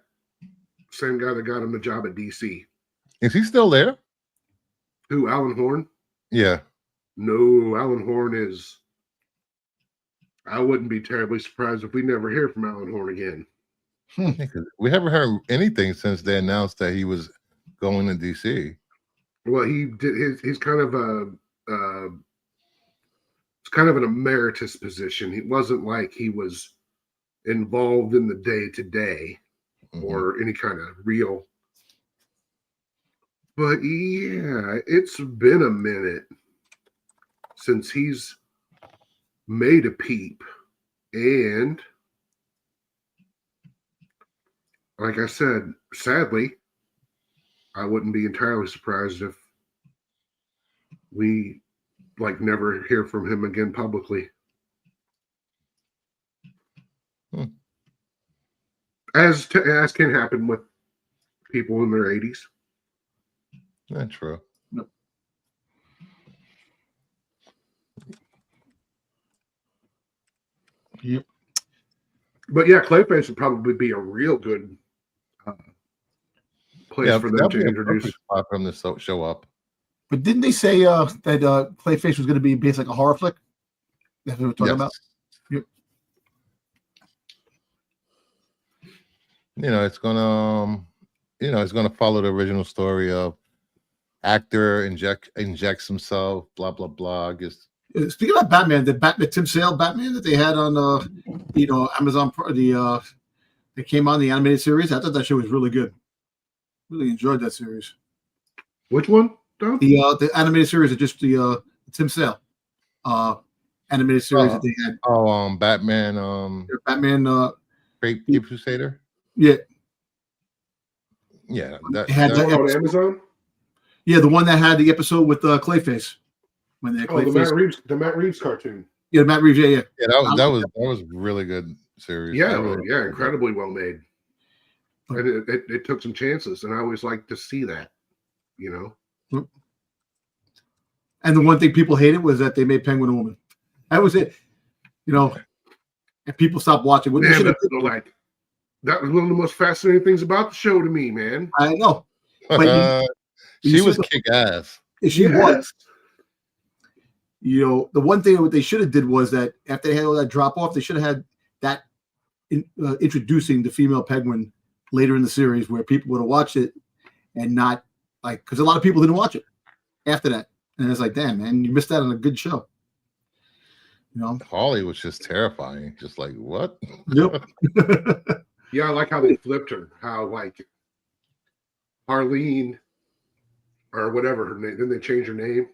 same guy that got him the job at DC. Is he still there? Who, Alan Horn? Yeah. No, Alan Horn is. I wouldn't be terribly surprised if we never hear from Alan Horn again. We haven't heard anything since they announced that he was going to DC. Well, he did. He's kind of it's kind of an emeritus position. It wasn't like he was involved in the day-to-day or any kind of real. But yeah, it's been a minute since he's made a peep. And like I said, sadly, I wouldn't be entirely surprised if we like never hear from him again publicly. As can happen with people in their 80s. That's true. Yep. But yeah, Clayface would probably be a real good place for them to introduce. For them to show up. But didn't they say that Clayface was going to be based like a horror flick? That's what we're talking about. Yep. It's gonna follow the original story of actor injects himself, blah blah blah. Speaking of Batman, the Tim Sale Batman that they had on Amazon, that came on the animated series, I thought that show was really good. Really enjoyed that series. Which one? Tom? The animated series of just the Tim Sale animated series that they had. Batman. Batman. Great Crusader. Yeah. Yeah. That on Amazon. Yeah, the one that had the episode with Clayface. When they the Matt Reeves cartoon. Yeah, Matt Reeves. Yeah. Yeah, that was really good series. Yeah, incredibly well made. And it took some chances, and I always like to see that. And the one thing people hated was that they made Penguin a woman. That was it. And people stopped watching. Man, that was one of the most fascinating things about the show to me, man. I know. But she was kick-ass. She was. The one thing what they should have did was that after they had all that drop-off, they should have had that introducing the female Penguin later in the series where people would have watched it and not because a lot of people didn't watch it after that. And it's like, damn, man, you missed out on a good show. Holly was just terrifying. Just like, what? Yep. Yeah, I like how they flipped her. How Harleen or whatever her name. Didn't they change her name?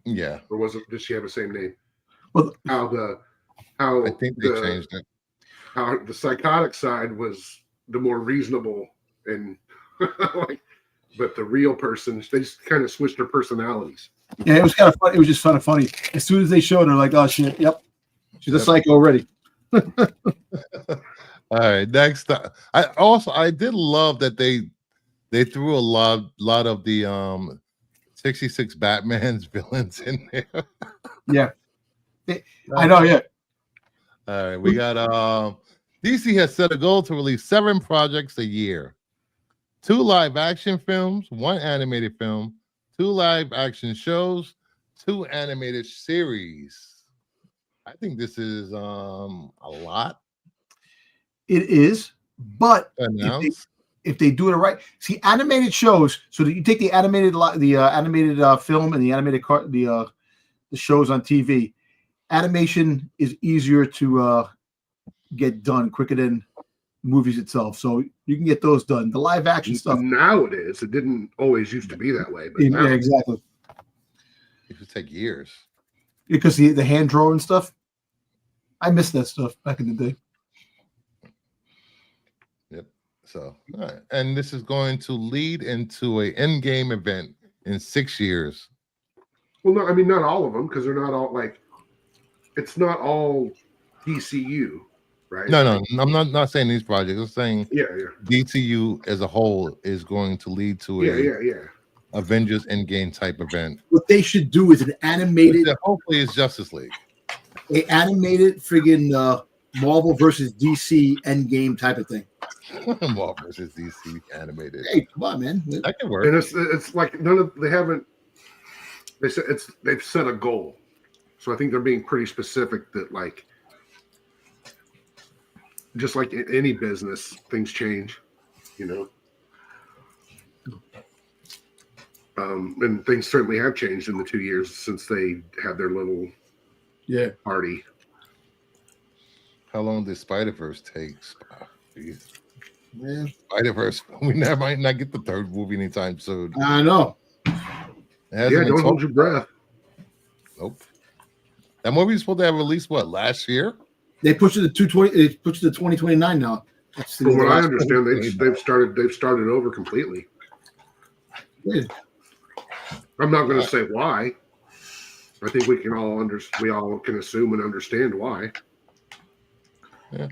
Yeah. Or did she have the same name? Well, I think they changed it. How the psychotic side was the more reasonable and but the real person, they just kind of switched their personalities. Yeah, it was kind of fun. It was just kind of funny. As soon as they showed her, like, oh shit, yep, she's a psycho already. All right, next. I did love that they threw a lot of the 66 Batman's villains in there. Yeah, I know. Yeah. All right, we got DC has set a goal to release 7 projects a year. 2 live-action films, 1 animated film, 2 live-action shows, 2 animated series. I think this is a lot. It is, but announced. If they do it right, see animated shows. So that you take the animated film and the animated the shows on TV. Animation is easier to get done quicker than movies itself, so you can get those done. The live action stuff now it is. It didn't always used to be that way, but yeah, exactly. It would take years because the hand drawing stuff. I missed that stuff back in the day. Yep. So, all right. And this is going to lead into an end-game event in 6 years. Well, no, I mean not all of them because they're not all it's not all DCU. Right. No. I'm not saying these projects. I'm saying DCU as a whole is going to lead to a Avengers Endgame type event. What they should do is an animated. Hopefully, it's Justice League. A animated friggin' Marvel versus DC Endgame type of thing. Marvel versus DC animated. Hey, come on, man. That can work. And it's like they haven't. They said they've set a goal, so I think they're being pretty specific that just like any business, things change, and things certainly have changed in the 2 years since they had their little party. How long did Spider-Verse take? Man. Spider-Verse, we might not get the 3rd movie anytime soon. I know. Don't hold your breath. Nope. That movie's supposed to have released last year? They pushed it to 220. They pushed it to 2029 now. From what I understand, they've started over completely. I'm not going to say why. I think we all can assume and understand why. Yeah.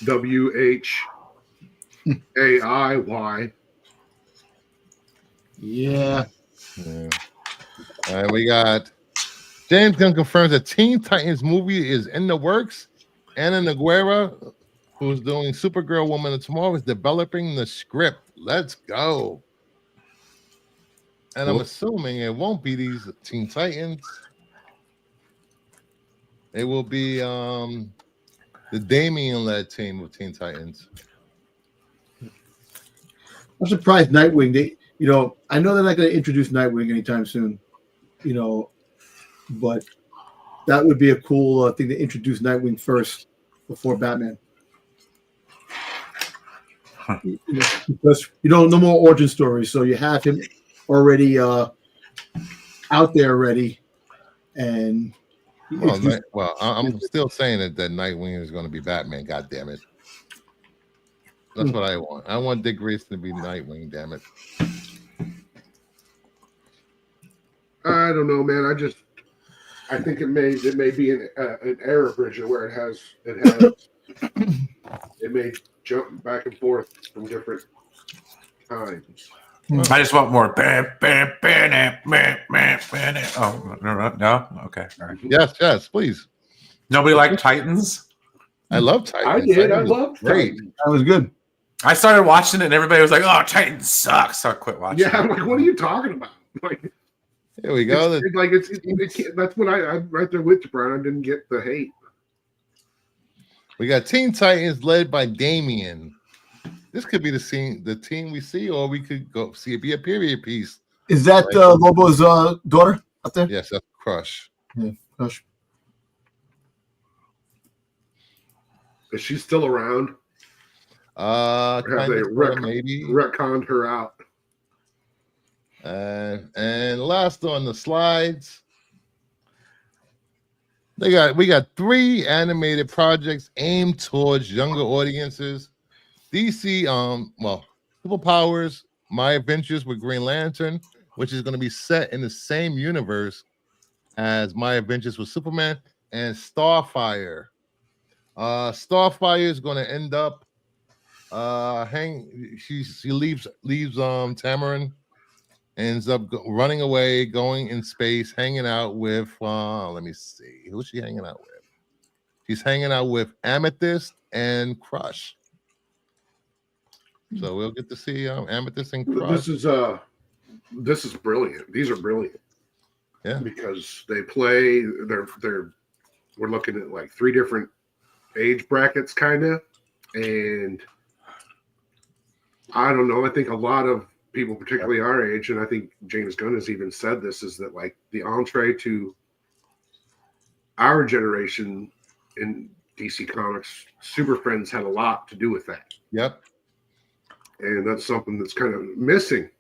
WHAIY. Yeah. All right, we got James Gunn confirms that Teen Titans movie is in the works. Anna Noguera, who's doing Supergirl Woman of Tomorrow, is developing the script. Let's go. And I'm assuming it won't be these Teen Titans. It will be the Damian-led team of Teen Titans. I'm surprised Nightwing. I know they're not going to introduce Nightwing anytime soon. But that would be a cool thing to introduce Nightwing first before Batman. Because no more origin stories, so you have him already out there already, and I'm still saying that Nightwing is going to be Batman. God damn it! That's what I want. I want Dick Grayson to be Nightwing. Damn it! I don't know, man. I think it may be an error bridge where it may jump back and forth from different times. I just want more. Bam, bam, bam, bam, bam, bam. Oh no, okay, all right. Yes, please. Nobody liked Titans. I love Titans. I did. I loved great. Titans. that was good. I started watching it, and everybody was like, "Oh, Titans sucks." So I quit watching. Yeah, I'm like, what are you talking about? Like, here we go. That's what I'm right there with you, Brian. I didn't get the hate. We got Teen Titans led by Damian. This could be the team we see, or we could go see it be a period piece. Is that Lobo's daughter up there? Yes, that's Crush. Yeah, Crush. Is she still around? Have they maybe retconned her out? And last on the slides, we got 3 animated projects aimed towards younger audiences. DC, Superpowers, My Adventures with Green Lantern, which is going to be set in the same universe as My Adventures with Superman, and Starfire. Starfire is going to end up she leaves Tamarin, ends up running away, going in space, hanging out with let me see, who's she hanging out with? She's hanging out with Amethyst and Crush. So we'll get to see Amethyst and Crush. This is brilliant. These are brilliant. Yeah, because they play. We're looking at like 3 different age brackets, kind of, and I don't know. I think a lot of people, particularly our age, and I think James Gunn has even said this, is that like the entree to our generation in DC Comics, Super Friends had a lot to do with that. Yep. And that's something that's kind of missing.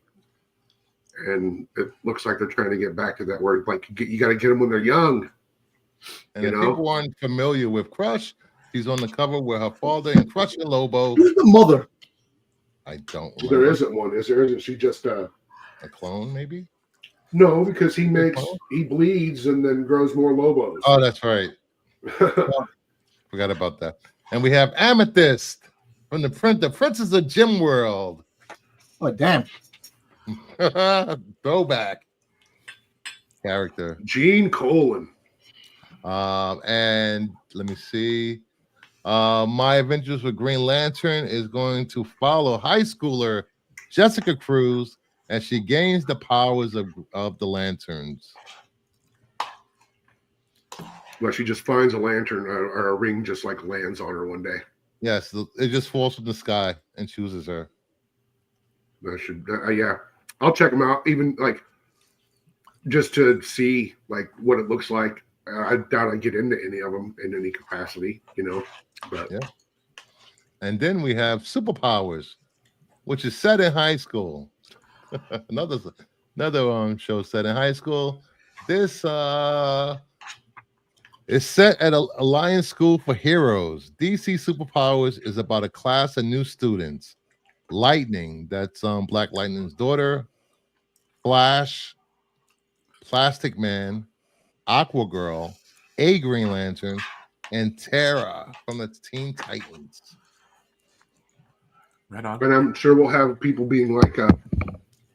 And it looks like they're trying to get back to that where like you got to get them when they're young. And if people aren't familiar with Crush, she's on the cover with her father and Crush and Lobo. Who's the mother? I don't remember. There isn't one. Isn't she just a clone, maybe? No, because he bleeds and then grows more Lobos. Oh, that's right. Forgot about that. And we have Amethyst from the Princess of Gem World. Oh, damn. Throwback character. Gene Colan. And let me see. My Adventures with Green Lantern is going to follow high schooler Jessica Cruz as she gains the powers of the lanterns. Well, she just finds a lantern or a ring just like lands on her one day. Yes, it just falls from the sky and chooses her. That should, yeah. I'll check them out, even like just to see like what it looks like. I doubt I get into any of them in any capacity, But yeah. And then we have Superpowers, which is set in high school. another show set in high school. This is set at a Alliance School for Heroes. DC Superpowers is about a class of new students. Lightning, that's Black Lightning's daughter, Flash, Plastic Man, Aqua Girl, a Green Lantern, and Terra from the Teen Titans. Right on. And I'm sure we'll have people being like, what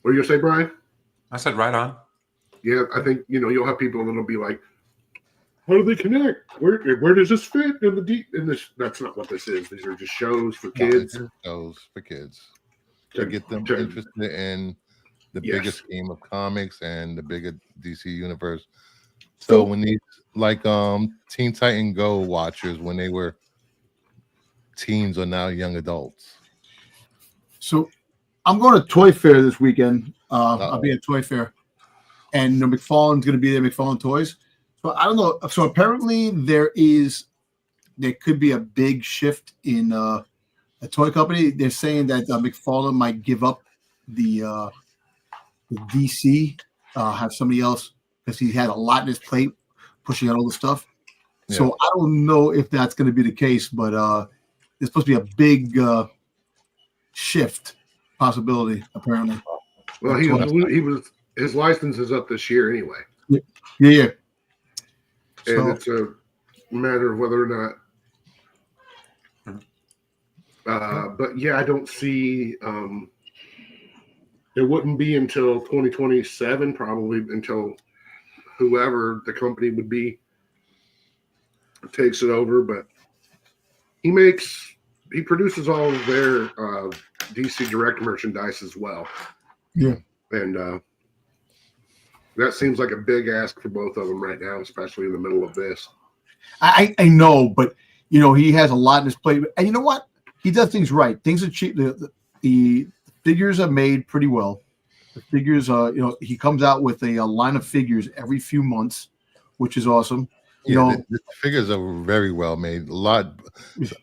are you gonna say, Brian? I said right on. Yeah, I think you'll have people that'll be like, how do they connect? Where does this fit in the deep? In this, that's not what this is. These are just shows for kids. Shows for kids to get them interested in the bigger scheme of comics and the bigger DC universe. So when these Teen Titan Go watchers, when they were teens, are now young adults. So I'm going to Toy Fair this weekend. I'll be at Toy Fair, and McFarlane's going to be there. McFarlane Toys. So I don't know. So apparently there could be a big shift in a toy company. They're saying that McFarlane might give up the DC, have somebody else, because he had a lot in his plate pushing out all the stuff. Yeah. So I don't know if that's going to be the case, but there's supposed to be a big shift possibility, apparently. Well, his license is up this year anyway. Yeah. And it's a matter of whether or not. But yeah, I don't see. It wouldn't be until 2027, probably until whoever the company would be takes it over. But he produces all of their DC Direct merchandise as well. Yeah, and that seems like a big ask for both of them right now, especially in the middle of this. I know, but he has a lot in his plate. And you know what? He does things right. Things are cheap. The figures are made pretty well. The figures are, he comes out with a line of figures every few months, which is awesome. The figures are very well made. A lot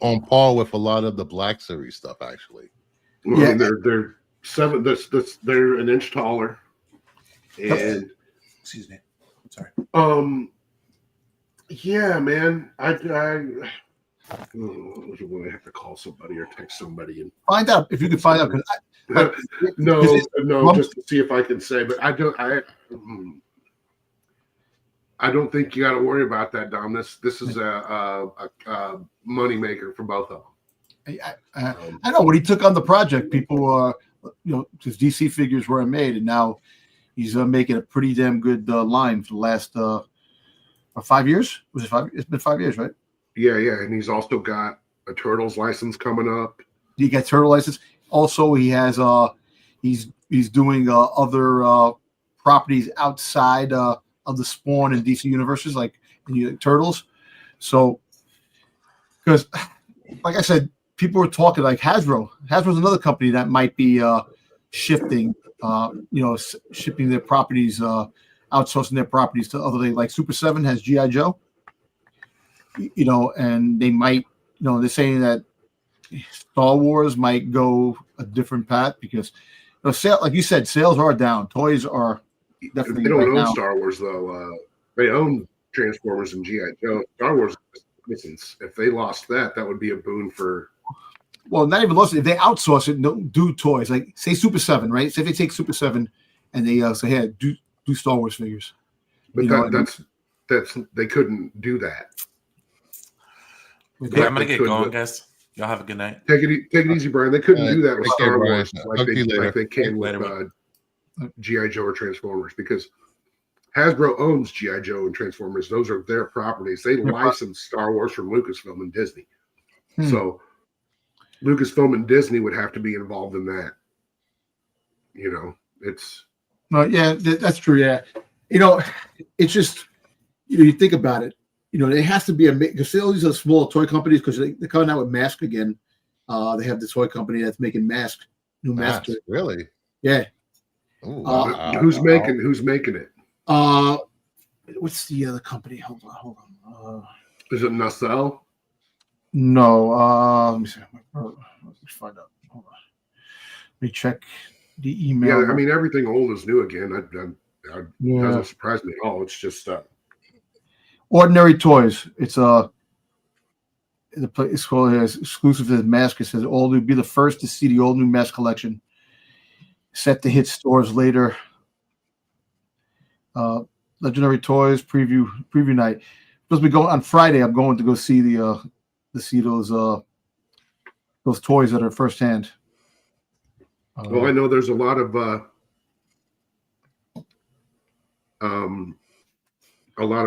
on par with a lot of the Black Series stuff, actually. Well, yeah, they're seven. They're an inch taller, and excuse me, I'm sorry. Yeah, man. I have to call somebody or text somebody and find out if you can find out. No, just to see if I can say. But I don't think you got to worry about that, Dom. This is a money maker for both of them. I know when he took on the project, people his DC figures weren't made, and now he's making a pretty damn good line for the last 5 years. Was it 5? It's been 5 years, right? Yeah, and he's also got a Turtles license coming up. He got Turtle license. Also, he has he's doing other properties outside of the Spawn and DC universes, like Turtles. So, because, like I said, people were talking like Hasbro. Hasbro's another company that might be shifting, shipping their properties, outsourcing their properties to other things. Like Super 7 has G.I. Joe, and they might, they're saying that Star Wars might go a different path because, like you said, sales are down. Toys are definitely. They don't own now. Star Wars though. They own Transformers and G.I. Joe. Star Wars license. If they lost that, that would be a boon for. Well, not even lost it. If they outsource it, do toys like say Super 7, right? Say if they take Super 7 and they say, "Hey, do Star Wars figures." But that's they couldn't do that. Yeah, I'm gonna get going, guys. Y'all have a good night. Take it easy, Brian. They couldn't do that with Star Wars like they can with G.I. Joe or Transformers because Hasbro owns G.I. Joe and Transformers. Those are their properties. They license Star Wars from Lucasfilm and Disney. So Lucasfilm and Disney would have to be involved in that. It's. Yeah, that's true. Yeah, it's just you think about it. It has to be because all these are small toy companies because they're coming out with masks again. They have the toy company that's making new masks. Really? Yeah. Ooh, wow. Who's making it? What's the other company? Hold on. Is it Nacelle? No. Let me see. Let me find out. Hold on. Let me check the email. Yeah, I mean everything old is new again. It doesn't surprise me at all. It's just Ordinary Toys. It's It's called exclusive to the mask. It says all new be the first to see the all new mask collection, set to hit stores later. Legendary Toys preview night. Supposed to be going on Friday. I'm going to go see those toys that are firsthand. Well, I know there's a lot of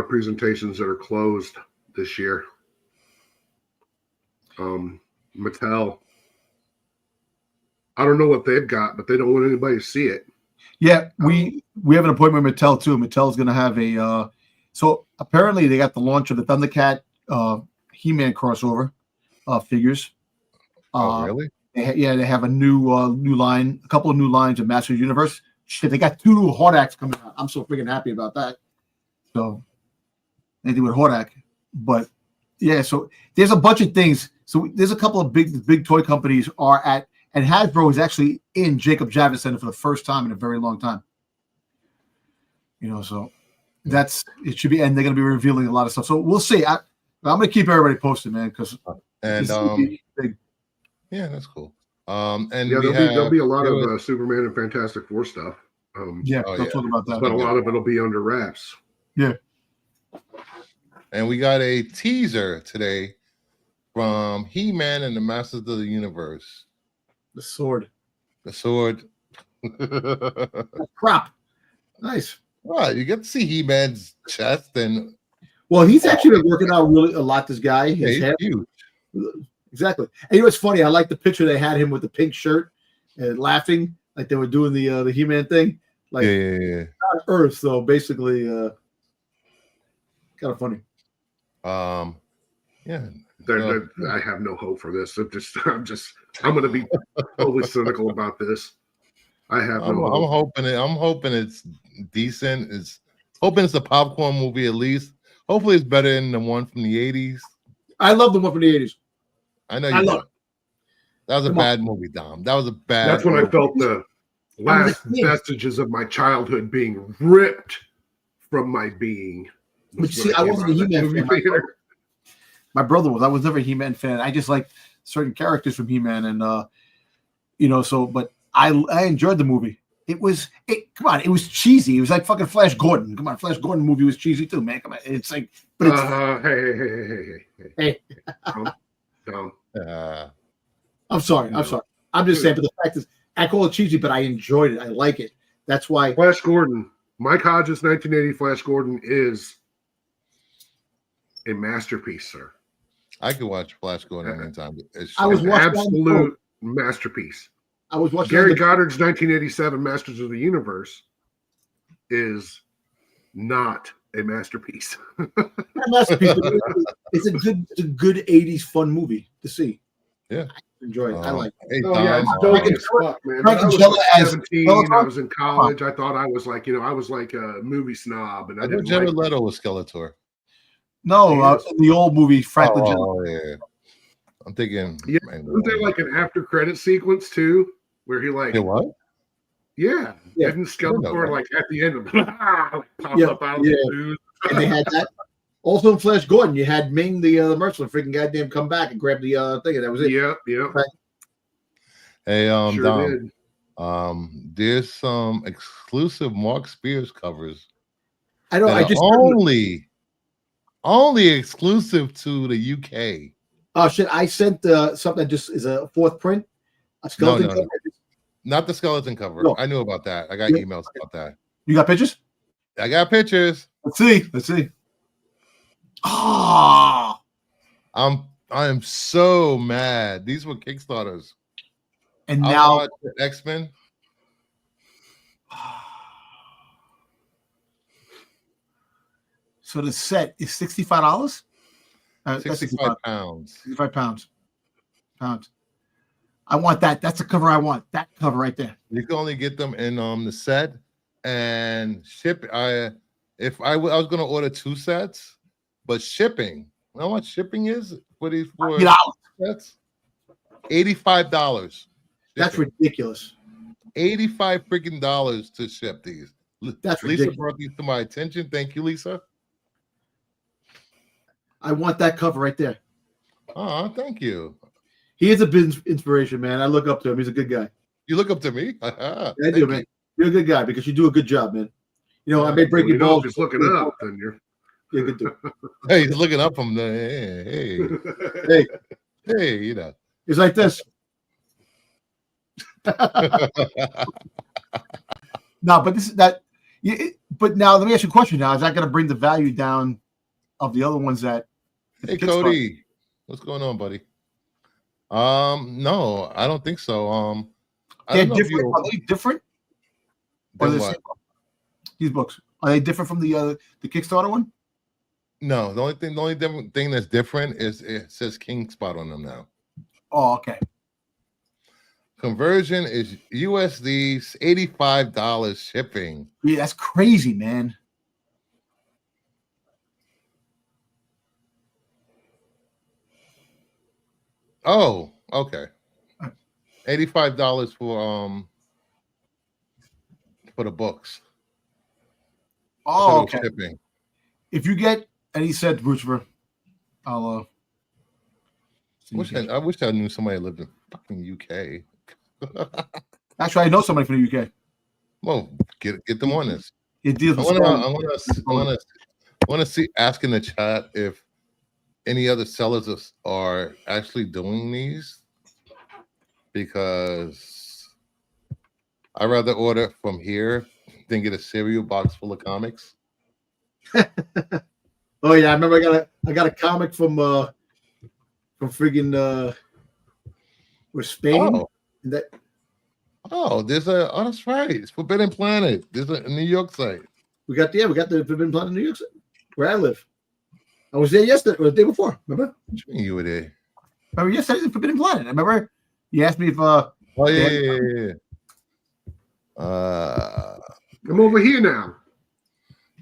presentations that are closed this year. Mattel, I don't know what they've got, but they don't want anybody to see it. Yeah, we have an appointment with Mattel too. Mattel's going to have a so apparently they got the launch of the Thundercat He-Man crossover figures. Oh, really? They have a new line, a couple of new lines of Masters Universe. Shit, they got 2 new Hordak coming out. I'm so freaking happy about that. So anything with Hordak, but yeah, so there's a bunch of things. So there's a couple of big toy companies are at, and Hasbro is actually in Jacob Javits Center for the first time in a very long time. So it should be, and they're going to be revealing a lot of stuff. So we'll see. I'm going to keep everybody posted, man, because yeah, that's cool. And there'll be a lot of Superman and Fantastic Four stuff. I'll talk about that. But a lot of it'll be under wraps. Yeah. And we got a teaser today from He-Man and the Masters of the Universe. The sword. Crap. Nice. Right, you get to see He-Man's chest, and he's actually been working out really a lot. This guy, his hair, huge. Exactly. And what's funny? I like the picture they had him with the pink shirt and laughing like they were doing the He-Man thing. Like on Earth, though, basically, kind of funny. Yeah. I have no hope for this. I'm going to be totally cynical about this. I'm hoping it's decent. Hoping it's a popcorn movie at least. Hopefully it's better than the one from the 80s. I love the one from the 80s. I know you love it. That was a bad movie, Dom. That was a bad That's when I felt the last vestiges of my childhood being ripped from my being. But see, I wasn't a He-Man fan. My brother was. I was never a He-Man fan. I just liked certain characters from He-Man, and but I enjoyed the movie. It was it was cheesy. It was like fucking Flash Gordon. Come on, Flash Gordon movie was cheesy too, man. Come on. It's like, but it's hey. I'm sorry. I'm just saying, but the fact is, I call it cheesy, but I enjoyed it. I like it. That's why Flash Gordon, Mike Hodges' 1980 Flash Gordon is a masterpiece, sir. I could watch Flash Gordon anytime. I was an absolute masterpiece. I was watching Gary Goddard's 1987 Masters of the Universe is not a masterpiece. It's a good 80s fun movie to see. Yeah. I enjoy it. I like it. It's dope as fuck, man. I was 17. I was in college. I thought I was like, I was like a movie snob, and I didn't Jared Leto was Skeletor. No, the old movie Franklin. Yeah. I'm thinking. Yeah, wasn't there like an after credit sequence too, where he like what? Yeah, didn't Skeletor like at the end of pop up out of the news? And they had that. Also in Flash Gordon, you had Ming the merchant freaking goddamn come back and grab the thing, and that was it. Yeah. Right. Hey, sure Dom, there's some exclusive Mark Spears covers. I know. I just only exclusive to the UK. Oh shit! I sent something that just is a fourth print. A skeleton cover. Not the skeleton cover. No. I knew about that. I got emails about that. You got pictures? I got pictures. Let's see. Oh, I am so mad. These were Kickstarters. And now X-Men. So the set is $65. 65 pounds. 65 pounds. I want that. That's the cover I want. That cover right there. You can only get them in the set and ship. I was going to order 2 sets, but shipping. You know what shipping is for these 4 sets? $85. That's ridiculous. $85 freaking dollars to ship these. That's Lisa ridiculous. brought these to my attention. Thank you, Lisa. I want that cover right there. Oh, thank you. He is a business inspiration, man. I look up to him. He's a good guy. You look up to me? Yeah, I do, man. You're a good guy because you do a good job, man. You know, I may break your balls. If he's looking up, then you're good dude. Hey, he's looking up from the hey, you know. It's like this. No, but this is that. But now let me ask you a question. Now, is that going to bring the value down of the other ones that? Hey, Cody, what's going on, buddy? No, I don't think so. They're different. Are they different? These books, are they different from the Kickstarter one? No, the only different thing that's different is it says King Spot on them now. Oh, okay. Conversion is USD $85 shipping. Yeah, that's crazy, man. Oh, okay. $85 for the books. Oh, okay. Shipping. If you get, and he said, Brucifer, I'll I wish I knew somebody lived in fucking UK. Actually, I know somebody from the UK. Well, get them on this. It deals with I want to see. Ask in the chat if any other sellers are actually doing these, because I'd rather order from here than get a cereal box full of comics. Oh yeah, I remember I got a comic from friggin' with Spain. That's right. It's Forbidden Planet. There's a New York site. We got the Forbidden Planet in New York, where I live. I was there yesterday, or the day before. Remember? What you mean you were there? Remember yesterday in Forbidden Planet? I remember you asked me if Oh yeah. I'm over here now.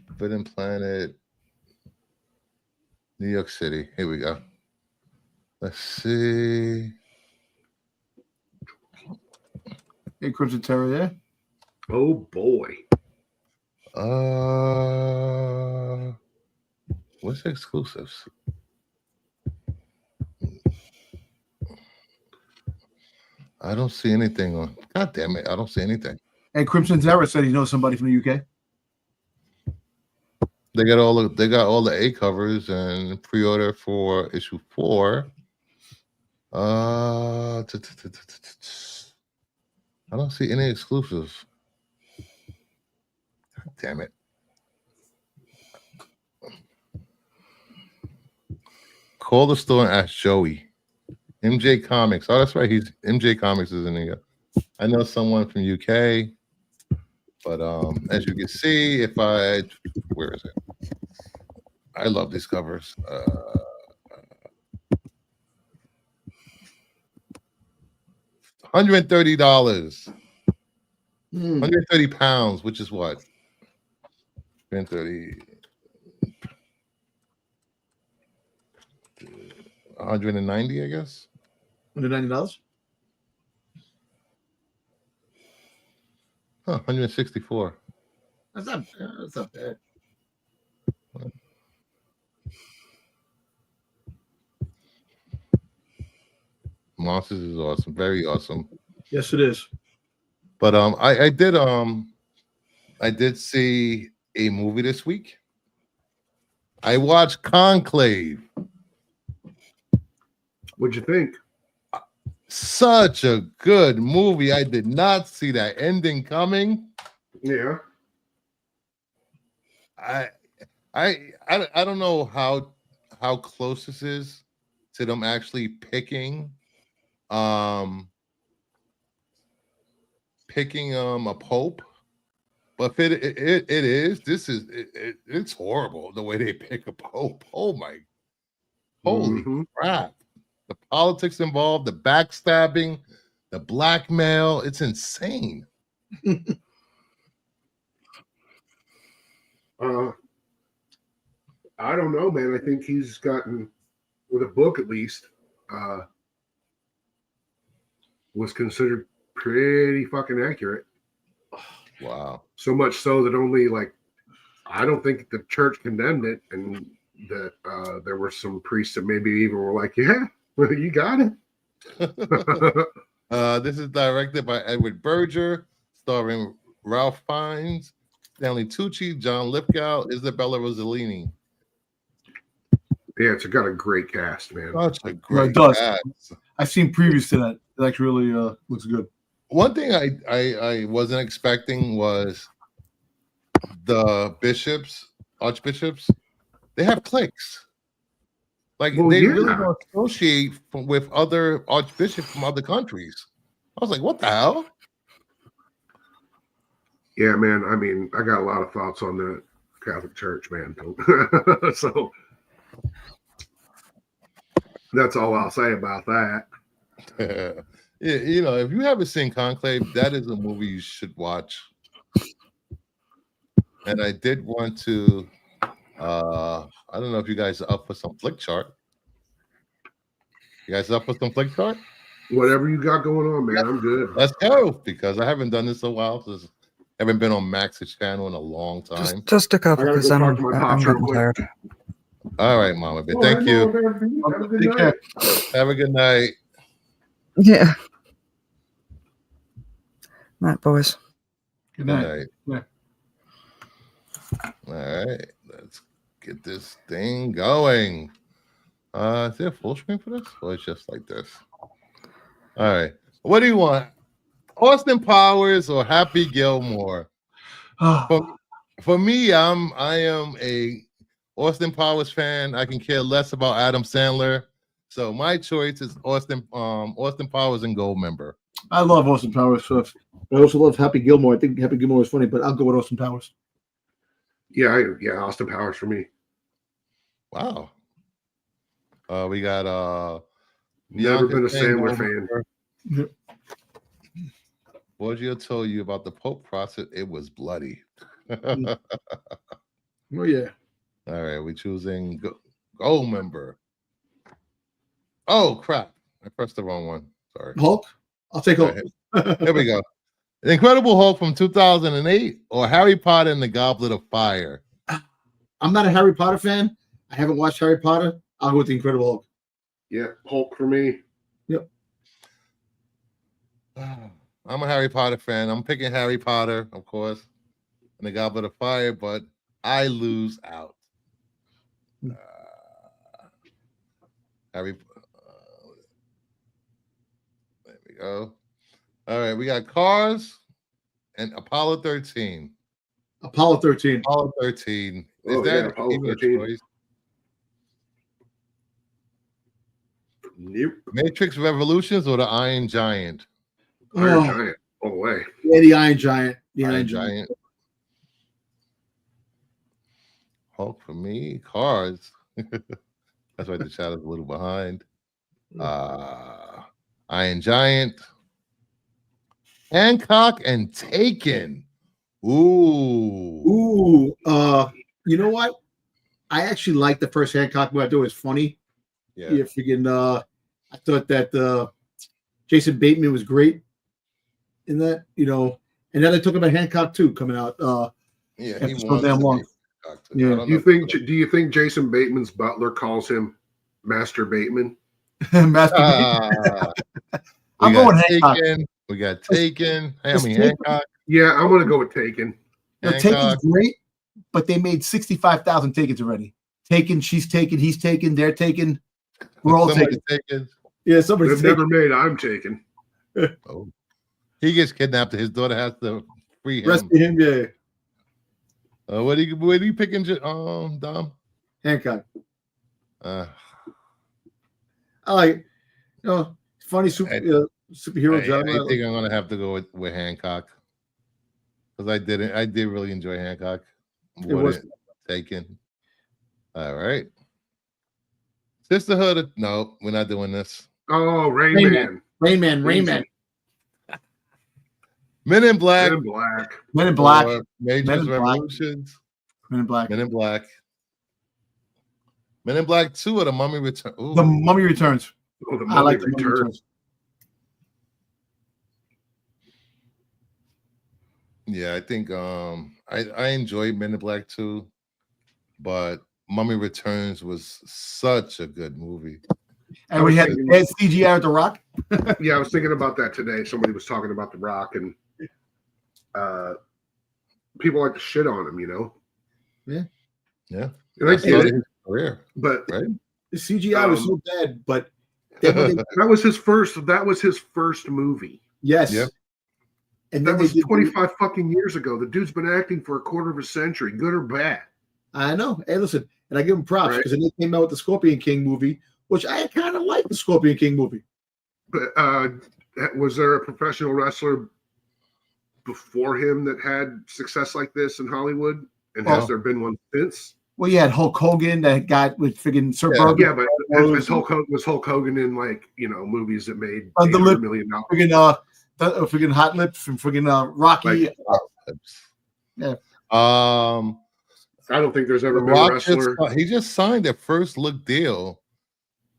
Forbidden Planet, New York City. Here we go. Let's see. Hey, Crimson Terror there. Oh boy. What's the exclusives? I don't see anything on. God damn it! I don't see anything. Hey, Crimson Terror said he knows somebody from the UK. They got all the A covers and pre-order for issue 4. I don't see any exclusives. God damn it. Call the store and ask Joey. MJ Comics. Oh, that's right. MJ Comics is in here. I know someone from UK, but as you can see, where is it? I love these covers. $130. 130 pounds, which is what? 130. 190, I guess. $190. Huh, 164. That's not bad. Monsters is awesome, very awesome. Yes, it is. But I did see a movie this week. I watched Conclave. What'd you think? Such a good movie. I did not see that ending coming. Yeah. I don't know how close this is to them actually picking a pope, but if it is, it's horrible the way they pick a pope. Oh my, holy crap! The politics involved, the backstabbing, the blackmail, it's insane. I don't know, man. I think he's gotten, with a book at least, was considered pretty fucking accurate. Wow. So much so that only, like, I don't think the church condemned it, and that there were some priests that maybe even were like, yeah, You got it. This is directed by Edward Berger, starring Ralph Fiennes, Stanley Tucci, John Lithgow, Isabella Rossellini. Yeah, it's got a great cast, man. Such a It great does. cast. I've seen previews to that. It actually really looks good. One thing I wasn't expecting was the archbishops, they have cliques. Like Well, they yeah. really don't associate with other archbishops from other countries. I was like, what the hell? Yeah, man. I mean, I got a lot of thoughts on the Catholic Church, man. So that's all I'll say about that. Yeah, you know, if you haven't seen Conclave, that is a movie you should watch. And I did want to I don't know if you guys are up for some flick chart. You guys up for some flick chart? Whatever you got going on, man, I'm good. Let's go, because I haven't done this in a while. Since I haven't been on Max's channel in a long time. Just a couple, I gotta because go I'm talk to my pops real getting quick. tired. All right, Mama Bear. Thank you. Have a good Take night. care. Have a good night. Yeah. Night, boys. Good Good night. night. All right, let's get this thing going. Is there a full screen for this, or it's just like this? All right. What do you want? Austin Powers or Happy Gilmore? For me, I am a Austin Powers fan. I can care less about Adam Sandler. So my choice is Austin Powers and Gold Member. I love Austin Powers. So I also love Happy Gilmore. I think Happy Gilmore is funny, but I'll go with Austin Powers. Yeah, Austin Powers for me. Wow. We got Never been a Bianca Sandler saying fan. Borgia told you about the Pope process. It was bloody. Oh yeah. All right, we're choosing Gold Member. Oh crap! I pressed the wrong one. Sorry. Hulk. I'll take Hulk. Here we go. The Incredible Hulk from 2008 or Harry Potter and the Goblet of Fire? I'm not a Harry Potter fan. I haven't watched Harry Potter. I'll go with the Incredible Hulk. Yeah, Hulk for me. Yep. I'm a Harry Potter fan. I'm picking Harry Potter, of course, and the Goblet of Fire, but I lose out. There we go. All right, we got Cars and Apollo 13. Apollo 13. Apollo 13. Is Oh, that yeah, Apollo even a 13. choice? Nope. Matrix Revolutions or the Iron Giant? Iron Giant all the way. Yeah, the Iron Giant. The Iron Giant. Hulk for me. Cars. That's why the chat is a little behind. Iron Giant. Hancock and Taken. Ooh. You know what? I actually liked the first Hancock movie. I thought it was funny. Yeah. I thought that Jason Bateman was great in that, and now they're talking about Hancock 2 coming out. Yeah, after he so wants damn to long. be Hancock too. Yeah. I don't Do know. you think Jason Bateman's butler calls him Master Bateman? Master I'm We got going Hancock. Taken. We got Taken. Hancock. Yeah, I'm gonna go with Taken. Taken's Hancock. great, but they made 65,000 Takens already. Taken, she's taken, he's taken, they're taken. We're all Somebody taken. taken. Yeah, somebody's They've taken. never made I'm Taken. Oh. He gets kidnapped. His daughter has to free him. Rescue him, yeah. What are you picking, Dom? Hancock. Uh, I like, funny superhero I genre. think I'm gonna have to go with Hancock because I did really enjoy Hancock. It was Taken. All right. Sisterhood. No, we're not doing this. Oh, Rain Rain Man. Rain Man. Men in Black. Men in Black. Men in Black. or Matrix Men in Black. Revolutions. Men in Black. Men in Black. Men in Black 2 or The Mummy Returns. The Mummy Returns. Oh, the I like Mummy the Mummy Returns. Returns. Yeah, I think I enjoyed Men in Black 2, but Mummy Returns was such a good movie. And we had CGI with The Rock. Yeah, I was thinking about that today. Somebody was talking about The Rock, and people like to shit on him, you know? Yeah. And I get it. His career, But right? The CGI was so bad, but that was his first movie. yes. Yep. And That then was 25 fucking years ago. The dude's been acting for a quarter of a century, good or bad. I know. Hey, listen, and I give him props Right. because then they came out with the Scorpion King movie, which I kind of like the Scorpion King movie. But was there a professional wrestler before him that had success like this in Hollywood? And has there been one since? Well, you had Hulk Hogan that got with friggin' Supergirl. Yeah, but was Hulk Hogan in, like, you know, movies that made $800 million? Friggin' Hot Lips from friggin' Rocky. Like, I don't think there's ever been a wrestler. He just signed a first look deal.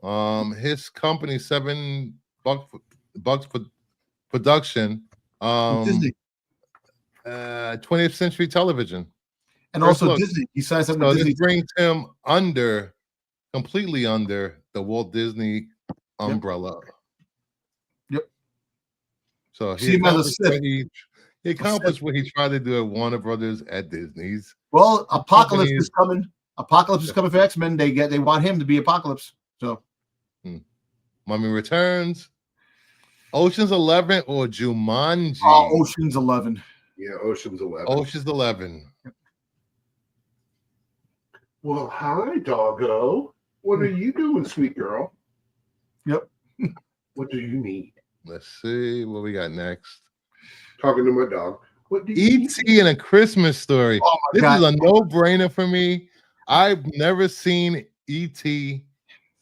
His company, $7 for production. Disney. 20th Century Television. And first also look. Disney. He signed something So with this Disney. brings him completely under the Walt Disney umbrella. Yep. So See him as a he accomplished what he tried to do at Warner Brothers at Disney's. Well, Apocalypse is coming. Apocalypse is coming for X-Men. They want him to be Apocalypse. So Mummy Returns, Ocean's 11 or Jumanji. Ocean's 11. Yeah, Ocean's 11. Ocean's 11. Well, hi, doggo. What are you doing, sweet girl? Yep. What do you need? Let's see what we got next. Talking to my dog. What do you need? E.T. and A Christmas Story. Oh my This God. is a no-brainer for me. I've never seen E.T.,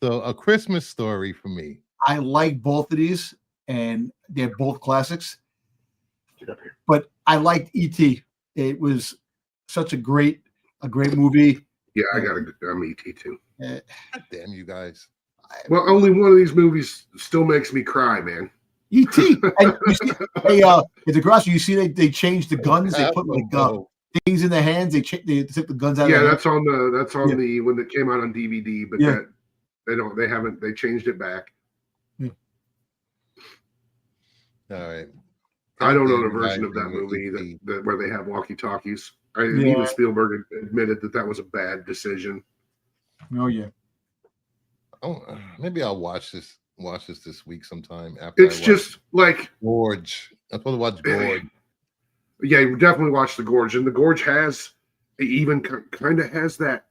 so A Christmas Story for me. I like both of these, and they're both classics. Get up here. But I liked E.T. It was such a great movie. Yeah, I'm E.T. too. God damn you guys. Well, only one of these movies still makes me cry, man. E.T. And you see, at the grocery, you see they changed the guns. They put like things in their hands. They took the guns out. Yeah, of that's on the when it came out on DVD, but they changed it back. All right. I don't know the version of that movie that where they have walkie-talkies. Even Spielberg admitted that was a bad decision. Oh yeah. Oh, maybe I'll watch this week sometime after. It's just like Gorge. I'm supposed to watch Gorge. Yeah, you definitely watch The Gorge, and The Gorge kind of has that.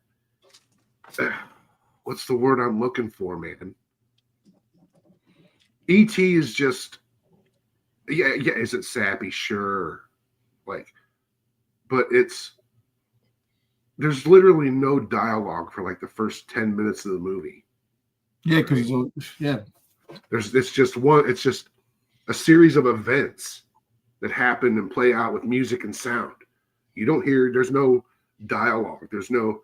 What's the word I'm looking for, man? E.T. is just. Yeah. Is it sappy? Sure. But there's literally no dialogue for like the first 10 minutes of the movie. Yeah, because it's just a series of events that happen and play out with music and sound. There's no dialogue, there's no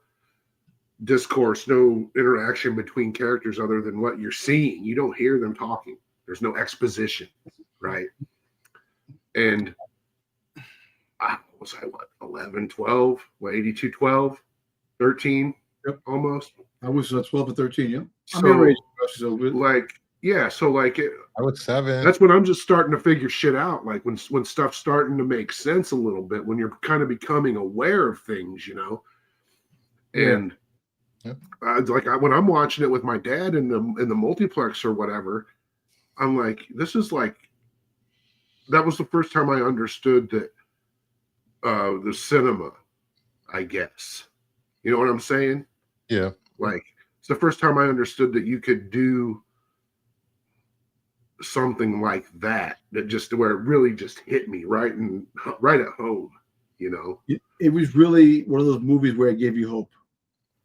discourse, no interaction between characters other than what you're seeing. You don't hear them talking. There's no exposition, right? And was I 11, 12, 82, 12, 13, almost? I was 12 or 13, yeah. So, I was 7. That's when I'm just starting to figure shit out. Like when stuff's starting to make sense a little bit, when you're kind of becoming aware of things, you know. And when I'm watching it with my dad in the multiplex or whatever, I'm like, that was the first time I understood that the cinema, I guess. You know what I'm saying? Yeah. Like, it's the first time I understood that you could do something like that where it really just hit me right at home, you know. It was really one of those movies where it gave you hope.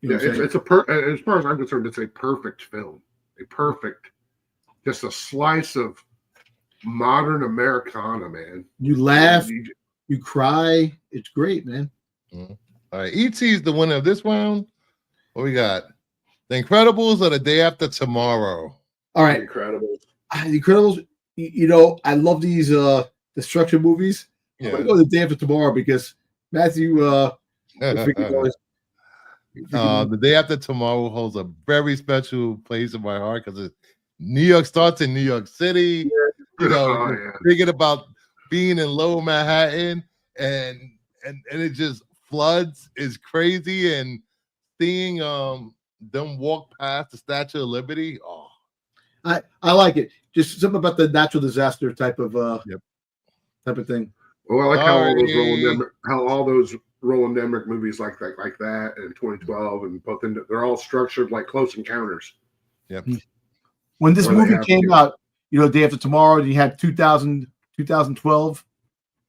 As far as I'm concerned, it's a perfect film. Just a slice of modern Americana, man. You laugh, you cry. It's great, man. Mm-hmm. All right, E.T. is the winner of this round. What we got? The Incredibles or The Day After Tomorrow? All right. The Incredibles, you know, I love these destruction movies. Yeah. I'm going to go The Day After Tomorrow because Matthew The Day After Tomorrow holds a very special place in my heart because New York starts in New York City. You know, Oh, yeah. thinking about being in Lower Manhattan and it just floods is crazy, and seeing them walk past the Statue of Liberty. Oh, I like it. Just something about the natural disaster type of type of thing. Well, I like Sorry. how all those Roland Emmerich movies like that, and 2012, and both they're all structured like Close Encounters. Yep. When this Or they movie have came to. out, you know, Day After Tomorrow, you had 2012.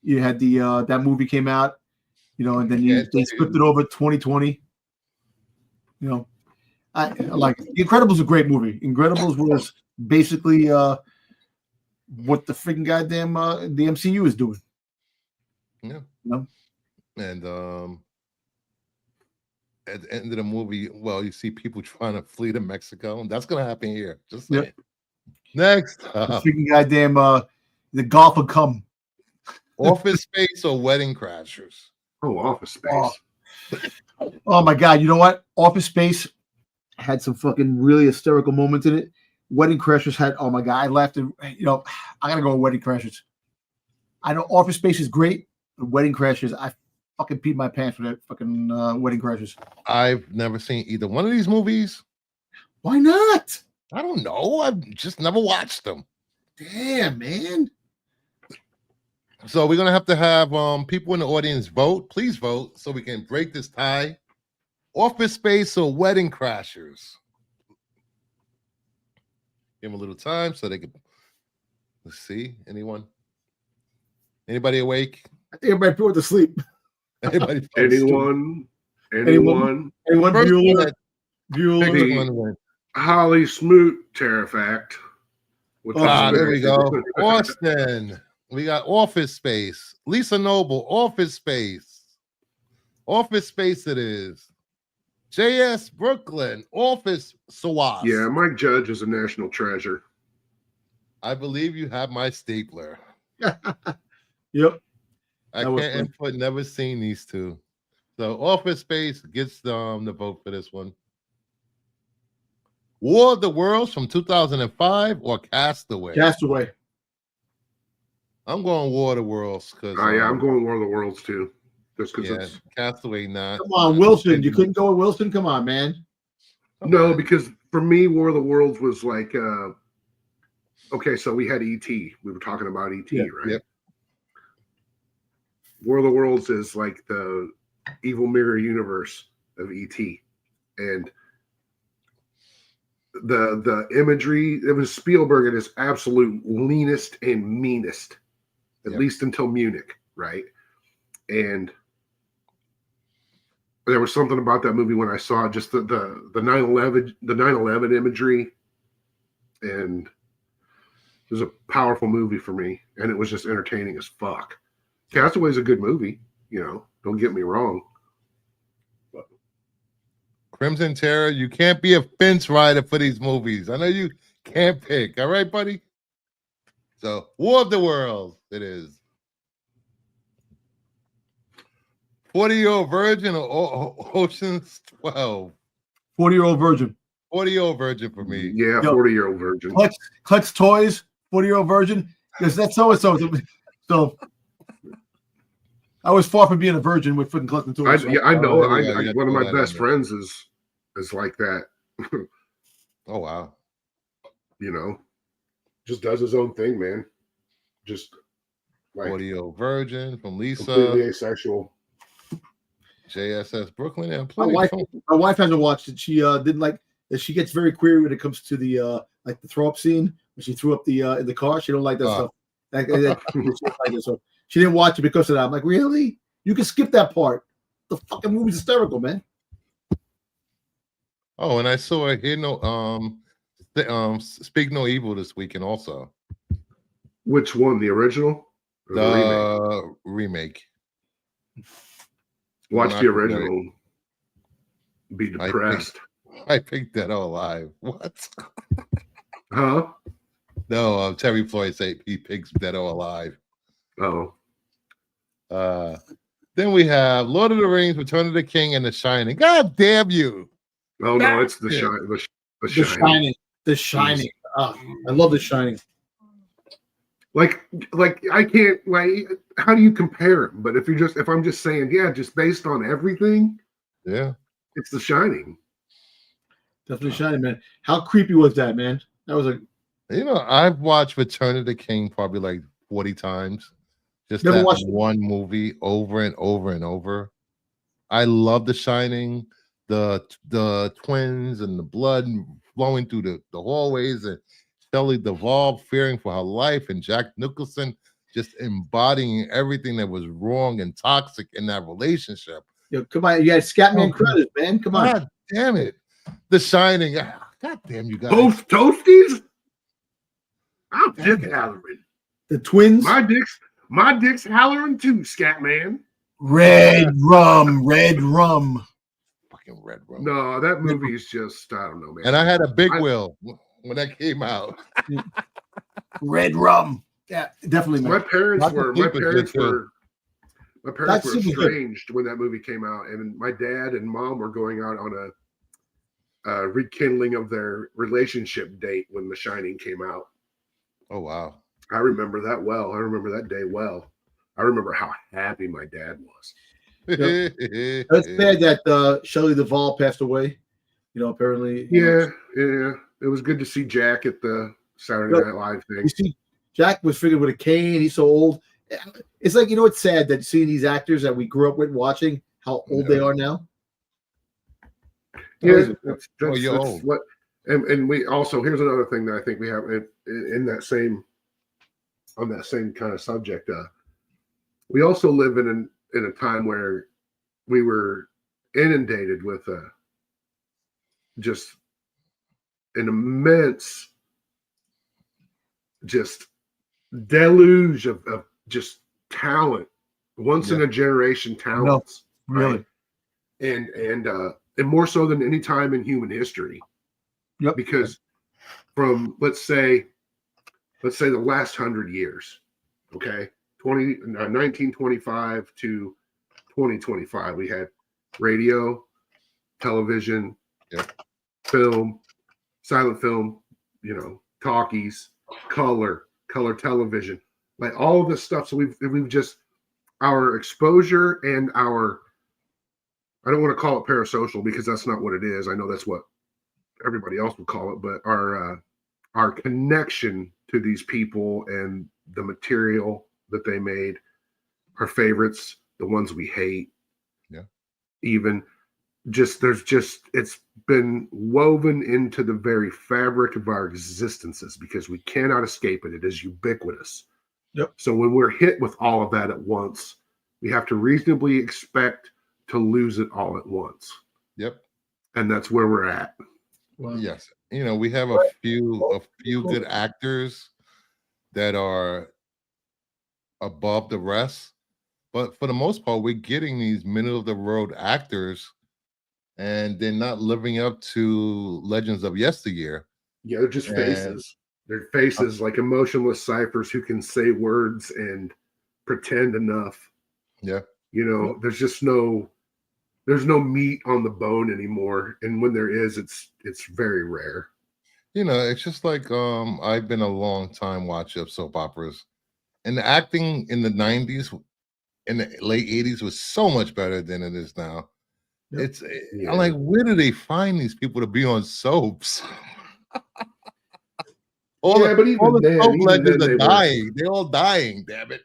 You had the that movie came out, you know, and then they skipped it over 2020. You know, I like it. The Incredibles is a great movie. Incredibles was basically what the freaking goddamn the MCU is doing. Yeah. You know? And at the end of the movie, well, you see people trying to flee to Mexico, and that's gonna happen here. Just saying. Yep. Next, The freaking goddamn the golf would come. Office Space or Wedding Crashers? Oh, Office Space. Oh my god! You know what? Office Space had some fucking really hysterical moments in it. Wedding Crashers had. Oh my god! I laughed. You know, I gotta go with Wedding Crashers. I know Office Space is great. But Wedding Crashers, I fucking peed my pants for that fucking Wedding Crashers. I've never seen either one of these movies. Why not? I don't know. I've just never watched them. Damn, man. So we're gonna have to have people in the audience vote. Please vote so we can break this tie. Office Space or Wedding Crashers? Give them a little time so they can. Let's see. Anyone? Anybody awake? I think everybody put to sleep. Anybody? Anyone? Anyone? First Bueller? one, Bueller? pick the one win. Holly Smoot Terrifact. There we go. Austin. We got Office Space. Lisa Noble, Office Space. Office Space it is. JS Brooklyn, Office SWAT. Yeah, Mike Judge is a national treasure. I believe you have my stapler. Yep. I That was can't fun. input, never seen these two. So Office Space gets the vote for this one. War of the Worlds from 2005 or Castaway? Castaway. I'm going War of the Worlds because Yeah, I'm going War of the Worlds too. Just because yeah, it's Castaway not. Come on, Wilson. You couldn't go with Wilson? Come on, man. no, because for me, War of the Worlds was like okay, so we had E.T. We were talking about E.T., Yeah, right? yep. War of the Worlds is like the evil mirror universe of E.T. And the imagery, it was Spielberg at his absolute leanest and meanest, at Yep. least until Munich, right? And there was something about that movie when I saw just the 9/11 imagery, and it was a powerful movie for me, and it was just entertaining as fuck. Castaway's a good movie, you know, don't get me wrong. Crimson Terror, you can't be a fence rider for these movies. I know you can't pick. All right, buddy? So, War of the Worlds, it is. 40-Year-Old Virgin or Ocean's 12? 40-year-old virgin. 40-Year-Old Virgin for me. Yeah, 40-year-old virgin. Clutch Toys, 40-year-old virgin. Because that's so-and-so. So I was far from being a virgin with freaking Clutch Toys. I know. there we go. You One of have my to best put that friends is like that. Oh, wow. You know, just does his own thing, man. Just like 40-Year-Old Virgin from completely Lisa. asexual. JSS Brooklyn. And My plenty wife, of my wife hasn't watched it. She didn't like that. She gets very queer when it comes to the like the throw up scene when she threw up the in the car. She don't like that stuff. So she didn't watch it because of that. I'm like, really? You can skip that part. The fucking movie's hysterical, man. Oh, and I saw it here. Speak No Evil this weekend also. Which one? The original? Or the remake? Remake. Watch Not the today. original. Be depressed. I picked Dead or Alive. What? Huh? No, Terry Floyd said he picks Dead or Alive. Oh. Then we have Lord of the Rings, Return of the King, and The Shining. God damn you! Oh no, it's Yeah. the Shining. The Shining. I love The Shining. Like I can't how do you compare them? But if I'm just saying, yeah, just based on everything, Yeah. it's The Shining. Definitely Shining, man. How creepy was that, man? That was I've watched Return of the King probably like 40 times. Just Never that watched it. one movie over and over and over. I love The Shining, the twins and the blood flowing through the hallways, and Shelley Duvall fearing for her life, and Jack Nicholson just embodying everything that was wrong and toxic in that relationship. Yo, come on, you got Scatman credits, man. Come on. God damn it. The Shining. God damn you guys. Toasties? I'm Dick Halloran. The twins. My dick's Halloran too, Scatman. Red rum. Fucking Red Rum. No, that movie is just, I don't know, man. And I had a big wheel when that came out. Red rum. Yeah, definitely, man. My parents were That's super good. estranged when that movie came out, and my dad and mom were going out on a rekindling of their relationship date when The Shining came out. Oh wow. I remember that well. I remember that day well. I remember how happy my dad was. It's sad that Shelley Duvall passed away. Apparently. Yeah. It was good to see Jack at the Saturday Night Live thing. You see, Jack was figured with a cane. He's so old. It's like, it's sad that seeing these actors that we grew up with watching, how old they are now. Yeah, that's old. what. And we also, here's another thing that I think we have in that same, on that same kind of subject. We also live in a time where we were inundated with just an immense, just deluge of just talent, once in a generation talents. No, really. Right? And more so than any time in human history. Yep. Because from let's say the last 100 years, okay, 1925 to 2025, we had radio, television, film, silent film, talkies, color television, like all of this stuff. So we've just, our exposure and our, I don't want to call it parasocial because that's not what it is. I know that's what everybody else would call it, but our connection to these people and the material that they made, our favorites, the ones we hate, even it's been woven into the very fabric of our existences because we cannot escape it. It is ubiquitous. Yep. So when we're hit with all of that at once, we have to reasonably expect to lose it all at once. Yep. And that's where we're at. Wow. Yes. We have a few good actors that are above the rest, but for the most part, we're getting these middle of the road actors, and they're not living up to legends of yesteryear. Yeah, they're just faces. They're faces like emotionless ciphers who can say words and pretend enough. Yeah. There's just no meat on the bone anymore. And when there is, it's very rare. It's just like I've been a long time watcher of soap operas, and the acting in the 90s and the late 80s was so much better than it is now. Yep. I'm like, where do they find these people to be on soaps? But even then, soap legends are dying. They're all dying, damn it.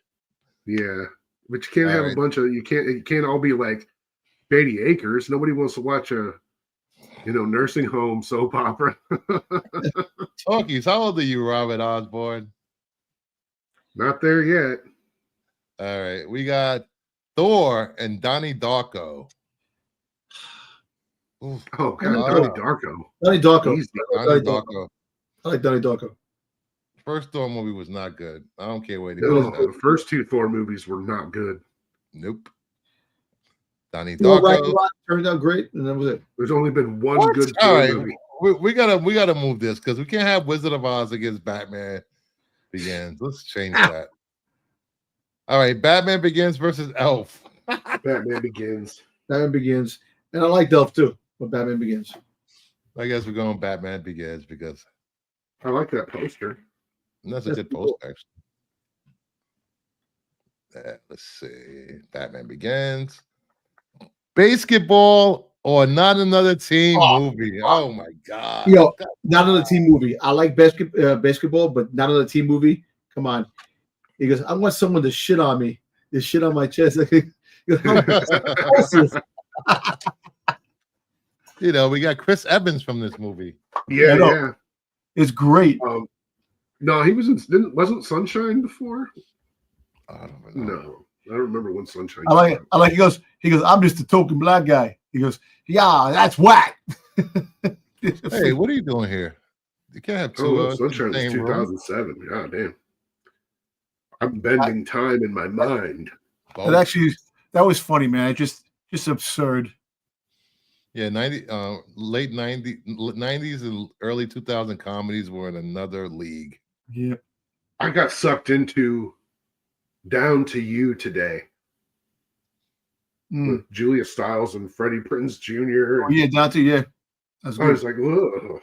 Yeah. But you can't have a bunch of, you can't all be like Shady Acres. Nobody wants to watch a nursing home soap opera. Talkies, how old are you, Robert Osborne? Not there yet. All right, we got Thor and Donnie Darko. Oh God, Donnie Darko. Donnie Darko. Donnie Darko. I like Donnie Darko. First Thor movie was not good. I don't care what it No, is. the first two Thor movies were not good. Nope. Donnie Darko turned out great, and that was it. There's only been one good Thor movie. We gotta move this because we can't have Wizard of Oz against Batman Begins. Let's change that. All right, Batman Begins versus Elf. Batman Begins. Batman Begins, and I like Elf too, but Batman Begins. I guess we're going Batman Begins because I like that poster. And that's a good post, actually. Let's see. Batman Begins. Basketball or Not Another Team movie. Oh my God. Yo, not another team movie. I like basketball, but not another team movie. Come on. He goes, I want someone to shit on me. To shit on my chest. You know, we got Chris Evans from this movie. Yeah. It's great. No, he wasn't Sunshine before? I don't know. No. I don't remember when Sunshine I like he goes, I'm just a token black guy. He goes, yeah, that's whack. Hey, what are you doing here? You can't have two. Sunshine was 2007. God damn. I'm bending time in my mind. But actually, that was funny, man. Just absurd. Yeah, late 90s and early 2000 comedies were in another league. Yeah. I got sucked into Down to You today with Julia Stiles and Freddie Prinze Jr. Oh, yeah, Down to You. That's good. I was like, ugh.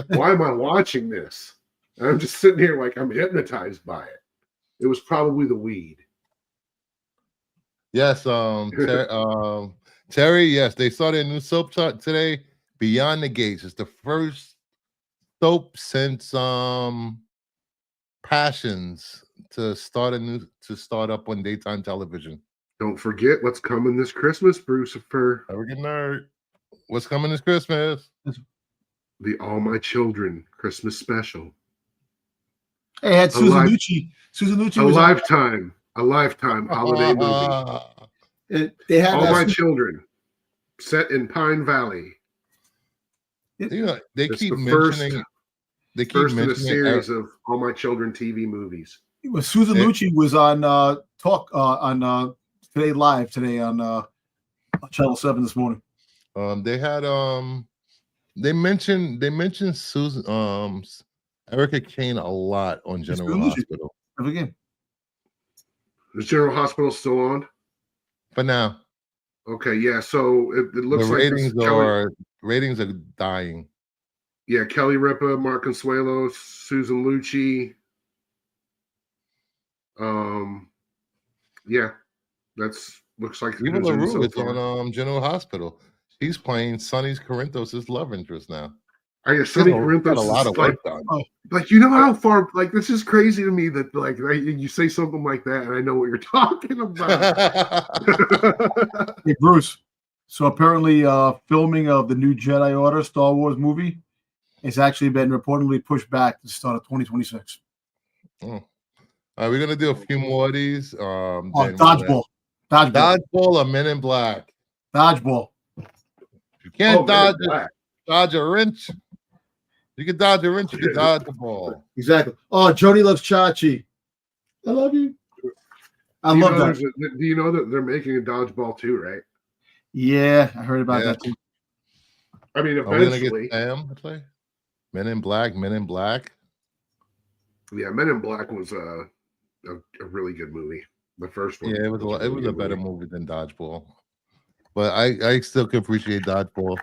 Why am I watching this? And I'm just sitting here like I'm hypnotized by it. It was probably the weed. Yes, Terry, yes, they started a new soap today, Beyond the Gates. It's the first soap since Passions to start up on daytime television. Don't forget what's coming this Christmas, Brucifer. Have a good night. What's coming this Christmas? The All My Children Christmas special. Hey, had Susan Lucci. Susan Lucci was a lifetime holiday movie. They had All My Children, set in Pine Valley. You know, they it's keep the mentioning. They keep first in a mentioning series of All My Children TV movies. Susan Lucci was on talk on Today Live today on Channel 7 this morning. They had they mentioned Susan Erica Kane a lot on General Hospital. Again. Is General Hospital still on? For now. Okay, yeah. So it looks the like ratings are dying. Yeah, Kelly Ripa, Mark Consuelo, Susan Lucci. Yeah, looks like Eva LaRue is on General Hospital. She's playing Sonny Corinthos' love interest now. I guess Sonny Corinthos a lot of work done. Like, you know how far, like, this is crazy to me that, like, you say something like that and I know what you're talking about. Hey, Bruce. So apparently filming of the new Jedi Order Star Wars movie has actually been reportedly pushed back to the start of 2026. We're going to do a few more of these. Dodgeball. Dodgeball or Men in Black? Dodgeball. You can't dodge a wrench. You can dodge a wrench, you can dodge the ball. Exactly. Oh, Jody loves Chachi. I love you. I love that. Do you know that they're making a dodgeball too, right? Yeah, I heard about that too. I mean, eventually. Are we gonna get Sam to play? Men in Black. Yeah, Men in Black was a really good movie. The first one. Yeah, it was a better movie than Dodgeball. But I still can appreciate Dodgeball.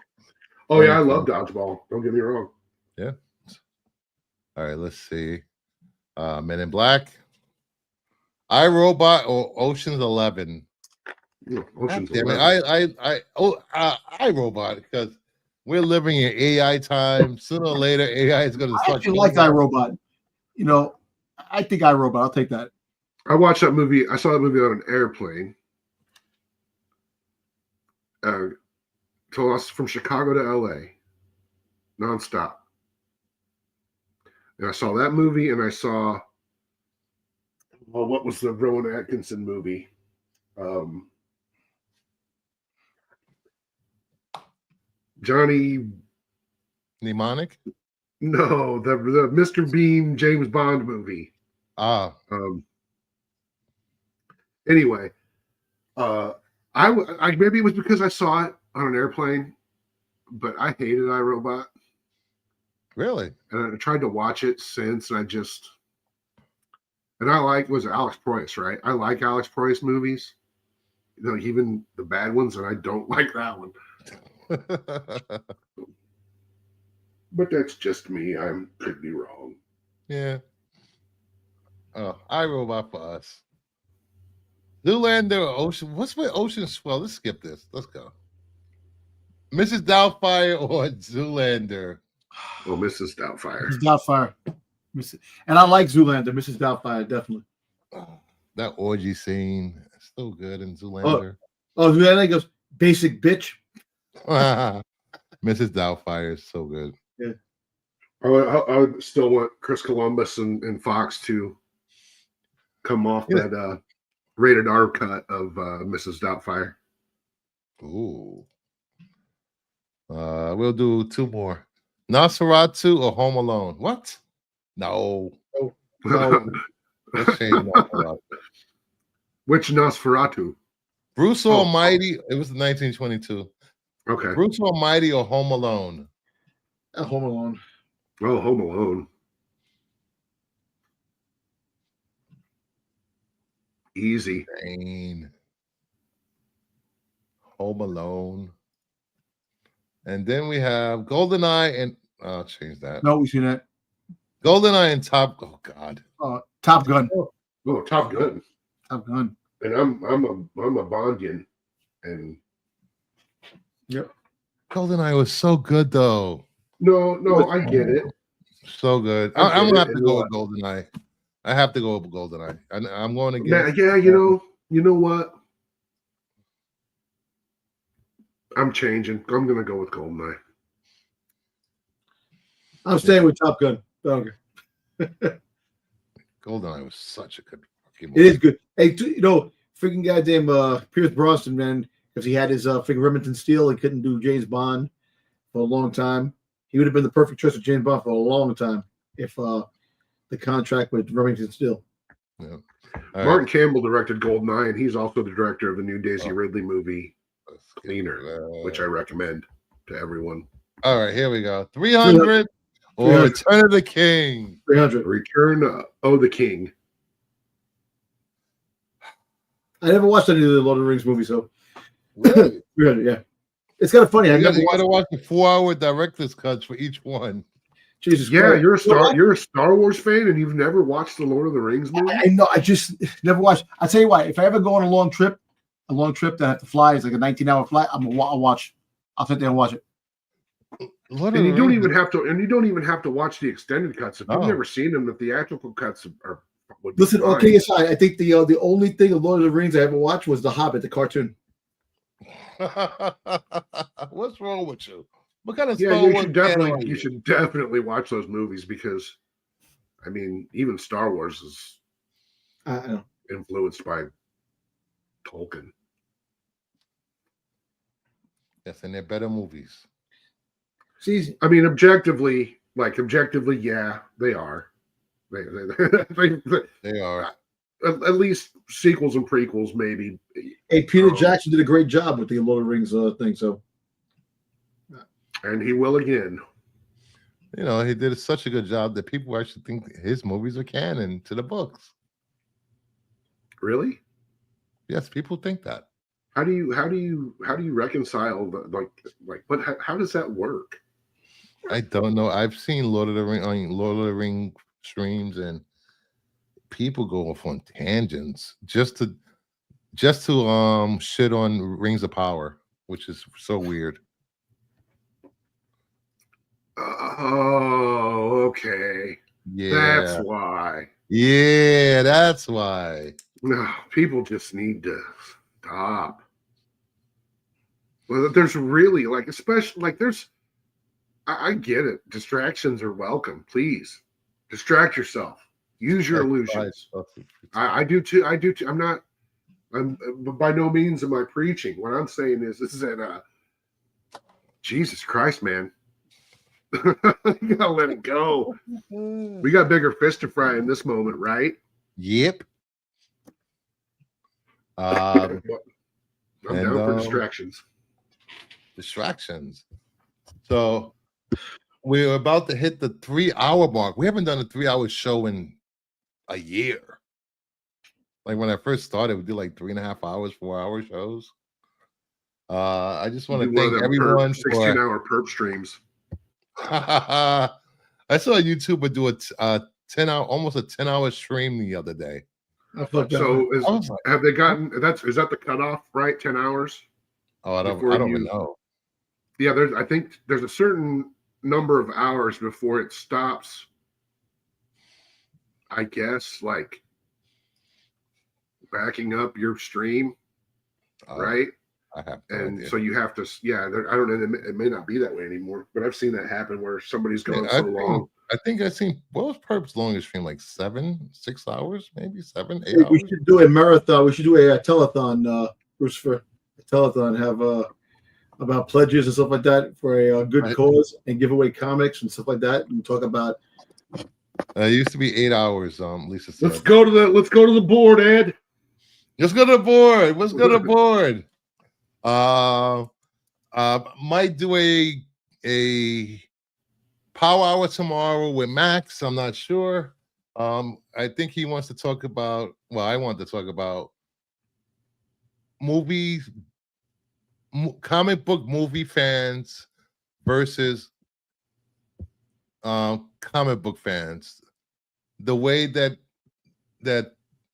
Oh yeah, I love Dodgeball. Don't get me wrong. Yeah. All right, let's see. Men in Black, iRobot, or Ocean's 11. Yeah, Ocean's 11. iRobot, because we're living in AI time. Sooner or later, AI is going to start. I actually like iRobot. You know, I think iRobot. I'll take that. I watched that movie. I saw that movie on an airplane. Told us from Chicago to LA, nonstop. And I saw that movie, and I saw, what was the Rowan Atkinson movie? Johnny Mnemonic? No, the Mr. Bean James Bond movie. Anyway, I maybe it was because I saw it on an airplane, but I hated iRobot. Really? And I tried to watch it since, and was Alex Proyas, right? I like Alex Proyas movies, you know, even the bad ones, and I don't like that one. But that's just me. I could be wrong. Yeah. Oh, iRobot for us. Zoolander or Ocean. What's with Ocean Swell? Let's skip this. Let's go. Mrs. Doubtfire or Zoolander? Well, Mrs. Doubtfire. Mrs. Doubtfire. And I like Zoolander. Mrs. Doubtfire, definitely. That orgy scene is so good in Zoolander. Oh, Zoolander goes, basic bitch. Mrs. Doubtfire is so good. Yeah. I still want Chris Columbus and Fox to come off that rated R cut of Mrs. Doubtfire. Ooh. We'll do two more. Nosferatu or Home Alone? What? No. No. Let's change Nosferatu. Which Nosferatu? Bruce Almighty. It was 1922. Okay. Bruce Almighty or Home Alone? Home Alone. Oh, Home Alone. Easy. Dang. Home Alone. And then we have GoldenEye and I'll change that. No, we seen that. GoldenEye and Top. Oh God. Top Gun. Oh, Top Gun. Top Gun. And I'm a Bondian. And Yep. GoldenEye was so good though. No, I get it. So good. I'm gonna have to go with GoldenEye. I have to go with GoldenEye. I'm going to get. Yeah, you know what? I'm changing. I'm gonna go with GoldenEye. I'm staying with Top Gun. Okay. GoldenEye was such a good fucking movie. It is good. Hey, freaking goddamn Pierce Brosnan, man, because he had his freaking Remington Steel, he couldn't do James Bond for a long time. He would have been the perfect choice of James Bond for a long time if the contract with Remington Steel. Yeah. Martin Campbell directed GoldenEye, and he's also the director of the new Daisy Ridley movie, Cleaner, which I recommend to everyone. All right, here we go. 300 or Return of the King. 300. Return of the King. I never watched any of the Lord of the Rings movies, so Really? 300. Yeah, it's kind of funny. You gotta watch the 4-hour director's cuts for each one. Jesus Yeah, Christ. you're a Star Wars fan, and you've never watched the Lord of the Rings movie. I know. I just never watched. I'll tell you what. If I ever go on a long trip that I have to fly, it's like a 19-hour flight. I'll watch. I'll sit there and watch it. And you don't even have to watch the extended cuts. If you've never seen them, the theatrical cuts are. Listen, okay, aside, I think the only thing of Lord of the Rings I ever watched was The Hobbit, the cartoon. What's wrong with you? What kind of you should definitely watch those movies because, I mean, even Star Wars is influenced by Tolkien. Yes, and they're better movies. See, I mean, objectively, yeah, they are. They are. At least sequels and prequels, maybe. Hey, Peter Jackson did a great job with the Lord of the Rings thing. So, and he will again. You know, he did such a good job that people actually think his movies are canon to the books. Really? Yes, people think that. How do you reconcile how does that work? I don't know. I've seen Lord of the Ring streams, and people go off on tangents just to shit on Rings of Power, which is so weird. Oh, okay. Yeah, that's why. Yeah, that's why. No, people just need to stop. Well, there's really especially I get it. Distractions are welcome. Please distract yourself. Use your illusions. I do too. I'm by no means am I preaching. What I'm saying is this is Jesus Christ, man. You gotta let it go. We got bigger fish to fry in this moment, right? Yep. I'm down for distractions. So we're about to hit the 3-hour mark. We haven't done a 3-hour show in a year. Like when I first started, we did like 3.5 hours, 4-hour shows. I just want to thank everyone for 16-hour perp streams. I saw a YouTuber do a 10-hour, almost a 10-hour stream the other day. So I was like, have they gotten is that the cutoff, right? 10 hours? oh, I don't even know. Yeah, I think there's a certain number of hours before it stops. I guess like backing up your stream, right? I have and so you have to, I don't know, it may not be that way anymore, but I've seen that happen where somebody's gone so long. I think I've seen, what was Perp's longest stream, like 6 hours, maybe 7, 8 hours? We should do a marathon. We should do a telethon, Bruce, for a telethon, have about pledges and stuff like that for a good cause, and give away comics and stuff like that, and talk about. It used to be 8 hours. Lisa said. Let's go to the board, Ed. Let's go to the board. Let's go to the board. Might do a power hour tomorrow with Max. I'm not sure. I think he wants to talk about. Well, I want to talk about movies, comic book movie fans versus comic book fans. The way that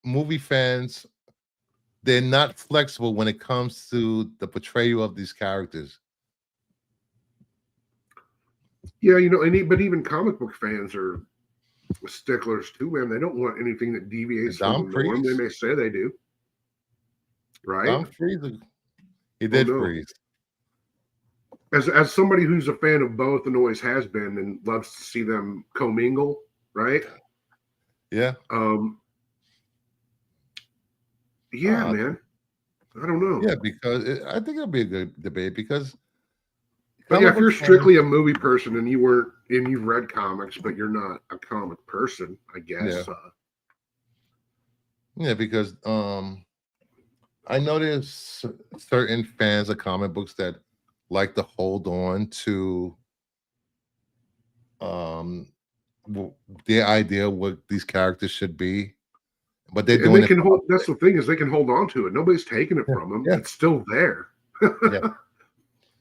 movie fans, they're not flexible when it comes to the portrayal of these characters. Yeah, but even comic book fans are sticklers too, man. They don't want anything that deviates from the norm. They may say they do, right? Dom Freeze, he did freeze. As somebody who's a fan of both and always has been and loves to see them commingle, right? Yeah. Yeah, man. I don't know. Yeah, because I think it'll be a good debate because. But yeah, if you're strictly a movie person and you've read comics, but you're not a comic person, I guess. Yeah, because I know there's certain fans of comic books that like to hold on to their idea of what these characters should be. But they're doing it. That's the thing, is they can hold on to it. Nobody's taking it from them. Yeah. It's still there. Yeah.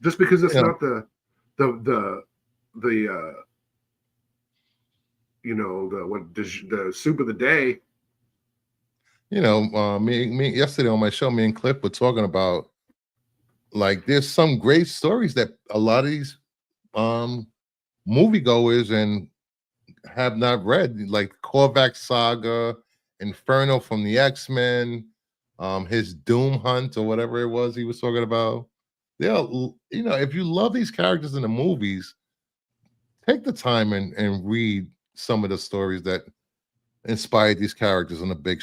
Just because it's not the soup of the day. Me yesterday on my show, me and Cliff were talking about, like, there's some great stories that a lot of these moviegoers and have not read, like Korvac Saga, Inferno from the X-Men, his Doom Hunt or whatever it was he was talking about. If you love these characters in the movies, take the time and read some of the stories that inspired these characters on the big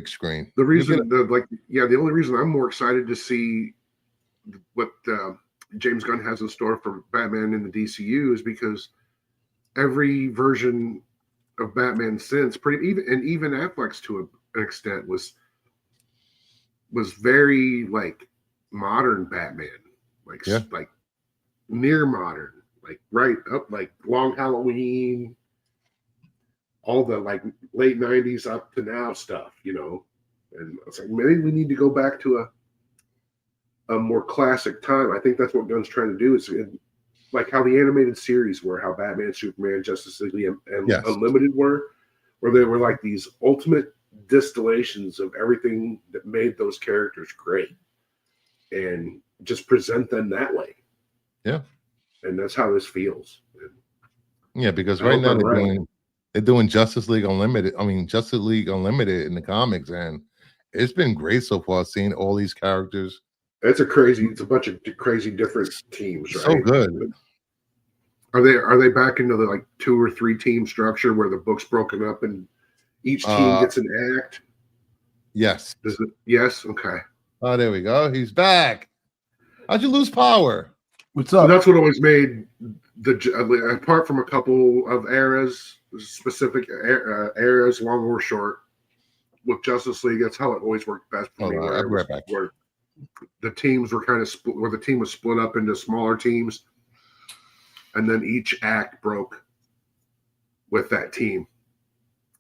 screen. The only reason I'm more excited to see what James Gunn has in store for Batman in the DCU is because every version of Batman since, even Affleck's to an extent, was very like modern Batman, like near modern, like right up, like Long Halloween, all the like late 90s up to now stuff, and it's like, maybe we need to go back to a more classic time. I think that's what Gunn's trying to do, is like how the animated series were, how Batman, Superman, Justice League, and Unlimited were, where they were like these ultimate distillations of everything that made those characters great, and just present them that way. Yeah. And that's how this feels. Yeah, because right now they're doing Justice League Unlimited. I mean, Justice League Unlimited in the comics, and it's been great so far seeing all these characters. It's a bunch of crazy different teams, right? So good. Are they back into the like 2 or 3 team structure where the book's broken up and each team gets an act? Yes. Yes? Okay. Oh, there we go. He's back. How'd you lose power? What's up? That's what always made apart from a couple of specific eras, long or short, with Justice League, that's how it always worked best for me. I'll be right back. Where the teams were kind of split, where the team was split up into smaller teams, and then each act broke with that team.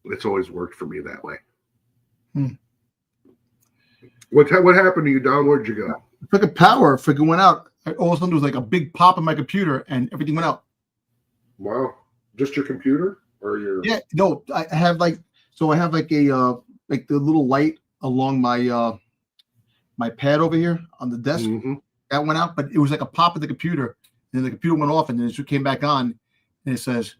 It's always worked for me that way. What happened to you, Don? Where'd you go? Freaking power freaking went out. All of a sudden there was like a big pop in my computer and everything went out. Wow. Just your computer or your? Yeah, no, I have like a like the little light along my my pad over here on the desk that went out, but it was like a pop of the computer, and then the computer went off, and then it came back on, and it says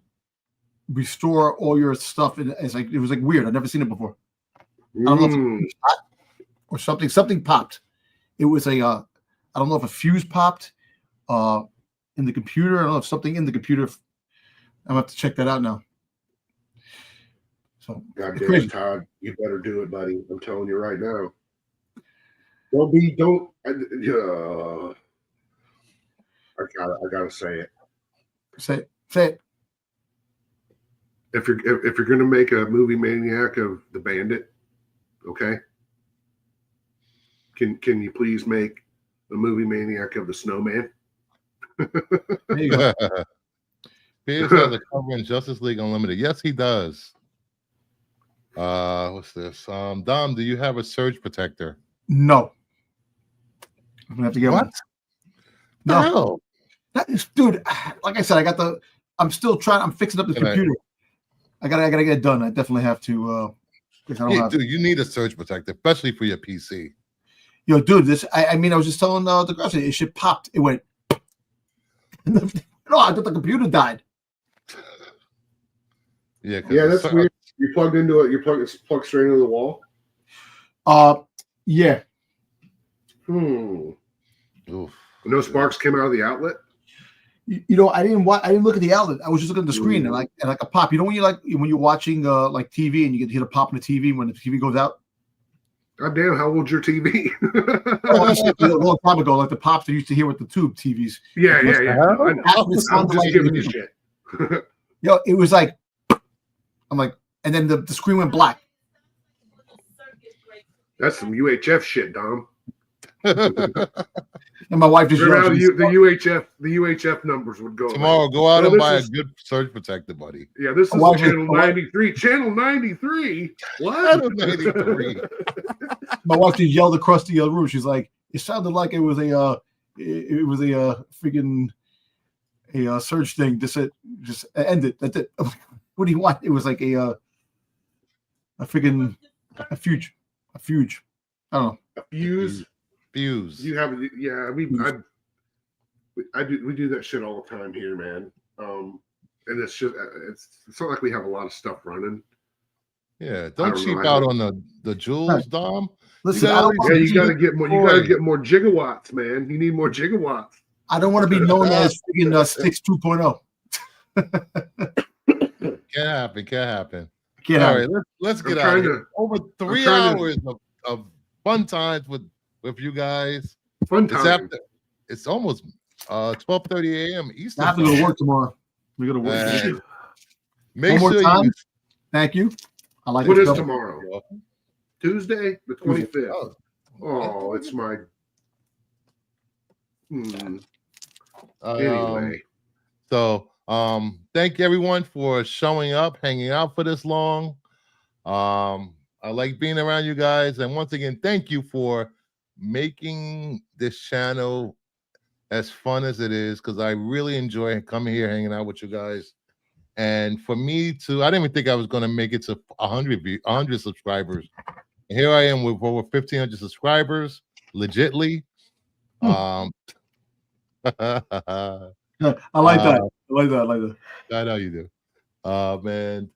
restore all your stuff, and it's like it was like weird. I've never seen it before. I don't know if it was hot or something popped. It was a I don't know if a fuse popped in the computer. I don't know if something in the computer. I'm gonna have to check that out now. So God damn it, Todd, you better do it, buddy. I'm telling you right now. I gotta say it. Say it. If you're gonna make a movie maniac of the Bandit, okay? Can you please make a movie maniac of the Snowman? There you go. Pierce has a cover in Justice League Unlimited. Yes, he does. What's this? Dom, do you have a surge protector? No. I'm gonna have to get What? one. No. That is, dude. Like I said, I'm still trying. I'm fixing up this computer. I gotta get it done. I definitely have to. Dude, you need a surge protector, especially for your PC. Yo, dude, this. I mean, I was just telling the girl, it shit popped. It went. No, I thought the computer died. Yeah, that's weird. You plugged into it. It's plugged straight into the wall. Yeah. Oof. No sparks came out of the outlet. You know, I didn't look at the outlet. I was just looking at the screen and like a pop. You know when you're watching like TV and you get hit a pop on the TV when the TV goes out. God damn, how old's your TV? A long time ago, like the pops they used to hear with the tube TVs. Yeah. I'm just giving you shit. Yo, it was like, I'm like, and then the screen went black. That's some UHF shit, Dom. And my wife just yelled, the UHF numbers would go. Tomorrow, go out and buy a good surge protector, buddy. Yeah, this is channel 93. Channel 93. What? Channel 93. My wife just yelled across the room. She's like, it sounded like it was a freaking surge thing. Just end it. That's it. What do you want? It was like a freaking a fuge. I don't know. A fuse. You have we do that shit all the time here, man. And it's just it's not like we have a lot of stuff running. Yeah, don't cheap out on the jewels, Dom. Listen, you gotta get more. You gotta get more gigawatts, man. You need more gigawatts. I don't want to be known as freaking Sticks 2.0. Can't happen. All right, let's get out of here. Over 3 hours of fun times with you guys. Fun time. It's almost 12:30 a.m. Eastern. I have to go to work tomorrow. We got to work. Make sure you. Thank you. I like. What is tomorrow? Tuesday, the 25th. Oh, it's my. Anyway. So, thank everyone for showing up, hanging out for this long. I like being around you guys, and once again, thank you for making this channel as fun as it is, because I really enjoy coming here, hanging out with you guys. And for me I didn't even think I was going to make it to 100 subscribers. And here I am with over 1,500 subscribers, legitly. I like that. I like that. I know you do. Man,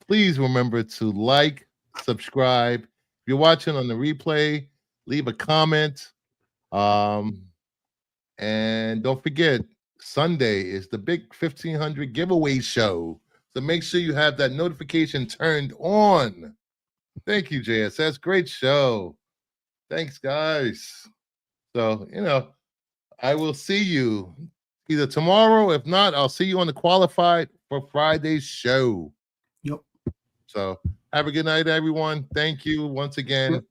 please remember to like, subscribe. If you're watching on the replay, leave a comment. And don't forget, Sunday is the big 1,500 giveaway show. So make sure you have that notification turned on. Thank you, JSS. Great show. Thanks, guys. So, I will see you either tomorrow. If not, I'll see you on the Qualified for Friday's show. Yep. So have a good night, everyone. Thank you once again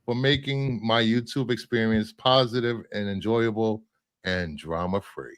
for making my YouTube experience positive and enjoyable and drama-free.